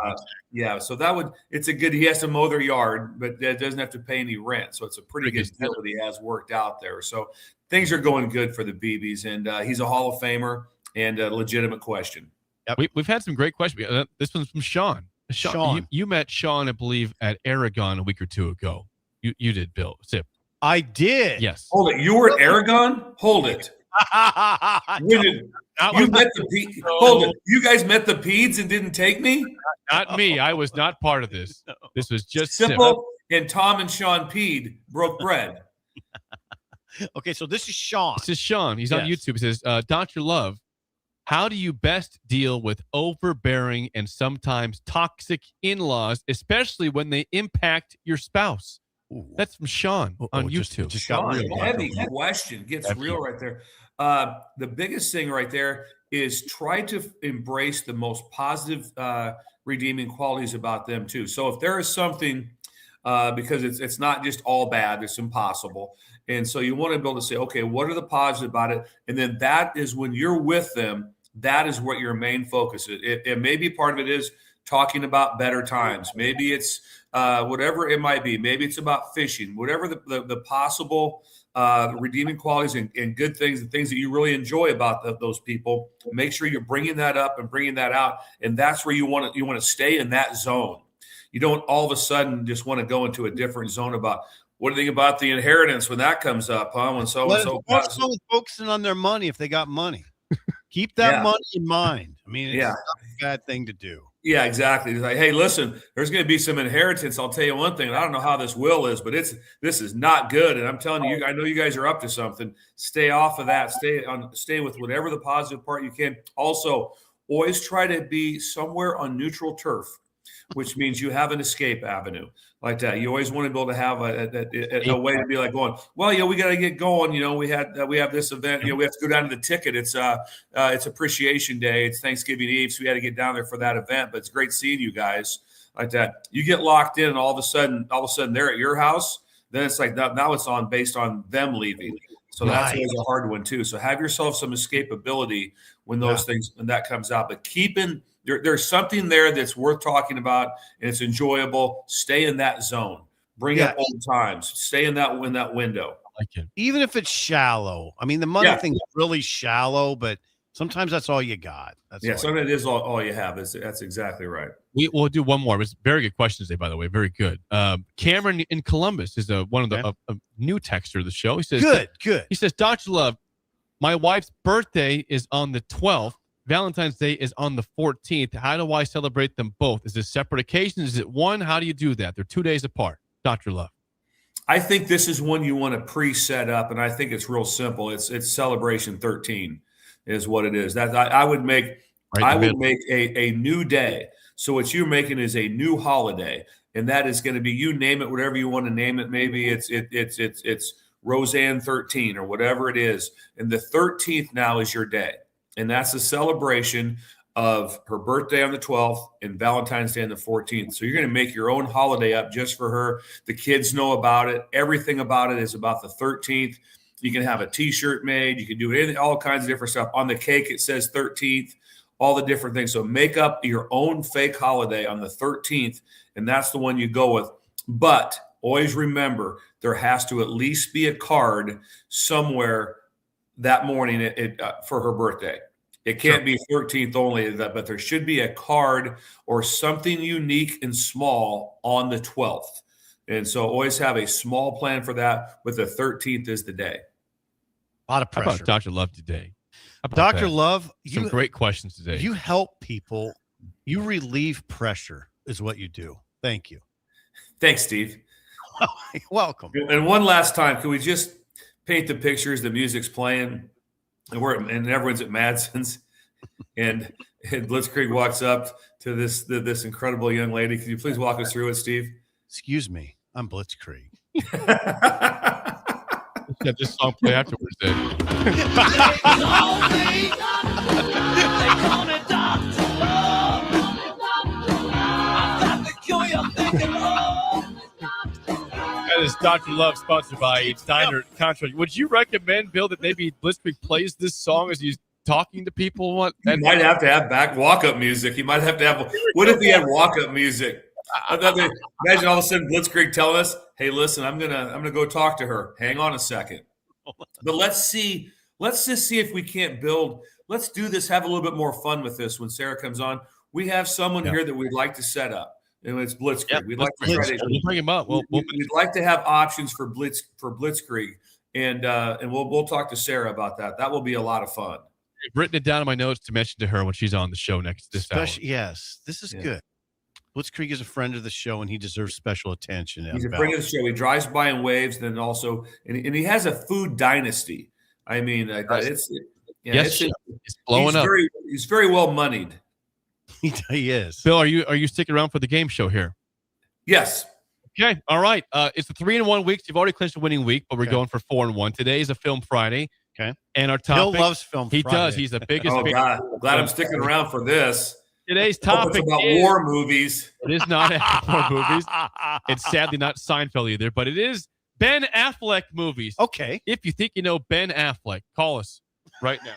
Yeah, so it's a good. He has to mow their yard, but doesn't have to pay any rent. So it's a pretty good deal that he has worked out there. So things are going good for the Beebes, and he's a Hall of Famer and a legitimate question. Yep. We've had some great questions. This one's from Sean. Sean, you met Sean, I believe, at Aragon a week or 2 ago. You did, Bill. Sip. I did. Yes. Hold it. You were at Aragon? Hold it. You guys met the Peds and didn't take me? Not me. I was not part of this. This was just Simple. And Tom and Sean Pede broke bread. Okay, so this is Sean. This is Sean. He's on YouTube. He says, Dr. Love, how do you best deal with overbearing and sometimes toxic in-laws, especially when they impact your spouse? Ooh. That's from Sean on YouTube. Just got real. Heavy question. Gets real right there. The biggest thing right there is try to embrace the most positive redeeming qualities about them too. So if there is something, because it's not just all bad, it's impossible. And so you want to be able to say, okay, what are the positives about it? And then that is when you're with them, that is what your main focus is. It maybe part of it is talking about better times. Maybe it's whatever it might be. Maybe it's about fishing, whatever the possible redeeming qualities and good things, and things that you really enjoy about those people. Make sure you're bringing that up and bringing that out. And that's where you want to stay in that zone. You don't all of a sudden just want to go into a different zone about, what do you think about the inheritance when that comes up, huh? When so-and-so what's wrong with focusing on their money if they got money? Keep that money in mind. I mean, it's not a bad thing to do. Yeah, exactly. It's like, hey, listen, there's going to be some inheritance. I'll tell you one thing. I don't know how this will is, but this is not good. And I'm telling you, I know you guys are up to something. Stay off of that. Stay with whatever the positive part you can. Also, always try to be somewhere on neutral turf, which means you have an escape avenue like that. You always want to be able to have a way to be like going, well, we got to get going. We have this event. We have to go down to the ticket. It's Appreciation Day. It's Thanksgiving Eve, so we had to get down there for that event. But it's great seeing you guys like that. You get locked in, and all of a sudden they're at your house. Then it's like now it's based on them leaving. So that's always a hard one too. So have yourself some escapability when those things when that comes out. But there's something there that's worth talking about, and it's enjoyable. Stay in that zone. Bring up old times. Stay in that window. I like it. Even if it's shallow. I mean, the money thing is really shallow, but sometimes that's all you got. Sometimes it is all you have. That's exactly right. We'll do one more. It was very good questions today, by the way. Very good. Cameron in Columbus is one of the a new texter of the show. He says, good. He says, Dr. Love, my wife's birthday is on the 12th. Valentine's Day is on the 14th. How do I celebrate them both? Is it separate occasions? Is it one? How do you do that? They're 2 days apart. Dr. Love. I think this is one you want to pre-set up, and I think it's real simple. It's Celebration 13 is what it is. That I would make a new day. So what you're making is a new holiday, and that is going to be, you name it, whatever you want to name it. Maybe it's Roseanne 13 or whatever it is. And the 13th now is your day. And that's a celebration of her birthday on the 12th and Valentine's Day on the 14th. So you're going to make your own holiday up just for her. The kids know about it. Everything about it is about the 13th. You can have a T-shirt made. You can do anything, all kinds of different stuff. On the cake, it says 13th, all the different things. So make up your own fake holiday on the 13th, and that's the one you go with. But always remember, there has to at least be a card somewhere that morning for her birthday. It can't be 13th only, but there should be a card or something unique and small on the 12th. And so always have a small plan for that, but the 13th is the day. A lot of pressure. How about Dr. Love today? Dr. Love, some great questions today. You help people. You relieve pressure is what you do. Thank you. Thanks, Steve. You're welcome. And one last time, can we just paint the pictures? The music's playing, and everyone's at Madson's, and Blitzkrieg walks up to this incredible young lady. Can you please walk us through it, Steve? Excuse me, I'm Blitzkrieg. Yeah, this song play afterwards. Then. That is Dr. Love, sponsored by Steiner Contract. Would you recommend, Bill, that maybe Blitzkrieg plays this song as he's talking to people? What? You might have to have back walk-up music. You might have to have. What if he had walk-up music? Imagine all of a sudden Blitzkrieg telling us, "Hey, listen, I'm gonna go talk to her. Hang on a second." But let's just see if we can't build. Let's do this. Have a little bit more fun with this when Sarah comes on. We have someone here that we'd like to set up, and it's Blitzkrieg. Yep, we'd like to try to bring him up. We'd like to have options for Blitzkrieg, and we'll talk to Sarah about that. That will be a lot of fun. I've written it down in my notes to mention to her when she's on the show next this hour. Yes, this is good. Blitzkrieg is a friend of the show, and he deserves special attention. He's a friend of the show. He drives by in waves, then also, and he has a food dynasty. I mean, it's blowing up. He's very well moneyed. He is. Bill, are you sticking around for the game show here? Yes. Okay. All right. It's the 3-1 weeks. You've already clinched a winning week, but we're going for 4-1. Today is a Film Friday. Okay. And our topic. Bill loves Film Friday. He does. He's the biggest. Oh, God. Glad I'm sticking around for this. Today's topic is about war movies. It is not war movies. It's sadly not Seinfeld either, but it is Ben Affleck movies. Okay. If you think you know Ben Affleck, call us right now.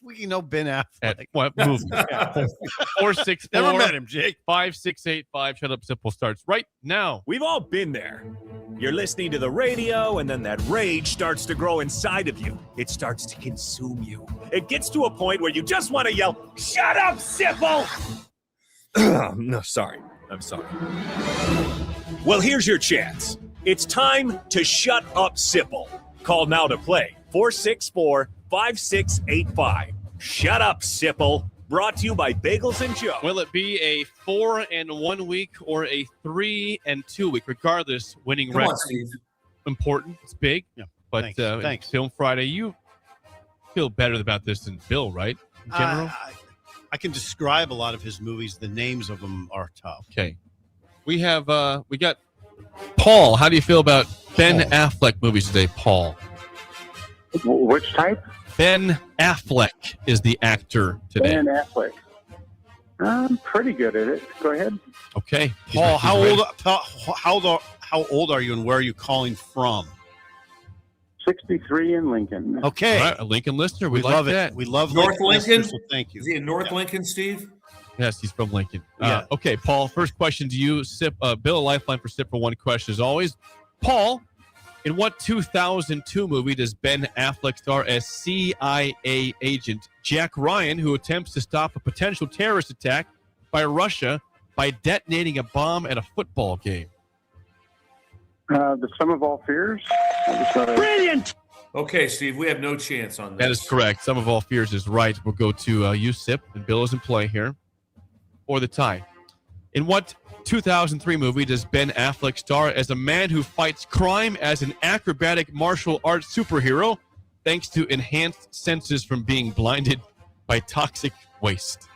We know Ben Affleck. At what movie? 464. Never met him, Jake. 5685. Shut Up Simple starts right now. We've all been there. You're listening to the radio, and then that rage starts to grow inside of you. It starts to consume you. It gets to a point where you just want to yell, "Shut up, Sipple!" No, sorry. I'm sorry. Well, here's your chance. It's time to shut up, Sipple. Call now to play. 464-5685. Shut up, Sipple. Brought to you by Bagels and Joe. Will it be a 4-1 week or a 3-2 week? Regardless, winning record is important. It's big. Yeah. But Thanks. Film Friday, you feel better about this than Bill, right? In general? I can describe a lot of his movies. The names of them are tough. Okay. We got Paul. How do you feel about Ben Affleck movies today, Paul? Which type? Ben Affleck is the actor today. Ben Affleck. I'm pretty good at it. Go ahead. Okay. Paul, how old are you, and where are you calling from? 63 in Lincoln. Okay. All right, a Lincoln listener. We like love that. it. We love North Lincoln. So thank you. Is he in North Lincoln, Steve? Yes, he's from Lincoln. Yeah. Okay, Paul, first question to you. Bill, a lifeline for Sip for one question as always. Paul, in what 2002 movie does Ben Affleck star as CIA agent Jack Ryan, who attempts to stop a potential terrorist attack by Russia by detonating a bomb at a football game? The Sum of All Fears. Brilliant! Okay, Steve, we have no chance on this. That is correct. Sum of All Fears is right. We'll go to you, Sip, and Bill is in play here for the tie. In what 2003 movie does Ben Affleck star as a man who fights crime as an acrobatic martial arts superhero thanks to enhanced senses from being blinded by toxic waste?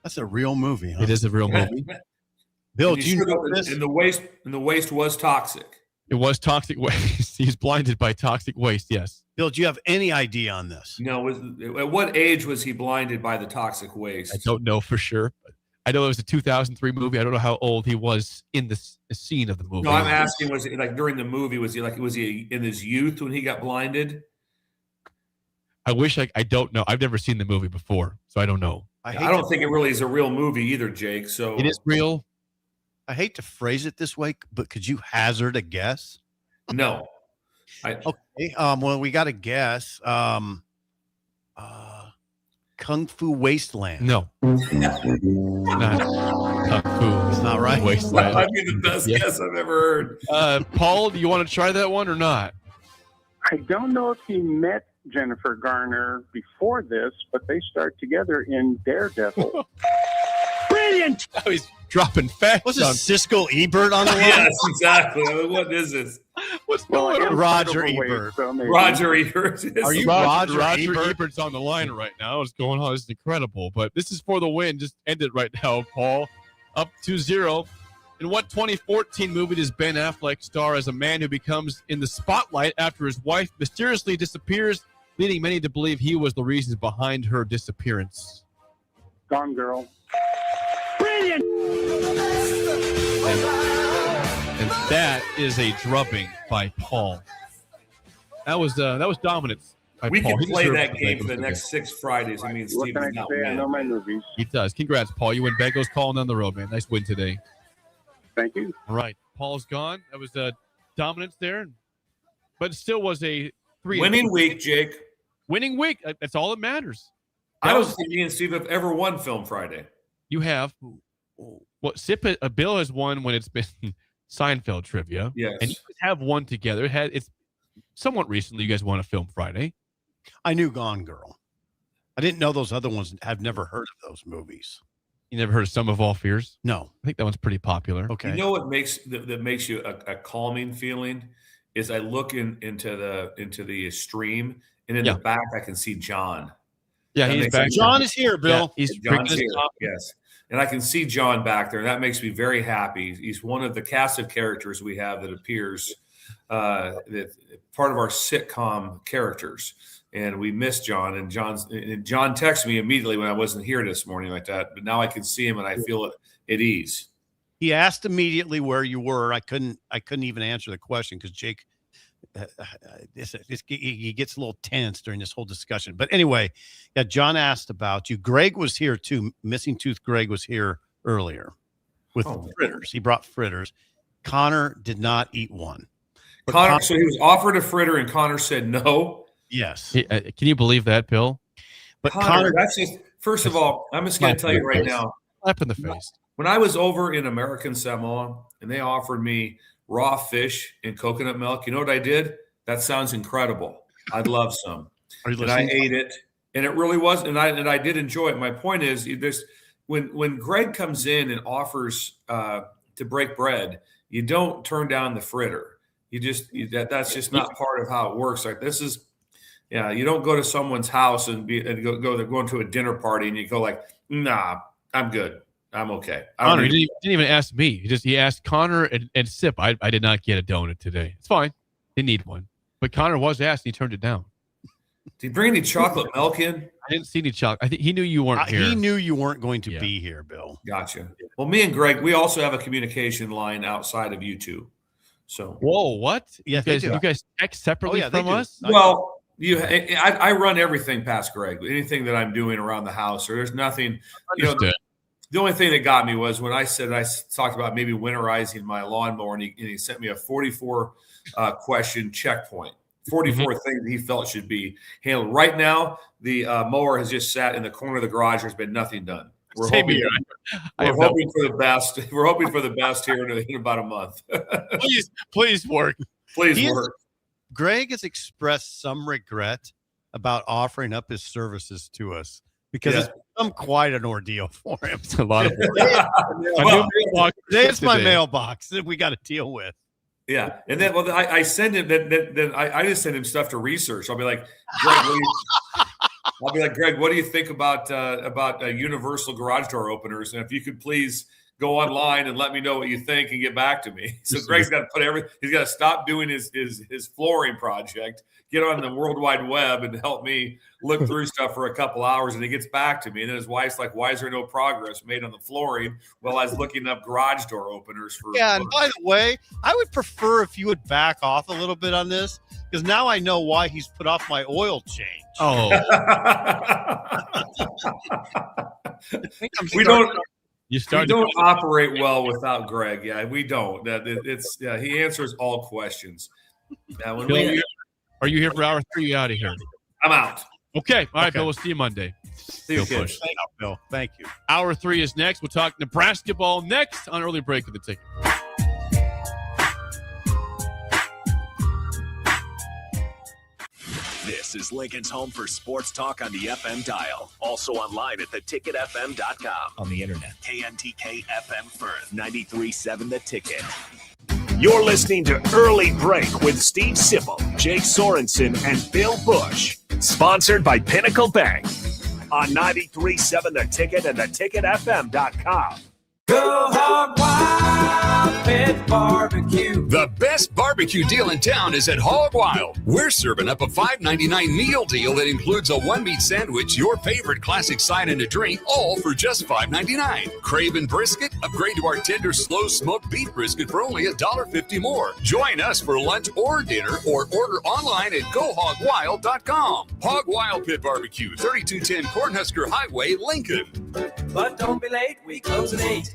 That's a real movie. Huh? It is a real movie. Bill, do you know this? And the waste was toxic. It was toxic waste. He's blinded by toxic waste. Yes. Bill, do you have any idea on this? No. At what age was he blinded by the toxic waste? I don't know for sure. But I know it was a 2003 movie. I don't know how old he was in the scene of the movie. No, I'm asking, was it like during the movie? Was he in his youth when he got blinded? I wish I don't know. I've never seen the movie before, so I don't know. I don't think it really is a real movie either, Jake. So it is real. I hate to phrase it this way, but could you hazard a guess? No. Okay. Well, we got a guess. Kung Fu Wasteland. No. Not Kung Fu. It's not right. Wasteland. That might be the best guess I've ever heard. Paul, do you want to try that one or not? I don't know if he met Jennifer Garner before this, but they start together in Daredevil. Brilliant! Oh, he's dropping facts. What's this, Cisco Ebert on the line? Yes, exactly. What is this? What's going on? Roger Ebert. Roger Ebert. Are you Roger Ebert's on the line right now? What's going on? This is incredible. But this is for the win. Just end it right now, Paul. Up 2-0. In what 2014 movie does Ben Affleck star as a man who becomes in the spotlight after his wife mysteriously disappears, leading many to believe he was the reason behind her disappearance? Gone Girl. Brilliant! And that is a drubbing by Paul. That was dominance by We Paul. can He play deserves that the game for the Bengals next 6 Fridays. I mean, What Steve can is I not say? I win. know my movies. He does. Congrats, Paul. You win Bengals calling on the road, man. Nice win today. Thank you. All right. Paul's gone. That was dominance there. But it still was a 3 Winning week, Jake. Winning week. That's all that matters. I don't think me and Steve have ever won Film Friday. You have. Well, Bill has won when it's been Seinfeld trivia. Yes. And you guys have won together. It's somewhat recently you guys won a Film Friday. I knew Gone Girl. I didn't know those other ones. I've never heard of those movies. You never heard of Sum of All Fears? No. I think that one's pretty popular. Okay. You know what makes you a calming feeling is I look into the stream, and in the back I can see John. Yeah, he's back. John is here, Bill. Yeah, he's John's here. Yes. And I can see John back there, and that makes me very happy. He's one of the cast of characters we have that appears that part of our sitcom characters. And we miss John. And John texted me immediately when I wasn't here this morning like that. But now I can see him, and I feel at ease. He asked immediately where you were. I couldn't even answer the question because Jake, he gets a little tense during this whole discussion. But anyway, yeah, John asked about you. Greg was here too. Missing Tooth Greg was here earlier with fritters. He brought fritters. Connor did not eat one. Connor, so he was offered a fritter, and Connor said no. Yes. Can you believe that, Bill? But Connor, that's just, first of all, I'm just going to tell you right now. Slap in the face. When I was over in American Samoa and they offered me raw fish and coconut milk, you know what I did? That sounds incredible. I'd love some. And I ate it, and it really was, and I did enjoy it. My point is, this when Greg comes in and offers to break bread, you don't turn down the fritter. That's just not part of how it works. Like this is. Yeah, you don't go to someone's house and go. They're going to a dinner party, and you go like, "Nah, I'm good. I'm okay." Connor, he didn't even ask me. He asked Connor and Sip. I did not get a donut today. It's fine. Didn't need one, but Connor was asked. And he turned it down. Did he bring any chocolate milk in? I didn't see any chocolate. I think he knew you weren't here. He knew you weren't going to be here, Bill. Gotcha. Well, me and Greg, we also have a communication line outside of you two. So, whoa, what? Yeah, you guys text separately from us? Well. I run everything past Greg. Anything that I'm doing around the house, or there's nothing. The only thing that got me was when I talked about maybe winterizing my lawnmower, and he sent me a 44 question checkpoint, 44 things that he felt should be handled. Right now, the mower has just sat in the corner of the garage. There's been nothing done. We're hoping for the best. We're hoping for the best here in about a month. Please work. Please work. Greg has expressed some regret about offering up his services to us because it's become quite an ordeal for him. It's a lot of work. Today it's my mailbox that we got to deal with. Yeah, and then I send him. Then I just send him stuff to research. I'll be like, Greg, Greg, what do you think about universal garage door openers? And if you could please go online and let me know what you think and get back to me. So Greg's got to he's got to stop doing his flooring project, get on the World Wide Web and help me look through stuff for a couple hours, and he gets back to me. And then his wife's like, why is there no progress made on the flooring? Well, I was looking up garage door openers for. Yeah, and by the way, I would prefer if you would back off a little bit on this, because now I know why he's put off my oil change. Oh. We don't operate well without Greg. Yeah, we don't. He answers all questions. When Bill, are you here for hour 3? You out of here? I'm out. Okay. All right, Bill. We'll see you Monday. See you, kids. Thank you, Bill. Thank you. Hour 3 is next. We'll talk Nebraska ball next on Early Break of the Ticket. This is Lincoln's home for sports talk on the FM dial. Also online at theticketfm.com. On the internet. KNTK FM Firth, 93.7 The Ticket. You're listening to Early Break with Steve Sipple, Jake Sorensen, and Bill Busch. Sponsored by Pinnacle Bank. On 93.7 The Ticket and theticketfm.com. Go Hog Wild Pit Barbecue. The best barbecue deal in town is at Hog Wild. We're serving up a $5.99 meal deal that includes a one-meat sandwich, your favorite classic side, and a drink, all for just $5.99. Craving brisket? Upgrade to our tender, slow-smoked beef brisket for only $1.50 more. Join us for lunch or dinner, or order online at GoHogWild.com. Hog Wild Pit Barbecue, 3210 Cornhusker Highway, Lincoln. But don't be late, we close at 8.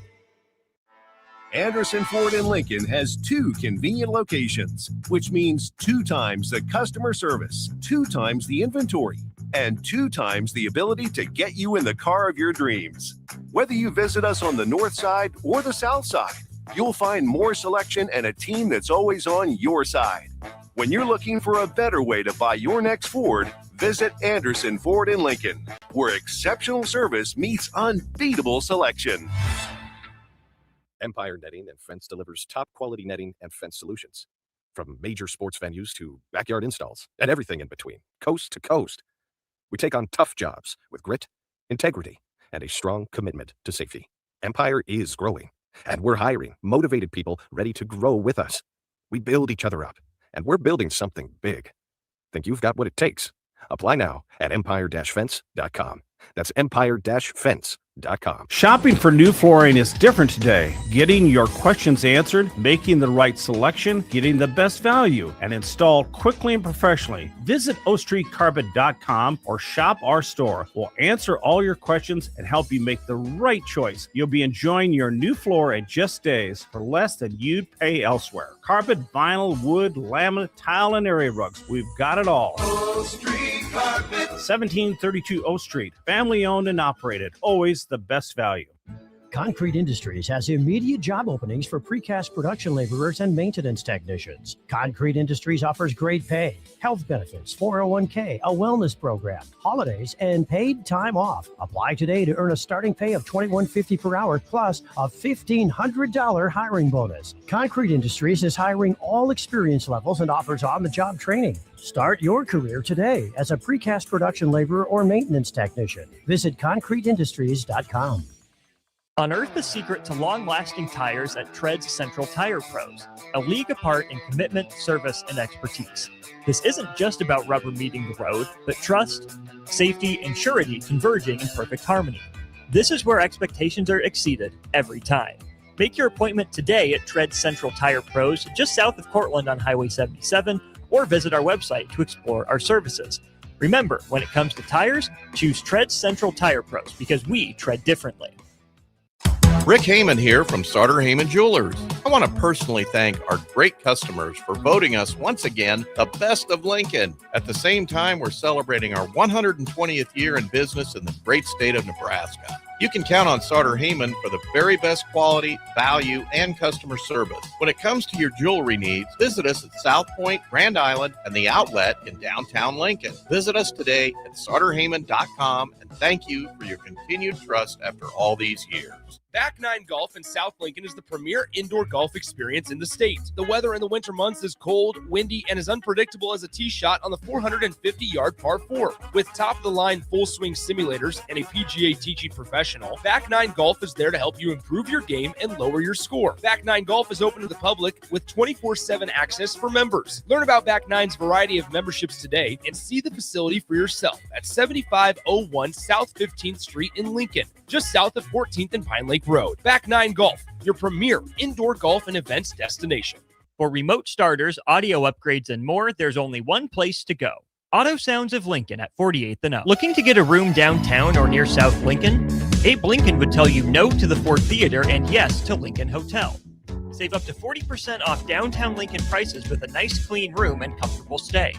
Anderson Ford in Lincoln has 2 convenient locations, which means 2 times the customer service, 2 times the inventory, and 2 times the ability to get you in the car of your dreams. Whether you visit us on the north side or the south side, you'll find more selection and a team that's always on your side. When you're looking for a better way to buy your next Ford, visit Anderson Ford in Lincoln, where exceptional service meets unbeatable selection. Empire Netting and Fence delivers top-quality netting and fence solutions. From major sports venues to backyard installs and everything in between, coast to coast. We take on tough jobs with grit, integrity, and a strong commitment to safety. Empire is growing, and we're hiring motivated people ready to grow with us. We build each other up, and we're building something big. Think you've got what it takes? Apply now at empire-fence.com. That's empire-fence.com. Shopping for new flooring is different today. Getting your questions answered, making the right selection, getting the best value, and installed quickly and professionally. Visit ostreetcarpet.com or shop our store. We'll answer all your questions and help you make the right choice. You'll be enjoying your new floor in just days for less than you'd pay elsewhere. Carpet, vinyl, wood, laminate, tile, and area rugs. We've got it all. O Street Carpet. 1732 O Street. Family owned and operated. Always the best value. Concrete Industries has immediate job openings for precast production laborers and maintenance technicians. Concrete Industries offers great pay, health benefits, 401k, a wellness program, holidays, and paid time off. Apply today to earn a starting pay of $21.50 per hour plus a $1,500 hiring bonus. Concrete Industries is hiring all experience levels and offers on-the-job training. Start your career today as a precast production laborer or maintenance technician. Visit concreteindustries.com. Unearth the secret to long-lasting tires at Tread's Central Tire Pros, a league apart in commitment, service, and expertise. This isn't just about rubber meeting the road, but trust, safety, and surety converging in perfect harmony. This is where expectations are exceeded every time. Make your appointment today at Tread's Central Tire Pros, just south of Cortland on Highway 77, or visit our website to explore our services. Remember, when it comes to tires, choose Tread's Central Tire Pros because we tread differently. Rick Heyman here from Sartor Heyman Jewelers. I want to personally thank our great customers for voting us once again the best of Lincoln. At the same time, we're celebrating our 120th year in business in the great state of Nebraska. You can count on Sartor Heyman for the very best quality, value, and customer service. When it comes to your jewelry needs, visit us at South Point, Grand Island, and the Outlet in downtown Lincoln. Visit us today at sartorheyman.com, and thank you for your continued trust after all these years. Back Nine Golf in South Lincoln is the premier indoor golf experience in the state. The weather in the winter months is cold, windy, and as unpredictable as a tee shot on the 450-yard par 4. With top-of-the-line full-swing simulators and a PGA teaching professional, professional, Back 9 Golf is there to help you improve your game and lower your score. Back 9 Golf is open to the public with 24/7 access for members. Learn about Back 9's variety of memberships today and see the facility for yourself at 7501 South 15th Street in Lincoln, just south of 14th and Pine Lake Road. Back 9 Golf, your premier indoor golf and events destination. For remote starters, audio upgrades, and more, there's only one place to go. Auto Sounds of Lincoln at 48th and up. Looking to get a room downtown or near South Lincoln? Abe Lincoln would tell you no to the Ford Theater and yes to Lincoln Hotel. Save up to 40% off downtown Lincoln prices with a nice clean room and comfortable stay.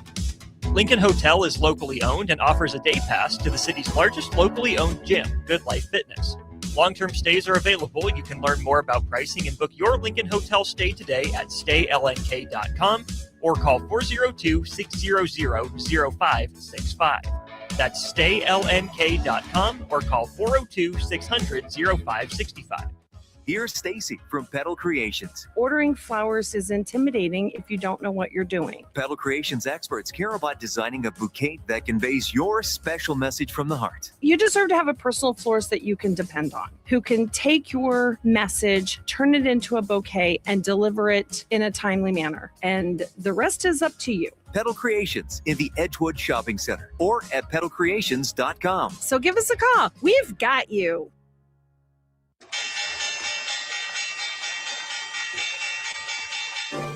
Lincoln Hotel is locally owned and offers a day pass to the city's largest locally owned gym, Good Life Fitness. Long-term stays are available. You can learn more about pricing and book your Lincoln Hotel stay today at staylnk.com or call 402-600-0565. That's staylnk.com or call 402-600-0565. Here's Stacy from Petal Creations. Ordering flowers is intimidating if you don't know what you're doing. Petal Creations experts care about designing a bouquet that conveys your special message from the heart. You deserve to have a personal florist that you can depend on, who can take your message, turn it into a bouquet, and deliver it in a timely manner. And the rest is up to you. Petal Creations in the Edgewood Shopping Center or at petalcreations.com. So give us a call. We've got you.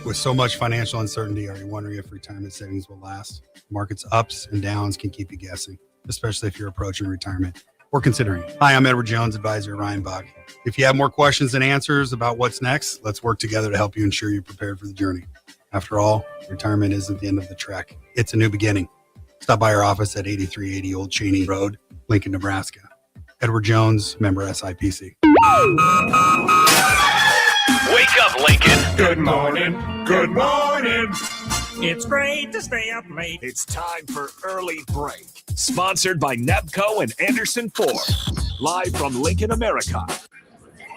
With so much financial uncertainty, are you wondering if retirement savings will last? Markets ups and downs can keep you guessing, especially if you're approaching retirement or considering it. Hi, I'm Edward Jones, advisor Ryan Bach. If you have more questions than answers about what's next, let's work together to help you ensure you're prepared for the journey. After all, retirement isn't the end of the trek. It's a new beginning. Stop by our office at 8380 Old Cheney Road, Lincoln, Nebraska. Edward Jones, member SIPC. Wake up, Lincoln. Good morning. Good morning. It's great to stay up late. It's time for Early Break. Sponsored by Nebco and Anderson Ford. Live from Lincoln, America.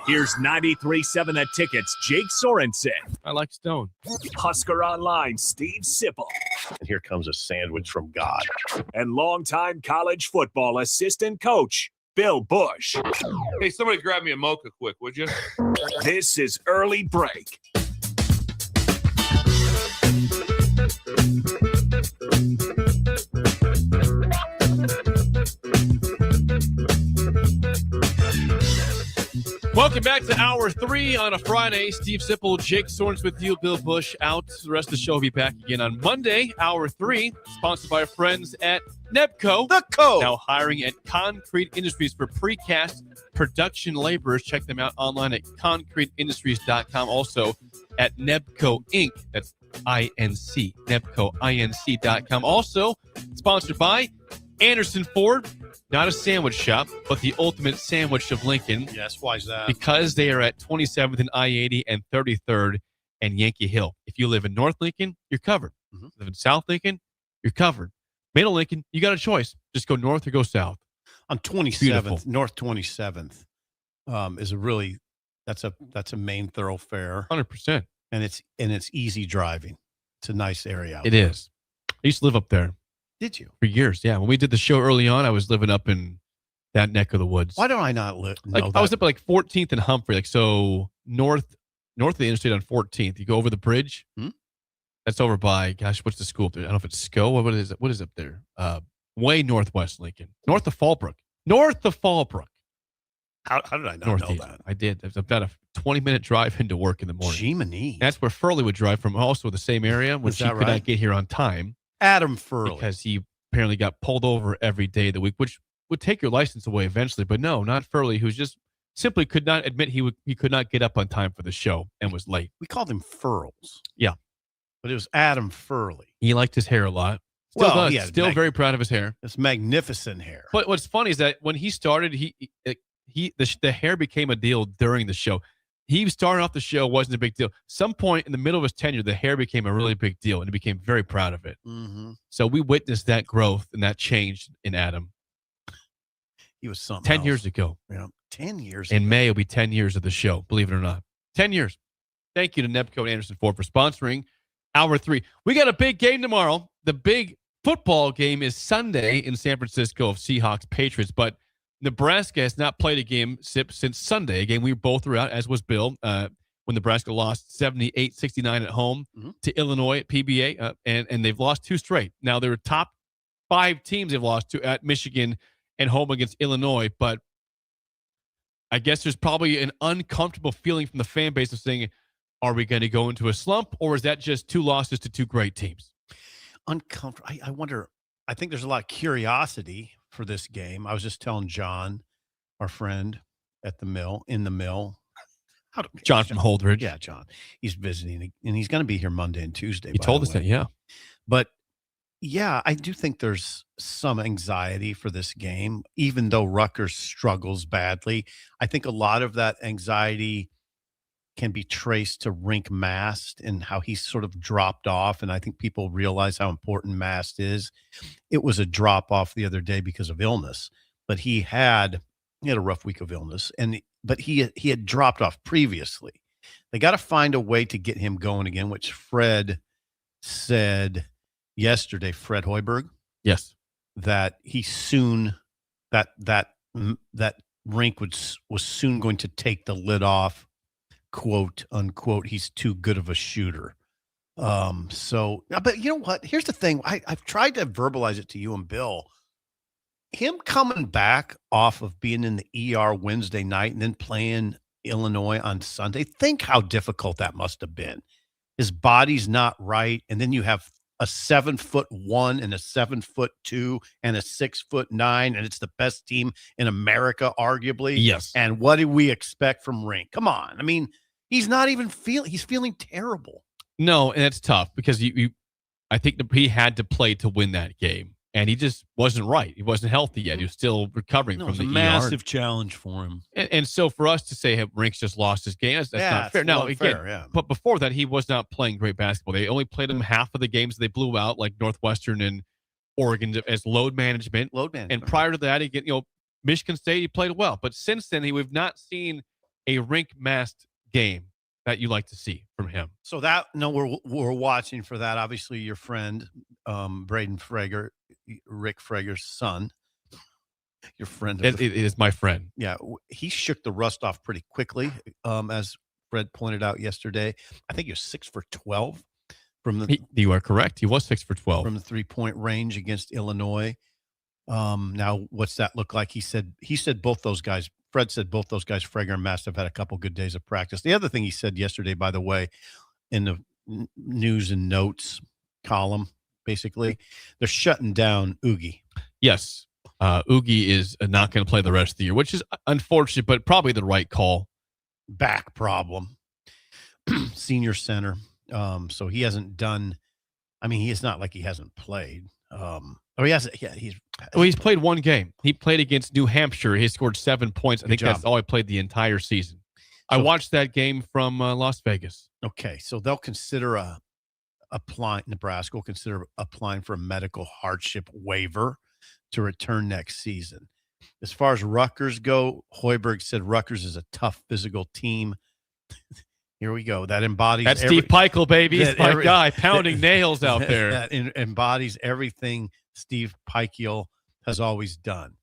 Here's 93.7 The Ticket's Jake Sorensen. I like Stone. Husker Online, Steve Sipple. And here comes a sandwich from God. And longtime college football assistant coach, Bill Busch. Hey, somebody grab me a mocha quick, would you? This is Early Break. Welcome back to Hour 3 on a Friday. Steve Sipple, Jake Sorens with you, Bill Busch out. The rest of the show will be back again on Monday, Hour 3, sponsored by our friends at Nebco. The Co. Now hiring at Concrete Industries for precast production laborers. Check them out online at concreteindustries.com. Also at Nebco Inc. That's INC. NebcoINC.com. Also sponsored by Anderson Ford. Not a sandwich shop, but the ultimate sandwich of Lincoln. Yes, why is that? Because they are at 27th and I-80 and 33rd and Yankee Hill. If you live in North Lincoln, you're covered. If you live in South Lincoln, you're covered. Middle Lincoln, you got a choice. Just go north or go south. On 27th, Beautiful. North 27th is a really that's a main thoroughfare. 100%. And it's easy driving. It's a nice area out It there. is. I used to live up there. Did you? For years, yeah. When we did the show early on, I was living up in that neck of the woods. Why don't I not know that? I was up at like 14th and Humphrey, like so north of the interstate on 14th. You go over the bridge. That's over by, gosh, what's the school up there? I don't know if it's SCO. What is it? What is up there? Way northwest Lincoln, north of Fallbrook. North of Fallbrook. How did I not Northeast. know that? I did. It's about a 20-minute drive into work in the morning. Jiminy. That's where Furley would drive from, also the same area when Is she that could not right? get here on time. Adam Furley. Because he apparently got pulled over every day of the week, which would take your license away eventually. But no, not Furley, who's just simply could not admit he could not get up on time for the show and was late. We called him Furls. Yeah. But it was Adam Furley. He liked his hair a lot. Still Well, does. yeah, Still very proud of his hair. It's magnificent hair. But what's funny is that when he started, the hair became a deal during the show. He started off the show, wasn't a big deal. Some point in the middle of his tenure, the hair became a really big deal, and he became very proud of it. Mm-hmm. So we witnessed that growth and that change in Adam. He was something 10 else. years ago. Yeah, 10 years In ago. May, it'll be 10 years of the show, believe it or not. 10 years. Thank you to Nebco and Anderson Ford for sponsoring Hour 3. We got a big game tomorrow. The big football game is Sunday in San Francisco of Seahawks Patriots, but Nebraska has not played a game since Sunday, a game we both were out, as was Bill, when Nebraska lost 78-69 at home to Illinois at PBA, and they've lost 2 straight. Now, there are top 5 teams they've lost to at Michigan and home against Illinois, but I guess there's probably an uncomfortable feeling from the fan base of saying, are we going to go into a slump, or is that just 2 losses to 2 great teams? Uncomfortable. I wonder. I think there's a lot of curiosity for this game. I was just telling John, our friend at the mill, John from Holdridge. Yeah, John. He's visiting, and he's going to be here Monday and Tuesday. He told us that, yeah. But, yeah, I do think there's some anxiety for this game, even though Rutgers struggles badly. I think a lot of that anxiety can be traced to Rink Mast and how he sort of dropped off. And I think people realize how important Mast is. It was a drop off the other day because of illness, but he had a rough week of illness, but he had dropped off previously. They got to find a way to get him going again, which Fred said yesterday, Fred Hoiberg. Yes. That he soon, that Rink was soon going to take the lid off, quote unquote. He's too good of a shooter. But you know what? Here's the thing. I've tried to verbalize it to you and Bill. Him coming back off of being in the ER Wednesday night and then playing Illinois on Sunday. Think how difficult that must have been. His body's not right. And then you have a 7'1" and a 7'2" and a 6'9", and it's the best team in America, arguably. Yes. And what do we expect from Rink? Come on. I mean, he's not even he's feeling terrible. No, and it's tough because I think he had to play to win that game, and he just wasn't right. He wasn't healthy yet. He was still recovering from the massive challenge for him. And so for us to say, hey, Rink's just lost his game, that's not fair. Now, again, but before that, he was not playing great basketball. They only played him half of the games they blew out, like Northwestern and Oregon, as load management. And prior to that, Michigan State, he played well. But since then, we've not seen a Rink Mast game that you like to see from him. So we're watching for that. Obviously, your friend, Braden Frager, Rick Frager's son, your friend. It is my friend. Yeah, he shook the rust off pretty quickly, as Fred pointed out yesterday. I think he was 6 for 12 from the. You are correct. He was 6 for 12 from the 3-point range against Illinois. Now, what's that look like? He said both those guys. Fred said both those guys, Frager and Mast, have had a couple good days of practice. The other thing he said yesterday, by the way, in the news and notes column, basically, they're shutting down Oogie. Yes. Oogie is not going to play the rest of the year, which is unfortunate, but probably the right call. Back problem. Senior center. So he hasn't done, it's not like he hasn't played. He hasn't. Yeah, he's played one game. He played against New Hampshire. He scored 7 points. I think that's all he played the entire season. I watched that game from Las Vegas. Okay, so they'll consider Nebraska will consider applying for a medical hardship waiver to return next season. As far as Rutgers go, Hoiberg said Rutgers is a tough physical team. Here we go. That embodies that's Steve Peichel, baby. He's my guy, pounding nails out there. That embodies everything Steve Peichel has always done,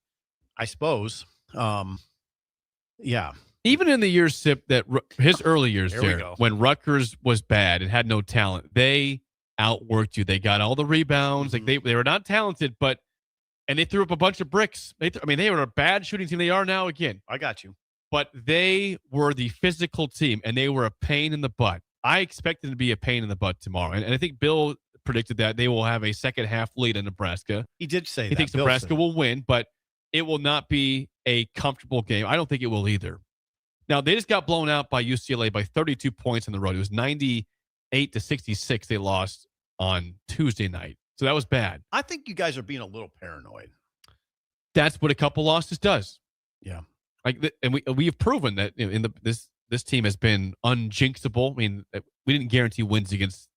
I suppose. Yeah. Even in the years, Sip, that his early years there, when Rutgers was bad and had no talent, they outworked you. They got all the rebounds. Like they were not talented, and they threw up a bunch of bricks. They were a bad shooting team. They are now again. I got you. But they were the physical team, and they were a pain in the butt. I expect them to be a pain in the butt tomorrow. And I think Bill predicted that they will have a second half lead in Nebraska. He did say that. He thinks Nebraska will win, but it will not be a comfortable game. I don't think it will either. Now, they just got blown out by UCLA by 32 points on the road. It was 98-66 they lost on Tuesday night. So that was bad. I think you guys are being a little paranoid. That's what a couple losses does. Yeah. And we have proven that this team has been unjinxable. We didn't guarantee wins against.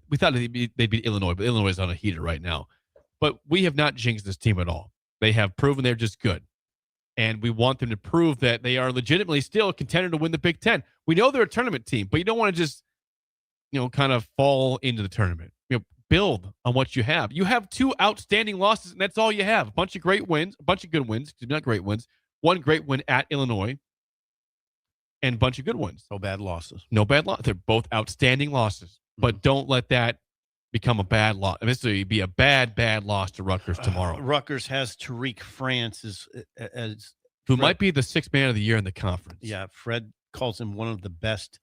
We thought they'd beat Illinois, but Illinois is on a heater right now. But we have not jinxed this team at all. They have proven they're just good, and we want them to prove that they are legitimately still a contender to win the Big Ten. We know they're a tournament team, but you don't want to just kind of fall into the tournament. Build on what you have. You have 2 outstanding losses, and that's all you have. A bunch of great wins, a bunch of good wins, not great wins. one great win at Illinois, and a bunch of good ones. No bad losses. No bad loss. They're both outstanding losses, but don't let that become a bad loss. This will be a bad loss to Rutgers tomorrow. Rutgers has Tariq France as who might be the sixth man of the year in the conference. Yeah, Fred calls him one of the best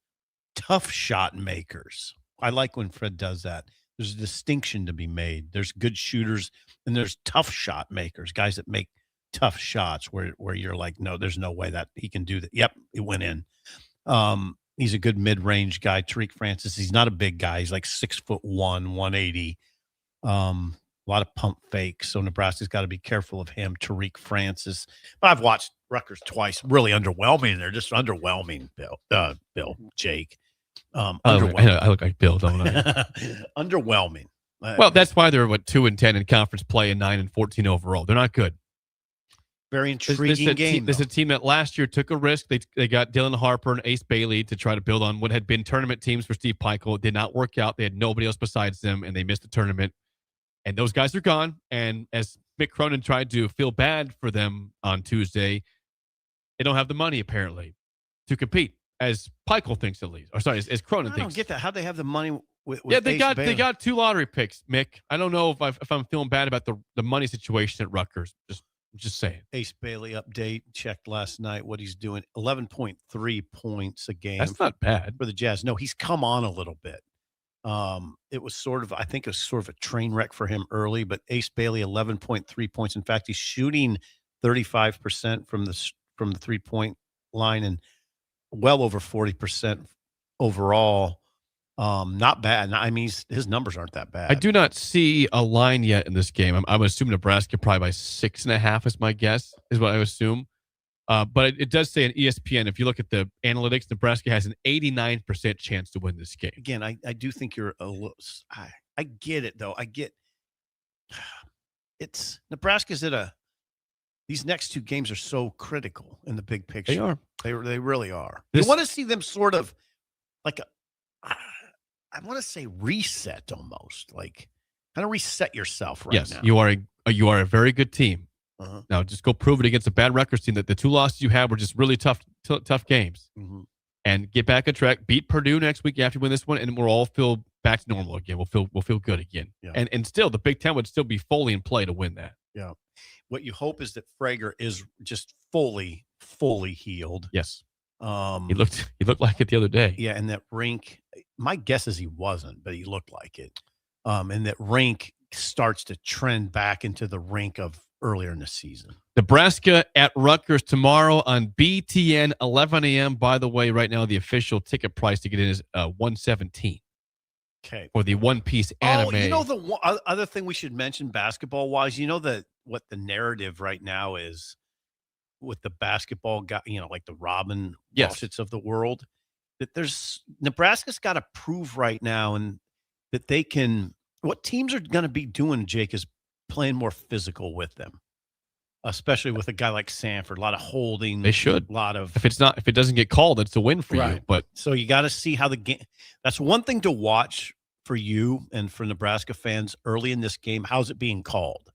tough shot makers. I like when Fred does that. There's a distinction to be made. There's good shooters and there's tough shot makers, guys that make tough shots where you're like, no, there's no way that he can do that. Yep, it went in. He's a good mid-range guy, Tariq Francis. He's not a big guy. He's like 6'1", 180. A lot of pump fakes, so Nebraska's got to be careful of him, Tariq Francis. But I've watched Rutgers twice. Really underwhelming. They're just underwhelming, Jake. I look like Bill, don't I? Underwhelming. Well, that's why they're 2-10 in conference play and 9-14 overall. They're not good. Very intriguing game. This is a team that last year took a risk. They got Dylan Harper and Ace Bailey to try to build on what had been tournament teams for Steve Pikiell. It did not work out. They had nobody else besides them, and they missed the tournament. And those guys are gone. And as Mick Cronin tried to feel bad for them on Tuesday, they don't have the money, apparently, to compete, as Pikiell thinks at least. Or sorry, as Cronin thinks. I don't get that. How'd they have the money with they Ace got 2 lottery picks, Mick. I don't know if I'm feeling bad about the money situation at Rutgers. Just saying. Ace Bailey update. Checked last night what he's doing. 11.3 points a game. That's not bad. For the Jazz. No, he's come on a little bit. It was I think it was sort of a train wreck for him early, but Ace Bailey, 11.3 points. In fact, he's shooting 35% from the 3-point line and well over 40% overall. Not bad. I mean, his numbers aren't that bad. I do not see a line yet in this game. I'm assuming Nebraska probably by 6.5 is my guess, is what I assume. But it does say on ESPN, if you look at the analytics, Nebraska has an 89% chance to win this game. Again, I do think you're a little. I get it though. It's Nebraska's these next 2 games are so critical in the big picture. They are. They really are. You want to see them sort of like I want to say reset almost, like kind of reset yourself right now. Yes, you are a very good team. Now just go prove it against a bad Rutgers team that the 2 losses you had were just really tough games. And get back on track. Beat Purdue next week after you win this one, and we'll all feel back to normal again. We'll feel good again. Yeah. And still, the Big Ten would still be fully in play to win that. Yeah. What you hope is that Frager is just fully healed. Yes. He looked like it the other day. Yeah, and that rink. My guess is he wasn't, but he looked like it. And that rink starts to trend back into the rink of earlier in the season. Nebraska at Rutgers tomorrow on BTN, 11 a.m. By the way, right now the official ticket price to get in is $117. Okay. For the one-piece anime. Oh, you know the other thing we should mention basketball-wise, you know what the narrative right now is with the basketball guy, like the Robin Walshits of the world, that Nebraska's got to prove right now and that they can. What teams are going to be doing, Jake, is playing more physical with them, especially with a guy like Sanford. A lot of holding. They should. A lot of. If it doesn't get called, it's a win for you. But so you got to see how the game. That's one thing to watch for you and for Nebraska fans early in this game. How's it being called?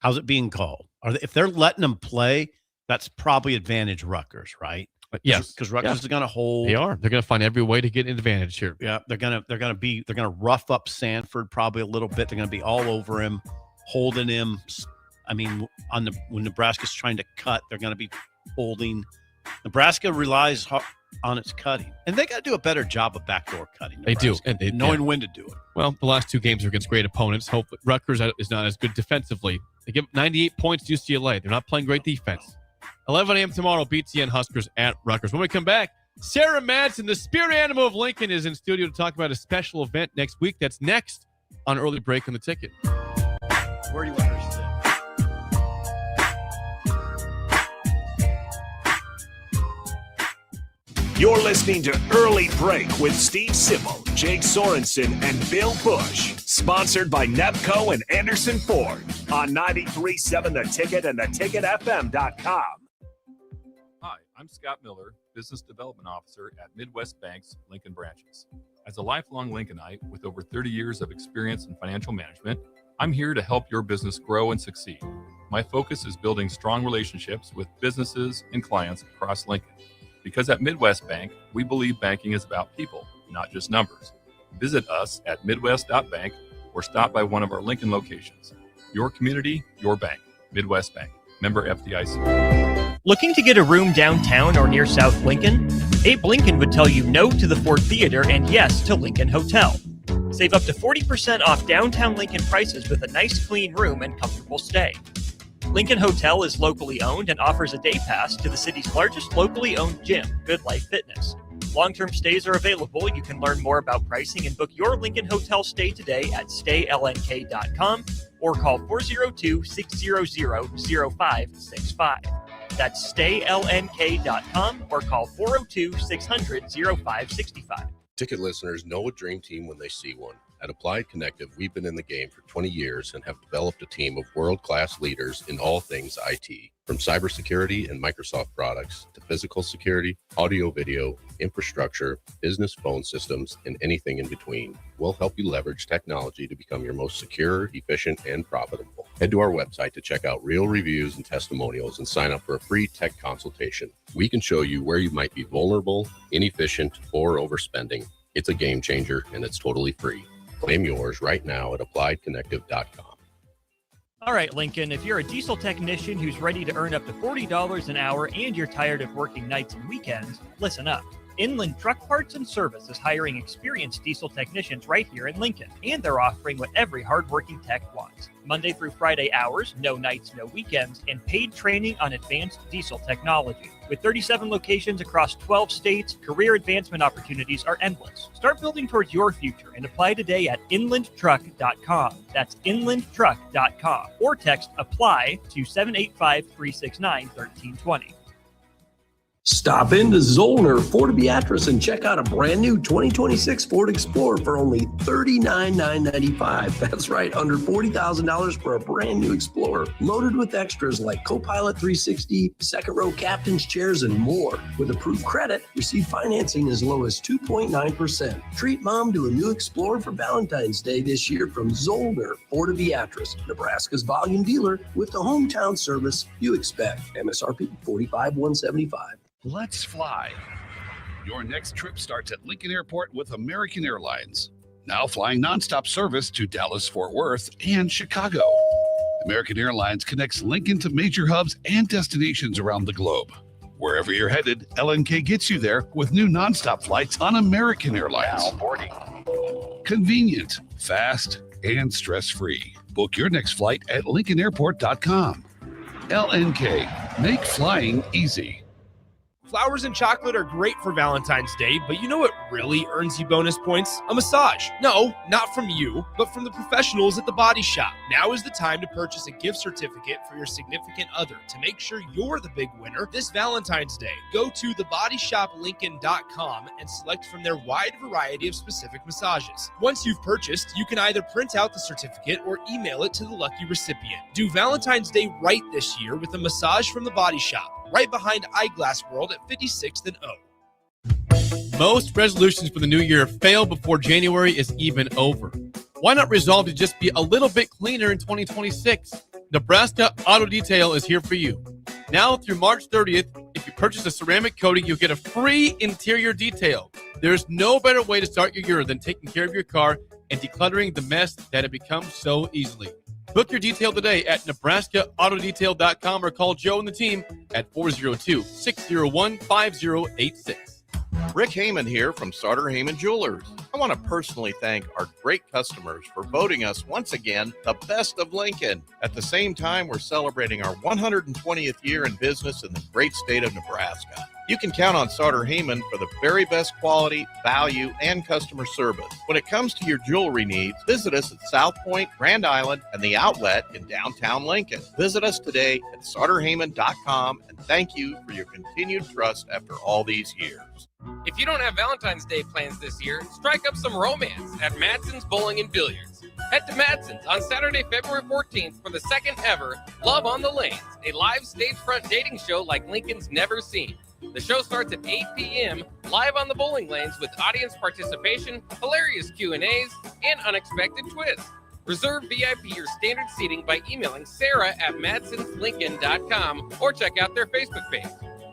If they're letting them play, that's probably advantage Rutgers, right? Yes, because Rutgers is going to hold. They are. They're going to find every way to get an advantage here. Yeah, they're going to rough up Sanford probably a little bit. They're going to be all over him, holding him. I mean, when Nebraska's trying to cut, they're going to be holding. Nebraska relies on its cutting, and they got to do a better job of backdoor cutting. Nebraska, they do, and they knowing when to do it. Well, the last 2 games are against great opponents. Hopefully, Rutgers is not as good defensively. They give 98 points to UCLA. They're not playing great defense. 11 a.m. tomorrow, BTN Huskers at Rutgers. When we come back, Sarah Madson, the spirit animal of Lincoln, is in studio to talk about a special event next week. That's next on Early Break on the Ticket. Where do you want her to sit? You're listening to Early Break with Steve Sipple, Jake Sorensen, and Bill Busch. Sponsored by Nepco and Anderson Ford on 93.7 The Ticket and theticketfm.com. Hi, I'm Scott Miller, Business Development Officer at Midwest Bank's Lincoln branches. As a lifelong Lincolnite with over 30 years of experience in financial management, I'm here to help your business grow and succeed. My focus is building strong relationships with businesses and clients across Lincoln. Because at Midwest Bank, we believe banking is about people, not just numbers. Visit us at midwest.bank or stop by one of our Lincoln locations. Your community, your bank. Midwest Bank. Member FDIC. Looking to get a room downtown or near South Lincoln? Abe Lincoln would tell you no to the Ford Theater and yes to Lincoln Hotel. Save up to 40% off downtown Lincoln prices with a nice clean room and comfortable stay. Lincoln Hotel is locally owned and offers a day pass to the city's largest locally owned gym, Good Life Fitness. Long-term stays are available. You can learn more about pricing and book your Lincoln Hotel stay today at staylnk.com or call 402-600-0565. That's staylnk.com or call 402-600-0565. Ticket listeners know a dream team when they see one. At Applied Connective, we've been in the game for 20 years and have developed a team of world-class leaders in all things IT. From cybersecurity and Microsoft products to physical security, audio, video, infrastructure, business phone systems, and anything in between. We'll help you leverage technology to become your most secure, efficient, and profitable. Head to our website to check out real reviews and testimonials and sign up for a free tech consultation. We can show you where you might be vulnerable, inefficient, or overspending. It's a game changer, and it's totally free. Claim yours right now at appliedconnective.com. All right, Lincoln, if you're a diesel technician who's ready to earn up to $40 an hour and you're tired of working nights and weekends, listen up. Inland Truck Parts and Service is hiring experienced diesel technicians right here in Lincoln, and they're offering what every hardworking tech wants. Monday through Friday hours, no nights, no weekends, and paid training on advanced diesel technology. With 37 locations across 12 states, career advancement opportunities are endless. Start building towards your future and apply today at inlandtruck.com. That's inlandtruck.com. Or text APPLY to 785-369-1320. Stop into Zollner Ford Beatrice and check out a brand new 2026 Ford Explorer for only $39,995. That's right, under $40,000 for a brand new Explorer, loaded with extras like Copilot 360, second row captain's chairs, and more. With approved credit, receive financing as low as 2.9%. Treat mom to a new Explorer for Valentine's Day this year from Zollner Ford Beatrice, Nebraska's volume dealer with the hometown service you expect. MSRP $45,175. Let's fly. Your next trip starts at Lincoln Airport with American Airlines. Now flying nonstop service to Dallas, Fort Worth, and Chicago. American Airlines connects Lincoln to major hubs and destinations around the globe. Wherever you're headed, LNK gets you there with new nonstop flights on American Airlines. Now boarding. Convenient, fast, and stress-free. Book your next flight at lincolnairport.com. LNK, make flying easy. Flowers and chocolate are great for Valentine's Day, but you know what really earns you bonus points? A massage. No, not from you, but from the professionals at the Body Shop. Now is the time to purchase a gift certificate for your significant other to make sure you're the big winner this Valentine's Day. Go to thebodyshoplincoln.com and select from their wide variety of specific massages. Once you've purchased, you can either print out the certificate or email it to the lucky recipient. Do Valentine's Day right this year with a massage from the Body Shop, right behind Eyeglass World at 56th and O. Most resolutions for the new year fail before January is even over. Why not resolve to just be a little bit cleaner in 2026? Nebraska Auto Detail is here for you. Now through March 30th, if you purchase a ceramic coating, you'll get a free interior detail. There's no better way to start your year than taking care of your car and decluttering the mess that it becomes so easily. Book your detail today at nebraskaautodetail.com or call Joe and the team at 402-601-5086. Rick Heyman here from Sartor Heyman Jewelers. I want to personally thank our great customers for voting us once again the best of Lincoln. At the same time, we're celebrating our 120th year in business in the great state of Nebraska. You can count on Sartor Heyman for the very best quality, value, and customer service. When it comes to your jewelry needs, visit us at South Point, Grand Island, and the Outlet in downtown Lincoln. Visit us today at sartorheyman.com, and thank you for your continued trust after all these years. If you don't have Valentine's Day plans this year, strike up some romance at Madson's Bowling and Billiards. Head to Madson's on Saturday, February 14th for the second ever Love on the Lanes, a live stage front dating show like Lincoln's never seen. The show starts at 8 p.m. live on the bowling lanes with audience participation, hilarious Q&As, and unexpected twists. Reserve VIP or standard seating by emailing sarah@madsonslincoln.com or check out their Facebook page.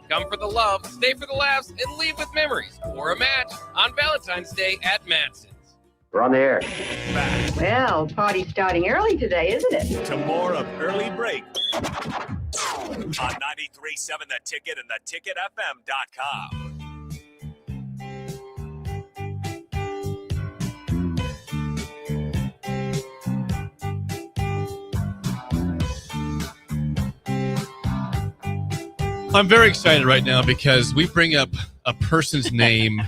Come for the love, stay for the laughs, and leave with memories or a match on Valentine's Day at Madson's. We're on the air. Well, party's starting early today, isn't it? To more of Early Break on 93.7 The Ticket and theticketfm.com. I'm very excited right now because we bring up a person's name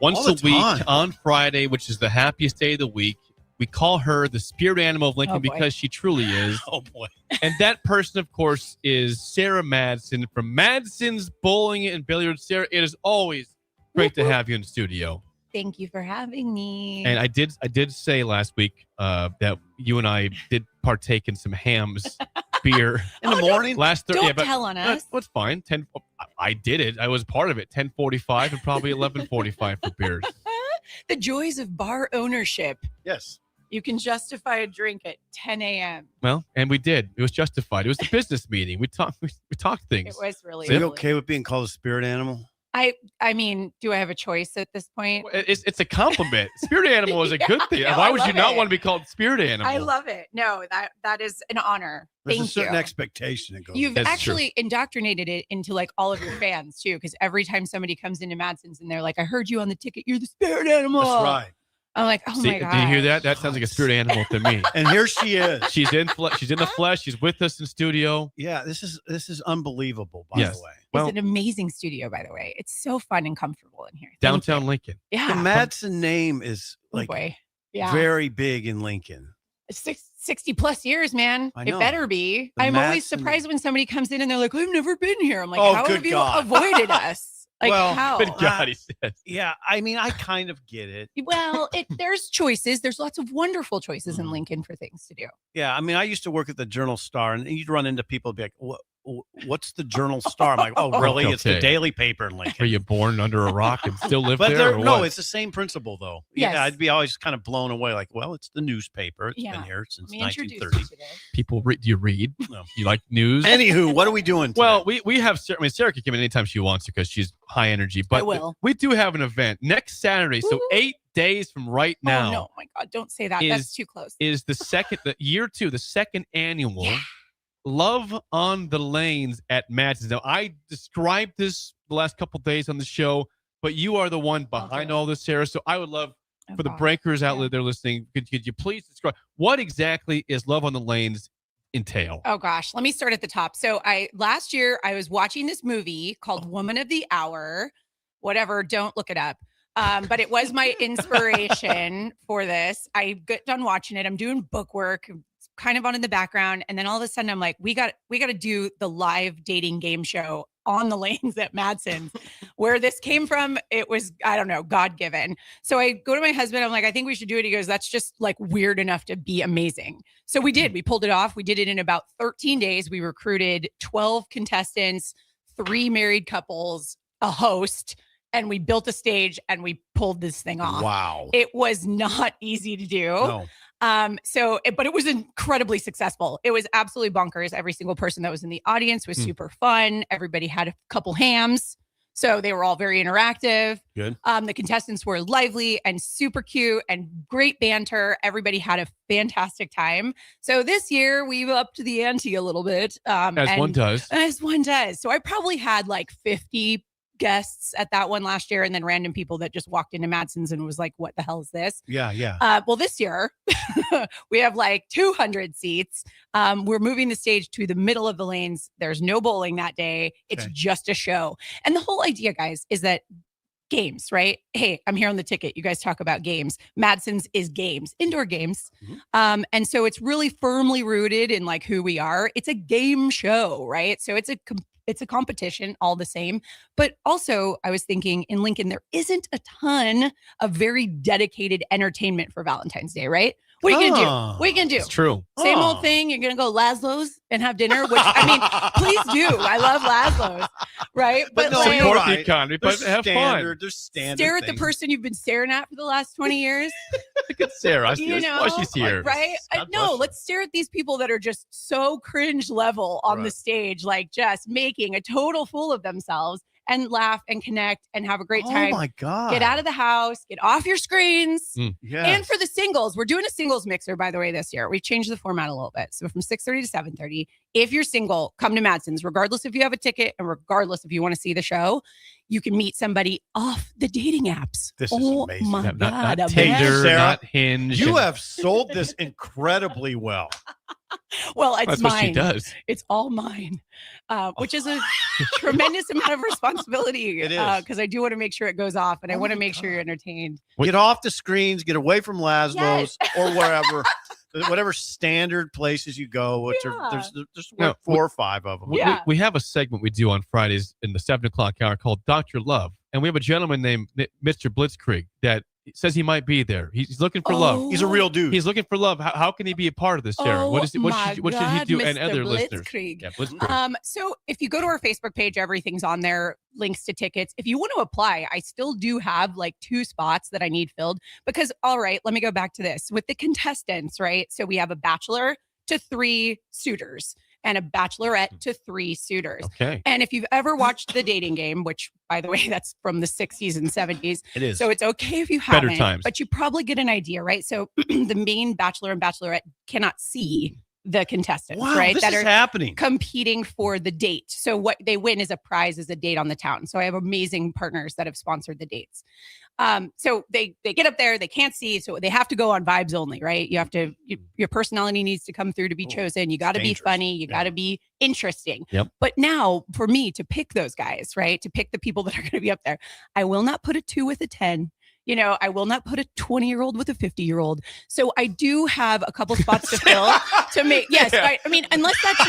once a week on Friday, which is the happiest day of the week. We call her the spirit animal of Lincoln because she truly is. Oh, boy. And that person, of course, is Sarah Madson from Madson's Bowling and Billiards. Sarah, it is always great to have you in the studio. Thank you for having me. And I did say last week that you and I did partake in some Hams beer in the morning. Last Thursday. Don't tell on us. That's fine. I did it. I was part of it. 10:45 and probably 11:45 for beers. The joys of bar ownership. Yes. You can justify a drink at 10 a.m. Well, and we did. It was justified. It was a business meeting. We talked things. It was really. Are you okay with being called a spirit animal? I mean, do I have a choice at this point? It's a compliment. Spirit animal is a good thing. No, Why would you not it. want to be called spirit animal? I love it. No, that is an honor. There's Thank a certain you. expectation that goes. You've That's actually indoctrinated it into like all of your fans too, because every time somebody comes into Madson's and they're like, "I heard you on the ticket. You're the spirit animal." That's right. I'm like, oh See, my god. do you hear that? That sounds like a spirit animal to me. And here she is. She's in the flesh. She's with us in studio. Yeah, this is unbelievable. By Yes. the way, It's an amazing studio, by the way. It's so fun and comfortable in here. Thank Downtown you. Lincoln. Yeah. the Madson name is Oh, like boy. Yeah. very big in Lincoln. 60 plus years, man. I It know. better be. The I'm always Madson- surprised when somebody comes in and they're like, I've never been here. I'm like, Oh, how good have you God. avoided us? Like, Well, how? Good God, he said. Yeah, I mean, I kind of get it. Well, there's choices. There's lots of wonderful choices Mm-hmm. in Lincoln for things to do. Yeah, I mean, I used to work at the Journal Star, and you'd run into people be like, "What's the Journal Star?" I'm like, "Oh, really? It's the Okay. daily paper in Lincoln." Are you born under a rock and still live But there? Or no, what? it's the same principle, though. Yes. Yeah, I'd be always kind of blown away. Like, well, it's the newspaper. It's Yeah. been here since Let me introduce you 1930. today. People read. Do you read? No. You like news? Anywho, what are we doing? Well, we have. I mean, Sarah can come in anytime she wants to because she's high energy. But will. we do have an event next Saturday. So Woo. 8 days from right now. Oh, no. My God. Don't say that. That's too close. Is the year 2, the second annual Love on the Lanes at Madson. Now, I described this the last couple days on the show, but you are the one behind all this, Sarah. So I would love for the breakers out there listening, could you please describe what exactly is Love on the Lanes entail? Oh gosh, let me start at the top. So last year I was watching this movie called Woman of the Hour. Whatever, don't look it up. But it was my inspiration for this. I got done watching it. I'm doing book work, kind of on in the background, and then all of a sudden I'm like, we got to do the live dating game show on the lanes at Madson's. Where this came from, it was, I don't know, God-given. So I go to my husband, I'm like, I think we should do it. He goes, that's just like weird enough to be amazing. So we did. We pulled it off. We did it in about 13 days. We recruited 12 contestants, 3 married couples, a host, and we built a stage and we pulled this thing off. Wow. It was not easy to do. No. But it was incredibly successful. It was absolutely bonkers. Every single person that was in the audience was super fun. Everybody had a couple hams. So they were all very interactive. Good. The contestants were lively and super cute and great banter. Everybody had a fantastic time. So this year we upped the ante a little bit. As one does. As one does. So I probably had like 50 guests at that one last year, and then random people that just walked into Madson's and was like, what the hell is this? Yeah. Well, this year we have like 200 seats. We're moving the stage to the middle of the lanes. There's no bowling that day. It's just a show. And the whole idea, guys, is that games, right? Hey, I'm here on the ticket. You guys talk about games. Madson's is games, indoor games. And so it's really firmly rooted in like who we are. It's a game show, right? So it's a competition all the same. But also I was thinking in Lincoln, there isn't a ton of very dedicated entertainment for Valentine's Day, right? What are you going to do? What are you going to do? It's true. Same old thing. You're going to go Laszlo's and have dinner, which I mean, please do. I love Laszlo's, right? But no, like, you're Support the right. economy, but There's have fun. There's standard stare at the things. person you've been staring at for the last 20 years Look at Sarah. I see You why she's here. right? No, let's stare at these people that are just so cringe level on the stage, like just making a total fool of themselves, and laugh and connect and have a great time. Oh my God. Get out of the house, get off your screens. Yes. And for the singles, we're doing a singles mixer, by the way, this year. We changed the format a little bit. So from 6:30 to 7:30, if you're single, come to Madson's, regardless if you have a ticket and regardless if you want to see the show. You can meet somebody off the dating apps. This is amazing. My Not God. Tinder, Sarah, not Hinge. You have sold this incredibly well. Well, it's That's mine. what she does. It's all mine, which is a tremendous amount of responsibility. It is. Because I do want to make sure it goes off, and I want to make sure you're entertained. Get off the screens, get away from Laszlo's or wherever, whatever standard places you go, which are there's No, 4 or 5 of them. We have a segment we do on Fridays in the 7 o'clock hour called Dr. Love. And we have a gentleman named Mr. Blitzkrieg that says he might be there. He's looking for love. He's a real dude. He's looking for love. How can he be a part of this, Sarah? What should he do? And other listeners. Yeah, Blitzkrieg. So if you go to our Facebook page, everything's on there, links to tickets. If you want to apply, I still do have like 2 spots that I need filled because, all right, let me go back to this with the contestants, right? So we have a bachelor to 3 suitors and a bachelorette to 3 suitors. Okay. And if you've ever watched The Dating Game, which by the way, that's from the 60s and 70s. It is. So it's okay if you Better haven't, times. but you probably get an idea, right? So the main bachelor and bachelorette cannot see the contestants, Wow, right? this that is are happening. competing for the date. So what they win is a prize, is a date on the town. So I have amazing partners that have sponsored the dates. So they get up there, they can't see, so they have to go on vibes only, right? You have to, your personality needs to come through to be chosen. You got to be funny, you got to be interesting. Yep. But now for me to pick those guys, right? To pick the people that are going to be up there, I will not put a 2 with a 10. You know, I will not put a 20-year-old with a 50-year-old. So I do have a couple spots to fill to make. Yes, Yeah. I mean, unless that's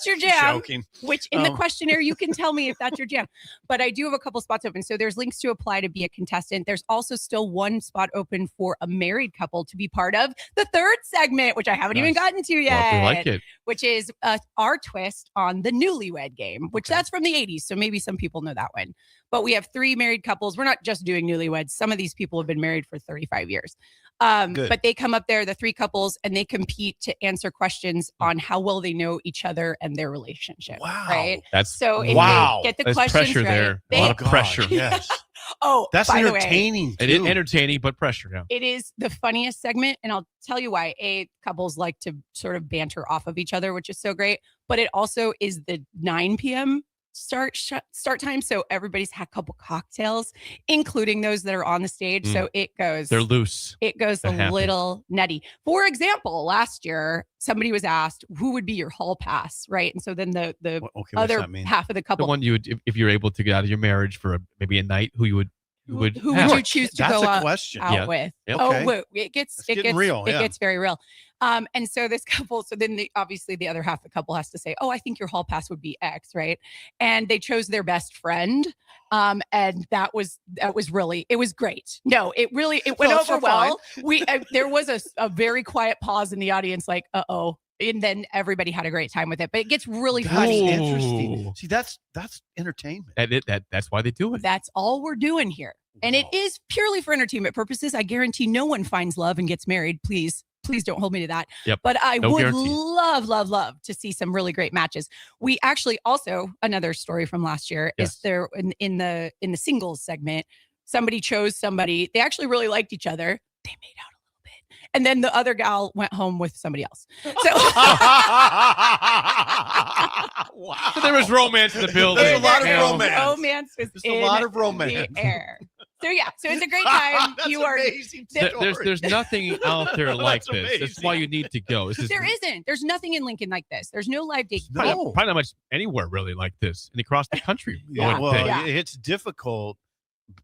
your jam, Joking. which in the questionnaire, you can tell me if that's your jam. But I do have a couple spots open. So there's links to apply to be a contestant. There's also still 1 spot open for a married couple to be part of the 3rd segment, which I haven't even gotten to yet. We like it. Which is our twist on the Newlywed Game, which that's from the 80s. So maybe some people know that one. But we have 3 married couples. We're not just doing newlyweds. Some of these people have been married for 35 years. But they come up there, the 3 couples, and they compete to answer questions on how well they know each other and their relationship. Wow. Right? That's So if wow. they get the There's questions pressure right, there. they- A lot of pressure. Yes. Oh, That's by the way, entertaining. It is too. entertaining, but pressure. Yeah. it is the funniest segment, and I'll tell you why. Couples like to sort of banter off of each other, which is so great. But it also is the 9 p.m. start time, so everybody's had a couple cocktails, including those that are on the stage. So it goes. They're loose. It goes They're a happy. little nutty. For example, last year somebody was asked who would be your hall pass, right? And so then the what's other that mean? half of the The couple, one you would, if you're able to get out of your marriage for maybe a night, who would who have? would you choose to That's go a out, question. out Yeah. with? Yep. Oh, Okay. wait, it gets real, It yeah. gets very real. And so this couple, so then obviously the other half of the couple has to say, oh, I think your hall pass would be X, right? And they chose their best friend. And that was really, it was great. No, it went No, over so well. There was a very quiet pause in the audience, like, uh-oh. And then everybody had a great time with it, but it gets really That's funny. interesting. See, that's entertainment. That's why they do it. That's all we're doing here. And it is purely for entertainment purposes. I guarantee no one finds love and gets married. Please don't hold me to that. Yep. But I No would guarantee. love to see some really great matches. We actually also, another story from last year is there in the singles segment, somebody chose somebody. They actually really liked each other. They made out a little bit. And then the other gal went home with somebody else. So Wow. So there was romance in the building. There's a lot of You know. romance. romance was Just a in lot of romance. the air. So yeah, so it's a great time. That's You are amazing. There's nothing out there like That's this. That's why you need to go. It's just, there isn't. There's nothing in Lincoln like this. There's no live date. probably not much anywhere really like this, and across the country. I Yeah, would well, think. Yeah. it's difficult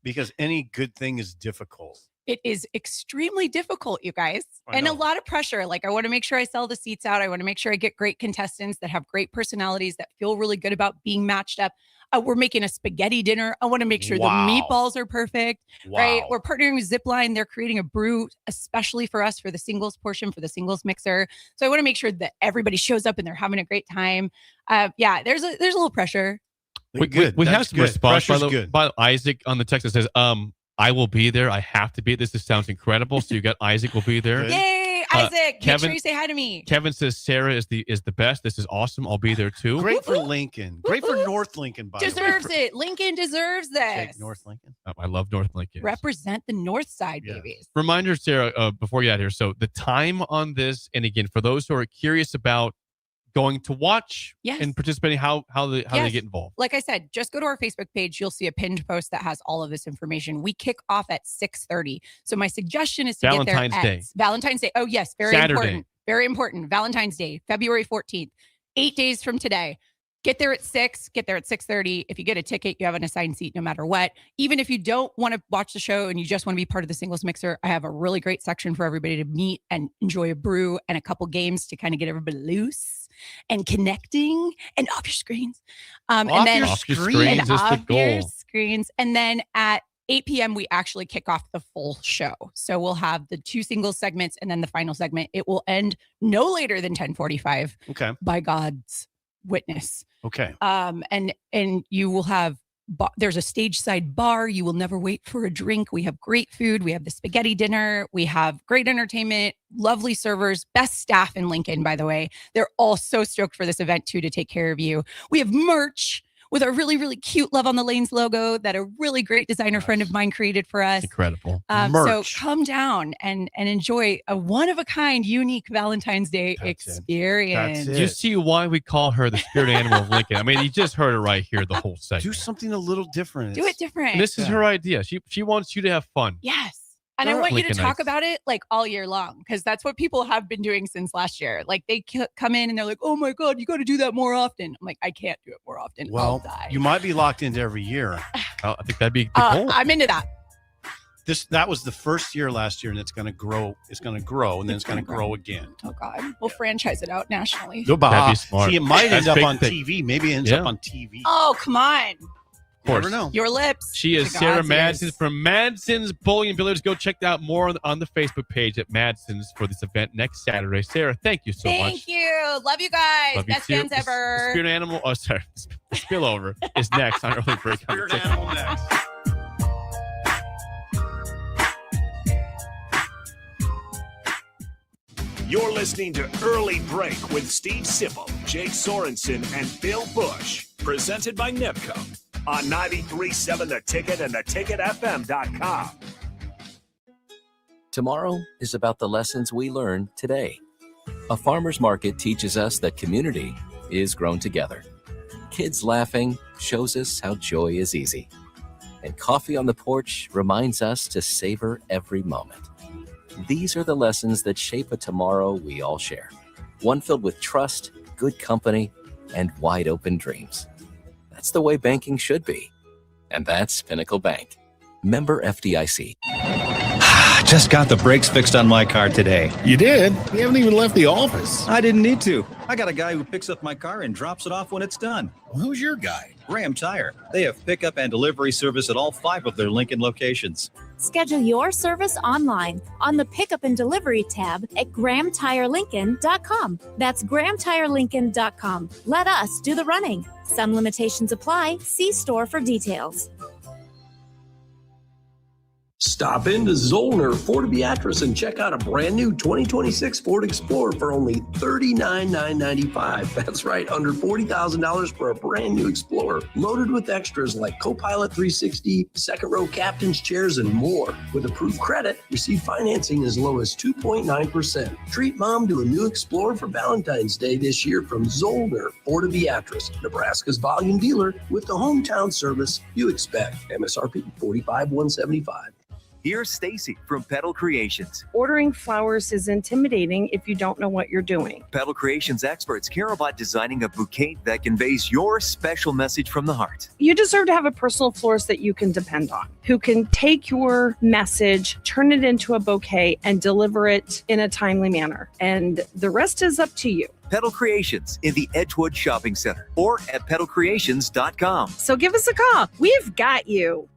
because any good thing is difficult. It is extremely difficult, you guys, I and a know. lot of pressure. Like I want to make sure I sell the seats out. I want to make sure I get great contestants that have great personalities that feel really good about being matched up. We're making a spaghetti dinner. I want to make sure Wow. the meatballs are perfect, right? Wow. We're partnering with Zipline. They're creating a brew, especially for us for the singles portion, for the singles mixer. So I want to make sure that everybody shows up and they're having a great time. Yeah, there's a little pressure. We Good. have That's some good. response Pressure's by, good. by Isaac on the text that says, I will be there. I have to be. This sounds incredible. So you got Isaac will be there. Yay, Isaac! Kevin, make sure you say hi to me. Kevin says Sarah is the best. This is awesome. I'll be there too. Great for Lincoln. Great for North Lincoln. By Deserves the way. it. Lincoln deserves this. North Lincoln. Oh, I love North Lincoln. Represent the North Side, babies. Reminder, Sarah, before you get out here. So the time on this, and again, for those who are curious about going to watch and participating, how they get involved. Like I said, just go to our Facebook page. You'll see a pinned post that has all of this information. We kick off at 6:30. So my suggestion is to Valentine's get there Day. Valentine's Day. Oh, yes. Very Saturday. important. Very important. Valentine's Day, February 14th. 8 days from today. Get there at 6. Get there at 6:30. If you get a ticket, you have an assigned seat no matter what. Even if you don't want to watch the show and you just want to be part of the singles mixer, I have a really great section for everybody to meet and enjoy a brew and a couple games to kind of get everybody loose and connecting and off your screens. And then off your screens is the goal. And then at 8 p.m., we actually kick off the full show. So we'll have the 2 single segments and then the final segment. It will end no later than 10:45. Okay. By God's witness. Okay. And you will have there's a stage side bar. You will never wait for a drink. We have great food. We have the spaghetti dinner. We have great entertainment, lovely servers, best staff in Lincoln, by the way. They're all so stoked for this event too, to take care of you. We have merch with a really, really cute Love on the Lanes logo that a really great designer friend of mine created for us. Incredible. So come down and enjoy a one-of-a-kind, unique Valentine's Day experience. You see why we call her the spirit animal of Lincoln. I mean, you just heard it right here, the whole segment. Do something a little different. Do it different. And this is her idea. She wants you to have fun. Yes. And I want you to Lincolnites. talk about it like all year long, because that's what people have been doing since last year. Like they come in and they're like, oh my God, you got to do that more often. I'm like, I can't do it more often. I'll Well, die. you might be locked into every year. I think that'd be the goal. I'm into that. That was the first year last year, and it's going to grow. It's going to grow, and then it's going to grow again. Oh God, we'll franchise it out nationally. No, That'd be smart. See, it might That's end up big on thing. TV. Maybe it ends up on TV. Oh, come on. Of course. Never know. Your lips. She is to Sarah God's Madson ears. from Madson's Bowling and Billiards. Go check out more on the Facebook page at Madson's for this event next Saturday. Sarah, thank you so much. Thank you. Love you guys. Love you Best too. fans The ever. spirit animal. Oh, sorry. The spillover is next on Early Break. Spirit animal next. You're listening to Early Break with Steve Sipple, Jake Sorensen, and Bill Busch. Presented by Nevco on 93.7 The Ticket and theticketfm.com. Tomorrow is about the lessons we learn today. A farmer's market teaches us that community is grown together. Kids laughing shows us how joy is easy. And coffee on the porch reminds us to savor every moment. These are the lessons that shape a tomorrow we all share. One filled with trust, good company, and wide open dreams. That's the way banking should be. And that's Pinnacle Bank. Member FDIC. Just got the brakes fixed on my car today. You did? You haven't even left the office. I didn't need to. I got a guy who picks up my car and drops it off when it's done. Well, who's your guy? Graham Tire. They have pickup and delivery service at all 5 of their Lincoln locations. Schedule your service online on the Pickup and Delivery tab at GrahamTireLincoln.com. That's GrahamTireLincoln.com. Let us do the running. Some limitations apply. See store for details. Stop into Zollner Ford Beatrice and check out a brand new 2026 Ford Explorer for only $39,995. That's right, under $40,000 for a brand new Explorer, loaded with extras like Copilot 360, second row captain's chairs, and more. With approved credit, receive financing as low as 2.9%. Treat mom to a new Explorer for Valentine's Day this year from Zollner Ford Beatrice, Nebraska's volume dealer with the hometown service you expect. MSRP $45,175. Here's Stacy from Petal Creations. Ordering flowers is intimidating if you don't know what you're doing. Petal Creations experts care about designing a bouquet that conveys your special message from the heart. You deserve to have a personal florist that you can depend on, who can take your message, turn it into a bouquet, and deliver it in a timely manner. And the rest is up to you. Petal Creations in the Edgewood Shopping Center or at petalcreations.com. So give us a call. We've got you.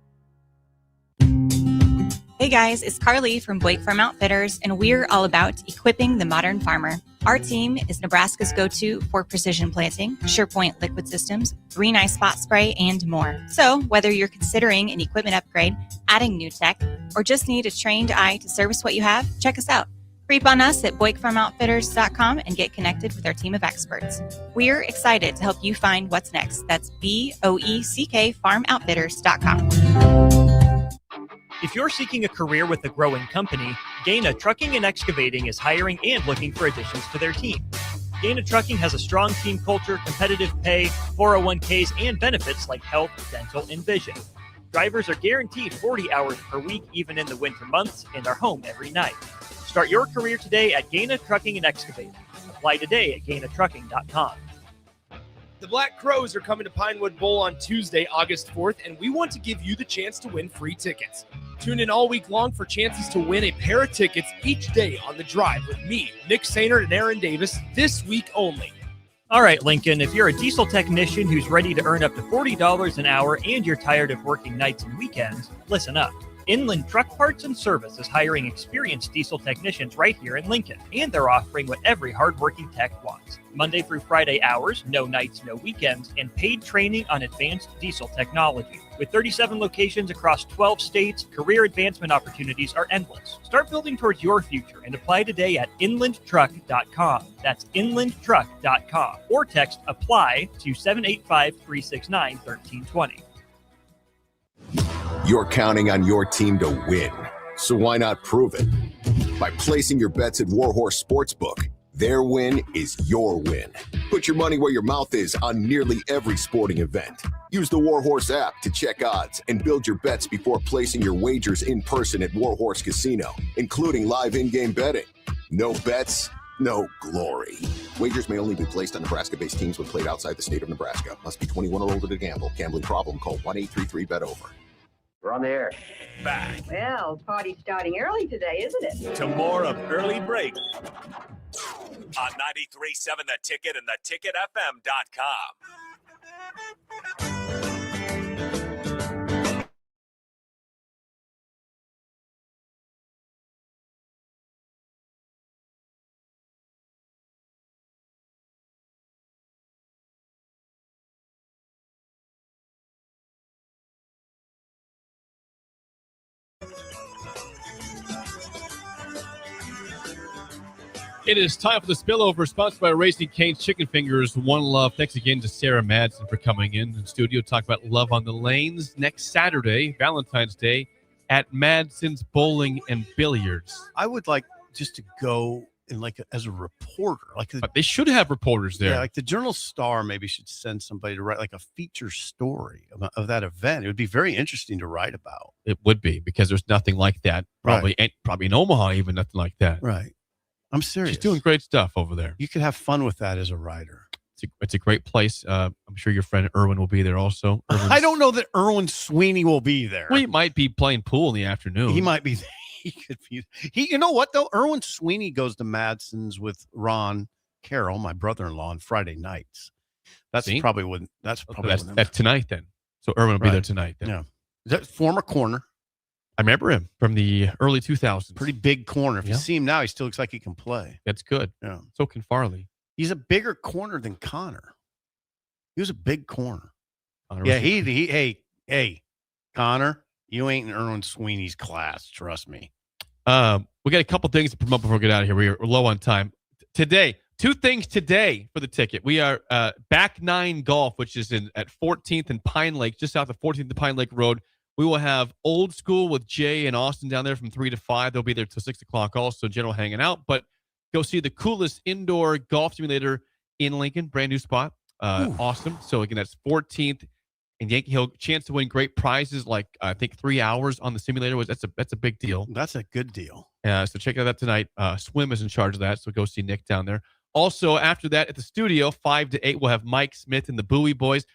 Hey guys, it's Carly from Blake Farm Outfitters, and we're all about equipping the modern farmer. Our team is Nebraska's go-to for precision planting, SurePoint liquid systems, Green Eye Spot Spray, and more. So whether you're considering an equipment upgrade, adding new tech, or just need a trained eye to service what you have, check us out. Creep on us at boykfarmoutfitters.com and get connected with our team of experts. We're excited to help you find what's next. That's BOECK farmoutfitters.com. If you're seeking a career with a growing company, Gaina Trucking and Excavating is hiring and looking for additions to their team. Gaina Trucking has a strong team culture, competitive pay, 401ks, and benefits like health, dental, and vision. Drivers are guaranteed 40 hours per week, even in the winter months, and are home every night. Start your career today at Gaina Trucking and Excavating. Apply today at gainatrucking.com. The Black Crows are coming to Pinewood Bowl on Tuesday, August 4th, and we want to give you the chance to win free tickets. Tune in all week long for chances to win a pair of tickets each day on The Drive with me, Nick Sainert, and Aaron Davis this week only. All right, Lincoln, if you're a diesel technician who's ready to earn up to $40 an hour and you're tired of working nights and weekends, listen up. Inland Truck Parts and Service is hiring experienced diesel technicians right here in Lincoln, and they're offering what every hardworking tech wants. Monday through Friday hours, no nights, no weekends, and paid training on advanced diesel technology. With 37 locations across 12 states, career advancement opportunities are endless. Start building towards your future and apply today at inlandtruck.com. That's inlandtruck.com. Or text APPLY to 785-369-1320. You're counting on your team to win, so why not prove it? By placing your bets at Warhorse Sportsbook. Their win is your win. Put your money where your mouth is on nearly every sporting event. Use the Warhorse app to check odds and build your bets before placing your wagers in person at Warhorse Casino, including live in-game betting. No bets, no glory. Wagers may only be placed on Nebraska-based teams when played outside the state of Nebraska. Must be 21 or older to gamble. Gambling problem? Call 1-833-BET-OVER. We're on the air. Back. Well, party's starting early today, isn't it? To more of Early Break on 93.7 The Ticket and theticketfm.com. It is time for the spillover, sponsored by Racing Cane's Chicken Fingers. One love. Thanks again to Sarah Madson for coming in the studio. Talk about Love on the Lanes next Saturday, Valentine's Day, at Madson's Bowling and Billiards. I would like just to go and as a reporter, But they should have reporters there. Yeah, like the Journal Star maybe should send somebody to write like a feature story of that event. It would be very interesting to write about. It would be, because there's nothing like that. Probably in Omaha, even nothing like that. Right. I'm serious. She's doing great stuff over there. You could have fun with that as a writer. It's a great place. I'm sure your friend Erwin will be there also. I don't know that Erwin Sweeney will be there. Well, he might be playing pool in the afternoon. He might be. He could be. You know what though? Erwin Sweeney goes to Madson's with Ron Carroll, my brother-in-law, on Friday nights. That's probably when. That's tonight then. So Erwin will be there tonight. Then. Yeah. Is that former corner? I remember him from the early 2000s. Pretty big corner. If you see him now, he still looks like he can play. That's good. Yeah. So can Farley. He's a bigger corner than Connor. He was a big corner. Hey, Connor, you ain't in Erwin Sweeney's class. Trust me. We got a couple things to promote before we get out of here. We're low on time. Today, two things today for the ticket. We are Back 9 Golf, which is at 14th and Pine Lake, just south of 14th and Pine Lake Road. We will have Old School with Jay and Austin down there from 3 to 5. They'll be there till 6 o'clock also, general hanging out. But go see the coolest indoor golf simulator in Lincoln. Brand new spot. Awesome. So, again, that's 14th and Yankee Hill. Chance to win great prizes like, I think, 3 hours on the simulator. That's a big deal. That's a good deal. So check out that tonight. Swim is in charge of that, so go see Nick down there. Also, after that, at the studio, 5 to 8, we'll have Mike Smith and the Bowie Boys.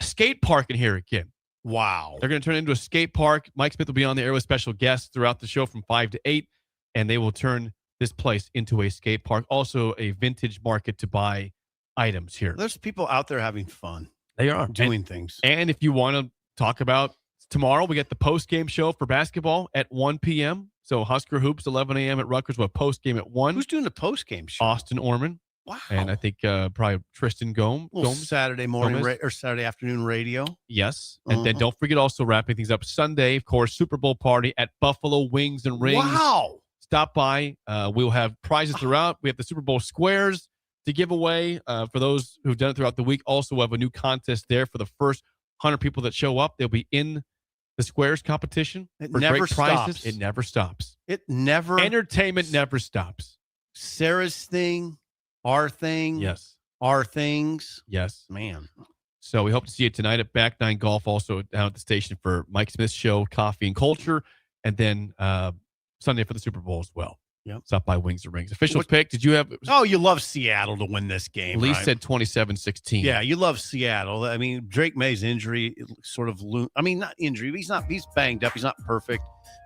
Skate park in here again. Wow. They're going to turn it into a skate park. Mike Smith will be on the air with special guests throughout the show from 5 to 8, and they will turn this place into a skate park. Also, a vintage market to buy items here. There's people out there having fun. They are. Doing things. And if you want to talk about Tomorrow, we get the post-game show for basketball at 1 p.m. So Husker Hoops, 11 a.m. at Rutgers. We'll have post-game at 1. Who's doing the post-game show? Austin Orman. Wow. And I think probably Tristan Gomes. Saturday morning or Saturday afternoon radio. Yes. And then don't forget also wrapping things up Sunday, of course, Super Bowl party at Buffalo Wings and Rings. Wow. Stop by. We'll have prizes throughout. We have the Super Bowl squares to give away for those who've done it throughout the week. Also, we'll have a new contest there for the first 100 people that show up. They'll be in the squares competition for great prizes. It never stops. Entertainment never stops. Sarah's thing, our thing. Yes. Our things. Yes. Man. So we hope to see you tonight at Back Nine Golf, also down at the station for Mike Smith's show, Coffee and Culture, and then Sunday for the Super Bowl as well. Yep. Stop by Wings and Rings. Official pick, did you have? Oh, you love Seattle to win this game. Lee right? said 27-16. Yeah, you love Seattle. I mean, Drake May's injury sort of, not injury. He's banged up. He's not perfect.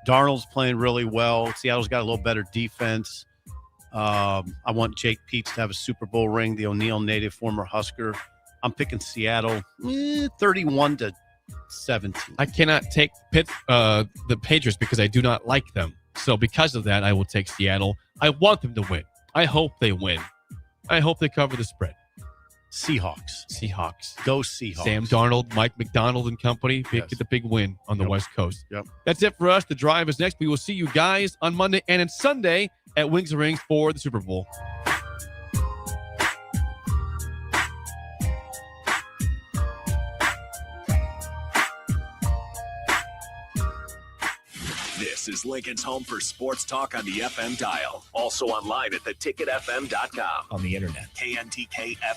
Darnold's playing really well. Seattle's got a little better defense. I want Jake Peets to have a Super Bowl ring, the O'Neill native, former Husker. I'm picking Seattle 31-17. I cannot take the Patriots because I do not like them. So because of that, I will take Seattle. I want them to win. I hope they win. I hope they cover the spread. Seahawks. Go Seahawks. Sam Darnold, Mike McDonald and company. Get the big win on the West Coast. Yep. That's it for us. The drive is next. We will see you guys on Monday and on Sunday at Wings and Rings for the Super Bowl. This is Lincoln's home for sports talk on the FM dial. Also online at theticketfm.com. On the internet. KNTK FM.